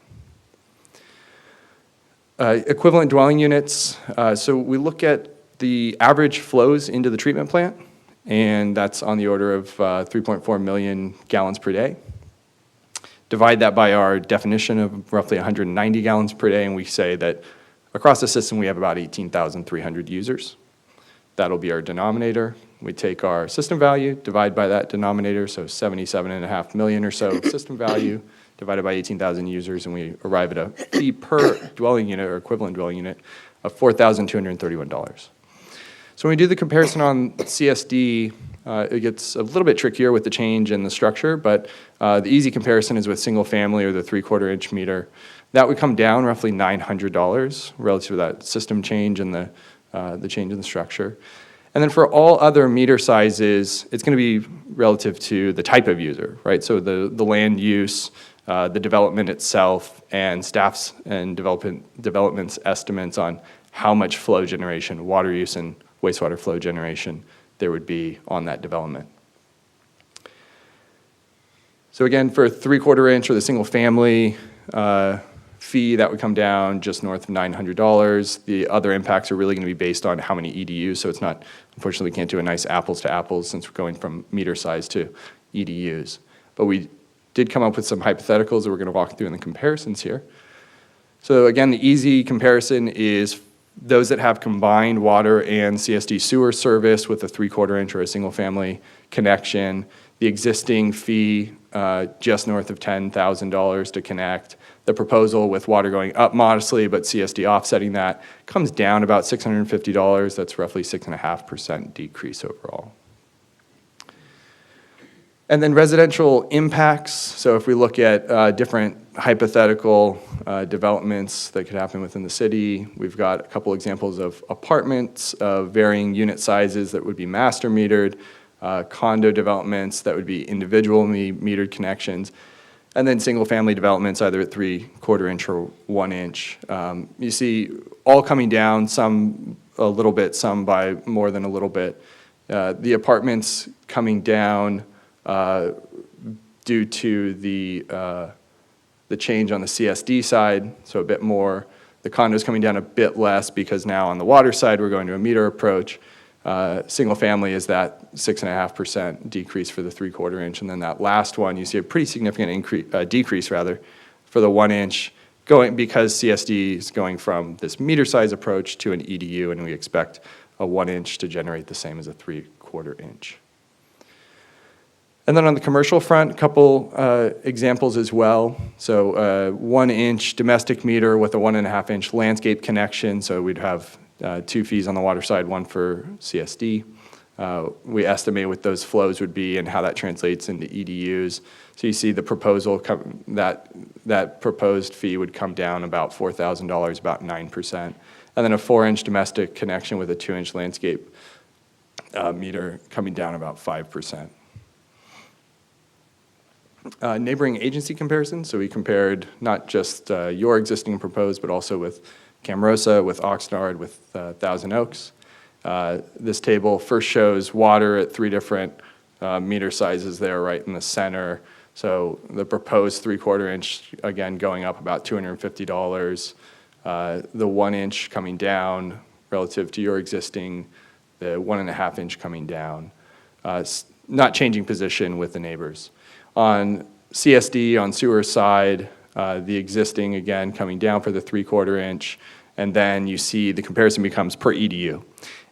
Equivalent dwelling units, so we look at the average flows into the treatment plant, and that's on the order of 3.4 million gallons per day. Divide that by our definition of roughly 190 gallons per day, and we say that across the system we have about 18,300 users. That'll be our denominator. We take our system value, divide by that denominator, so 77.5 million or so system value, divided by 18,000 users, and we arrive at a fee per dwelling unit or equivalent dwelling unit of $4,231. So when we do the comparison on CSD, it gets a little bit trickier with the change in the structure, but the easy comparison is with single family or the 3/4 inch meter. That would come down roughly $900 relative to that system change and the change in the structure. And then for all other meter sizes, it's going to be relative to the type of user, right? So the land use, the development itself, and staff's and development's estimates on how much flow generation, water use and wastewater flow generation there would be on that development. So again, for 3/4 inch or the single family fee, that would come down just north of $900. The other impacts are really going to be based on how many EDUs, so it's not, unfortunately, we can't do a nice apples to apples since we're going from meter size to EDUs. But we did come up with some hypotheticals that we're going to walk through in the comparisons here. So again, the easy comparison is those that have combined water and CSD sewer service with a 3/4 inch or a single family connection. The existing fee just north of $10,000 to connect. The proposal with water going up modestly, but CSD offsetting that, comes down about $650. That's roughly 6.5% decrease overall. And then residential impacts. So if we look at different hypothetical developments that could happen within the city, we've got a couple examples of apartments of varying unit sizes that would be master metered, condo developments that would be individually metered connections, and then single-family developments either at 3/4 inch or 1 inch. You see all coming down, some a little bit, some by more than a little bit. The apartments coming down due to the change on the CSD side, so a bit more. The condos coming down a bit less because now on the water side we're going to a meter approach. Single family is that 6.5% decrease for the 3/4 inch, and then that last one you see a pretty significant decrease rather for the 1 inch, because CSD is going from this meter size approach to an EDU, and we expect a 1 inch to generate the same as a 3/4 inch. And then on the commercial front, a couple examples as well. So 1 inch domestic meter with a 1.5 inch landscape connection. So we'd have 2 fees on the water side, one for CSD. we estimate what those flows would be and how that translates into EDUs. So you see the proposal, that proposed fee would come down about $4,000, about 9%. And then a 4-inch domestic connection with a 2-inch landscape meter coming down about 5%. Neighboring agency comparison, so we compared not just your existing proposed, but also with Camarillo, with Oxnard, with Thousand Oaks. This table first shows water at 3 different meter sizes there right in the center. So the proposed 3/4 inch, again, going up about $250. The 1-inch coming down relative to your existing, the 1.5 inch coming down. Not changing position with the neighbors. On CSD, on sewer side, the existing, again, coming down for the 3/4 inch, and then you see the comparison becomes per EDU.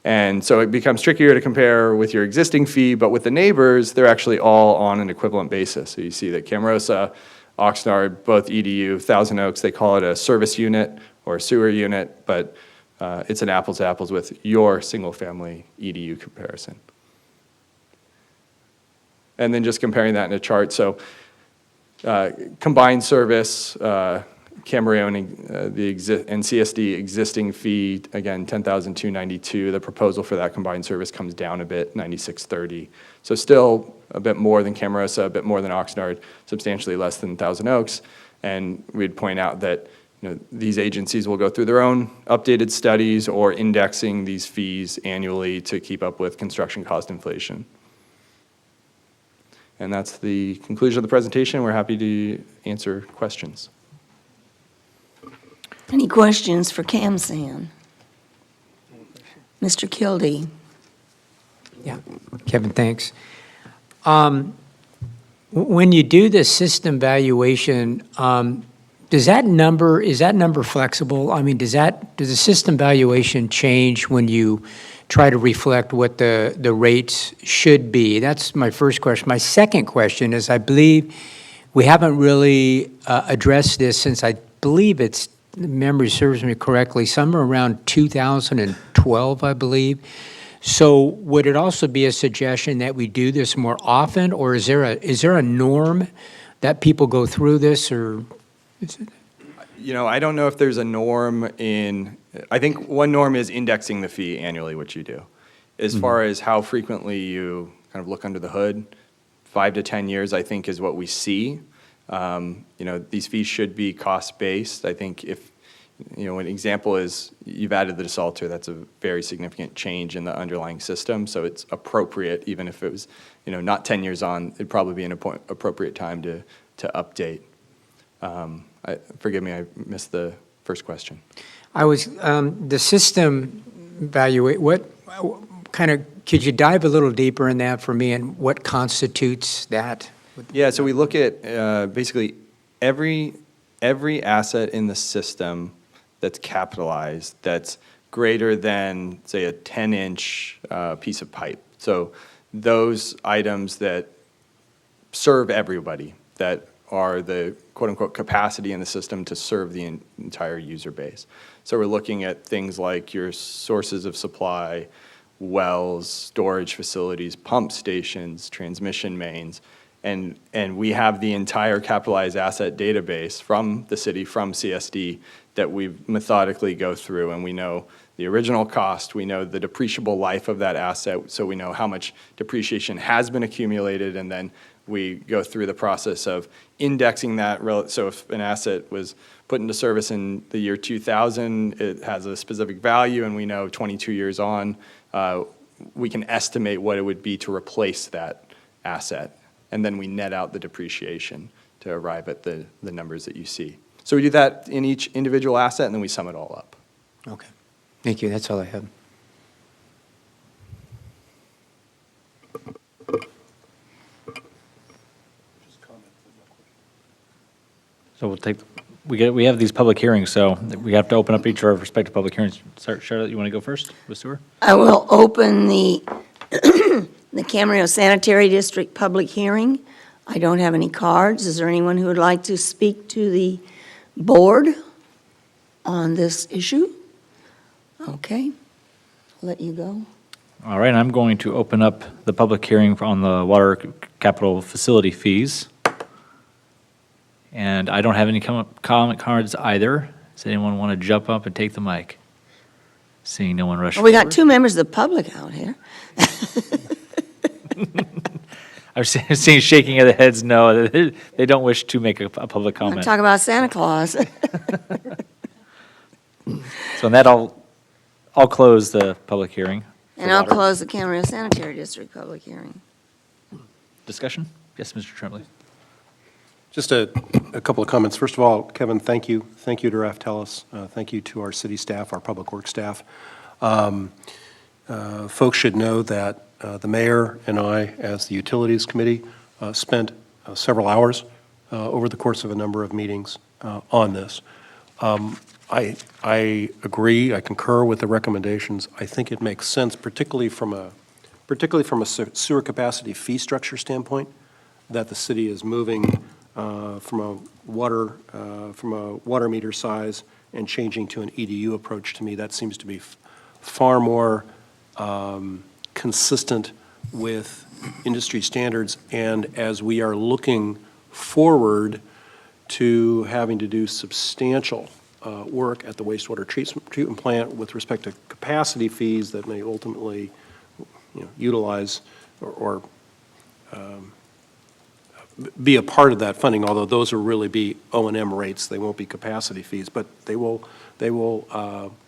And so it becomes trickier to compare with your existing fee, but with the neighbors, they're actually all on an equivalent basis. So you see that Camarillo, Oxnard, both EDU, Thousand Oaks, they call it a service unit or a sewer unit, but it's an apples to apples with your single-family EDU comparison. And then just comparing that in a chart. So combined service, Camarillo and CSD existing fee, again, $10,292. The proposal for that combined service comes down a bit, $9,630. So still a bit more than Camarillo, a bit more than Oxnard, substantially less than Thousand Oaks. And we'd point out that these agencies will go through their own updated studies or indexing these fees annually to keep up with construction cost inflation. And that's the conclusion of the presentation. We're happy to answer questions. Any questions for CamSan? Mr. Kildee? Yeah, Kevin, thanks. When you do the system valuation, is that number flexible? I mean, does the system valuation change when you try to reflect what the rates should be? That's my first question. My second question is, I believe we haven't really addressed this since I believe it's, memory serves me correctly, somewhere around 2012, I believe. So would it also be a suggestion that we do this more often, or is there a norm that people go through this, or is it? I don't know if there's a norm I think one norm is indexing the fee annually, which you do. As far as how frequently you kind of look under the hood, 5 to 10 years, I think, is what we see. These fees should be cost-based. I think if, an example is you've added the desalter, that's a very significant change in the underlying system, so it's appropriate, even if it was, not 10 years on, it'd probably be an appropriate time to update. Forgive me, I missed the first question. I was, the system evaluate, what kind of, could you dive a little deeper in that for me, and what constitutes that? Yeah, so we look at basically every asset in the system that's capitalized that's greater than, say, a 10-inch piece of pipe. So those items that serve everybody, that are the quote-unquote capacity in the system to serve the entire user base. So we're looking at things like your sources of supply, wells, storage facilities, pump stations, transmission mains, and we have the entire capitalized asset database from the city, from CSD, that we methodically go through, and we know the original cost, we know the depreciable life of that asset, so we know how much depreciation has been accumulated, and then we go through the process of indexing that. So if an asset was put into service in the year 2000, it has a specific value, and we know 22 years on, we can estimate what it would be to replace that asset. And then we net out the depreciation to arrive at the numbers that you see. So we do that in each individual asset, and then we sum it all up. Okay. Thank you. That's all I have. So we have these public hearings, so we have to open up each of our respective public hearings. Charlotte, you want to go first with sewer? I will open the the Camarillo Sanitary District public hearing. I don't have any cards. Is there anyone who would like to speak to the board on this issue? Okay, I'll let you go. All right, I'm going to open up the public hearing on the water capital facility fees. And I don't have any comment cards either. Does anyone want to jump up and take the mic? Seeing no one rush Well, we got forward. two members of the public out here. I'm seeing shaking of the heads, no, they don't wish to make a public I'm comment. talking about Santa Claus. So on that, I'll close the public hearing. for And I'll water. close the Camarillo Sanitary District public hearing. Discussion? Yes, Mr. Tremblay. Just a couple of comments. First of all, Kevin, thank you. Thank you to Raftelis. Thank you to our city staff, our public works staff. Folks should know that the mayor and I, as the Utilities Committee, spent several hours over the course of a number of meetings on this. I agree, I concur with the recommendations. I think it makes sense, particularly from a sewer capacity fee structure standpoint, that the city is moving from a water meter size and changing to an EDU approach. To me, that seems to be far more consistent with industry standards. And as we are looking forward to having to do substantial work at the wastewater treatment plant with respect to capacity fees that may ultimately, utilize or be a part of that funding, although those will really be O&M rates. They won't be capacity fees, but they will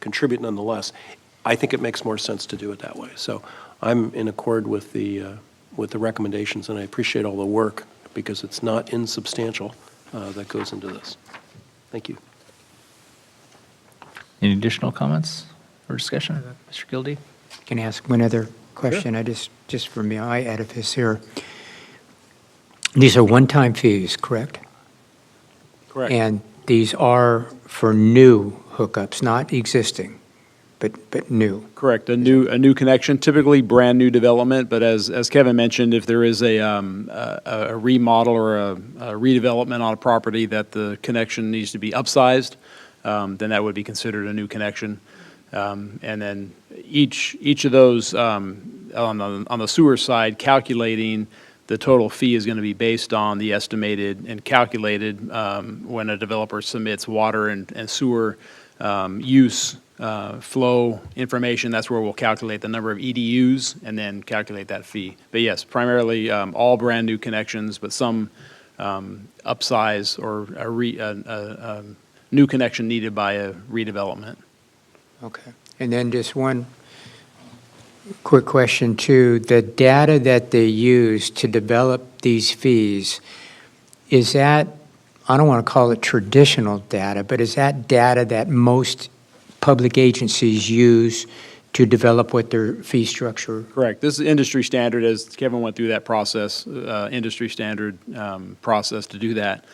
contribute nonetheless. I think it makes more sense to do it that way. So I'm in accord with the recommendations, and I appreciate all the work because it's not insubstantial that goes into this. Thank you. Any additional comments or discussion? Mr. Gildy? Can I ask one other question? I just for me, I edifice here. These are one-time fees, correct? Correct. And these are for new hookups, not existing, but new. Correct, a new connection, typically brand-new development, but as Kevin mentioned, if there is a remodel or a redevelopment on a property that the connection needs to be upsized, then that would be considered a new connection. And then each of those, on the sewer side, calculating the total fee is going to be based on the estimated and calculated when a developer submits water and sewer use flow information. That's where we'll calculate the number of EDUs and then calculate that fee. But yes, primarily all brand-new connections, but some upsize or a new connection needed by a redevelopment. Okay. And then just one quick question too. The data that they use to develop these fees, is that, I don't want to call it traditional data, but is that data that most public agencies use to develop what their fee structure? Correct. This is industry standard, as Kevin went through that process, industry standard process to do that.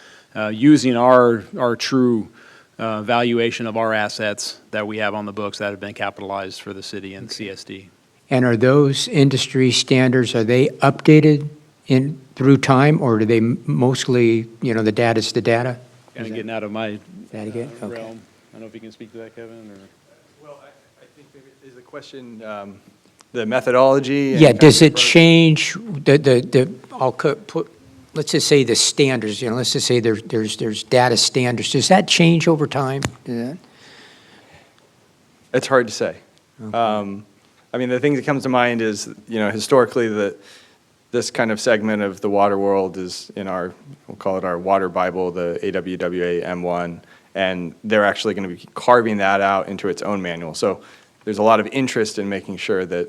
Using our true valuation of our assets that we have on the books that have been capitalized for the city and CSD. And are those industry standards, are they updated through time, or do they mostly, the data's the data? Kind of getting out of my That again? Okay. realm. I don't know if you can speak to that, Kevin, or? Well, I think maybe is the question the methodology? and Yeah, kind does of it change I'll put, let's just say the standards, let's just say there's data standards. Does that change over time? It's hard to say. I mean, the thing that comes to mind is, historically, this kind of segment of the water world is in we'll call it our water Bible, the AWWA M1, and they're actually going to be carving that out into its own manual. So there's a lot of interest in making sure that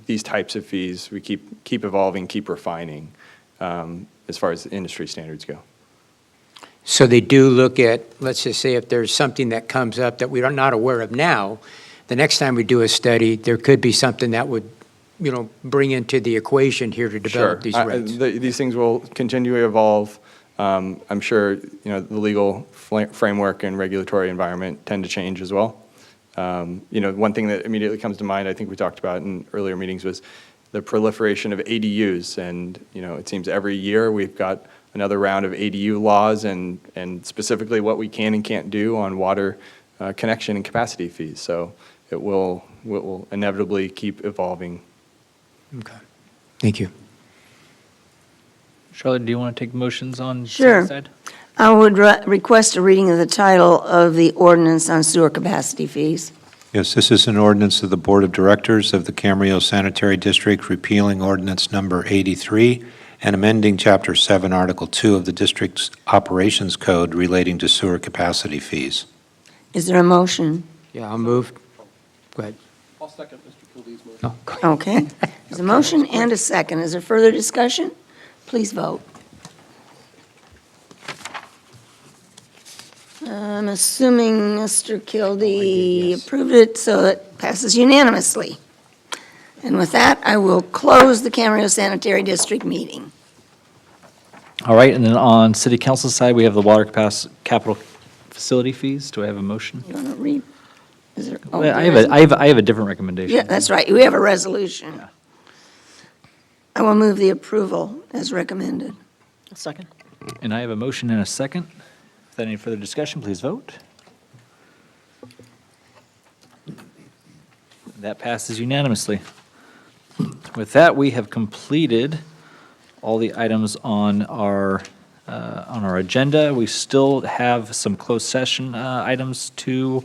these types of fees, we keep evolving, keep refining as far as industry standards go. So they do look at, let's just say if there's something that comes up that we're not aware of now, the next time we do a study, there could be something that would, bring into the equation here to develop these rates. These things will continue to evolve. I'm sure, the legal framework and regulatory environment tend to change as well. One thing that immediately comes to mind, I think we talked about in earlier meetings, was the proliferation of ADUs. And, it seems every year we've got another round of ADU laws and specifically what we can and can't do on water connection and capacity fees. So it will inevitably keep evolving Okay. Thank you. Charlotte, do you want to take motions on Sure. city side? I would request a reading of the title of the ordinance on sewer capacity fees. Yes, this is an ordinance of the Board of Directors of the Camarillo Sanitary District repealing ordinance number 83 and amending Chapter 7, Article 2 of the district's operations code relating to sewer capacity fees. Is there a motion? Yeah, I'll move. Go ahead. I'll second Mr. Kildee's motion. Oh, go ahead. Okay. There's a motion and a second. Is there further discussion? Please vote. I'm assuming Mr. Kildee approved it, so it passes unanimously. And with that, I will close the Camarillo Sanitary District meeting. All right, and then on city council side, we have the water capital facility fees. Do I have a motion? You want to read? Is there? oh, Well, I there have is- I have a different recommendation. Yeah, that's right. We have a resolution. I will move the approval as recommended. A second. And I have a motion and a second. Without any further discussion, please vote. That passes unanimously. With that, we have completed all the items on our agenda. We still have some closed session items to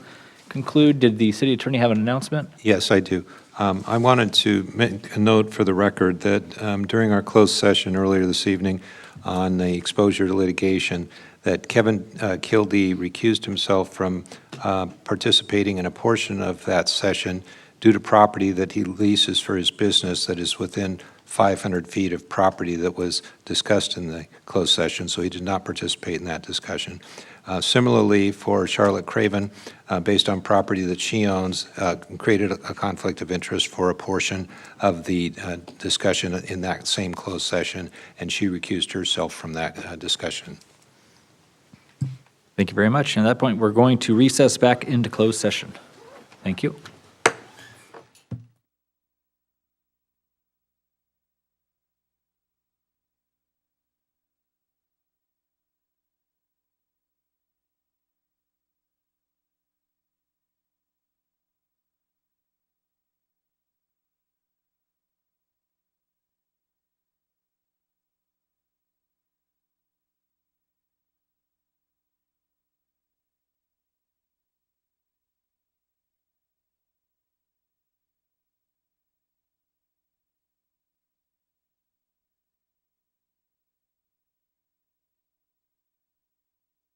conclude. Did the city attorney have an announcement? Yes, I do. I wanted to make a note for the record that during our closed session earlier this evening on the exposure to litigation, that Kevin Kildee recused himself from participating in a portion of that session due to property that he leases for his business that is within 500 feet of property that was discussed in the closed session, so he did not participate in that discussion. Similarly, for Charlotte Craven, based on property that she owns, created a conflict of interest for a portion of the discussion in that same closed session, and she recused herself from that discussion. Thank you very much. And at that point, we're going to recess back into closed session. Thank you.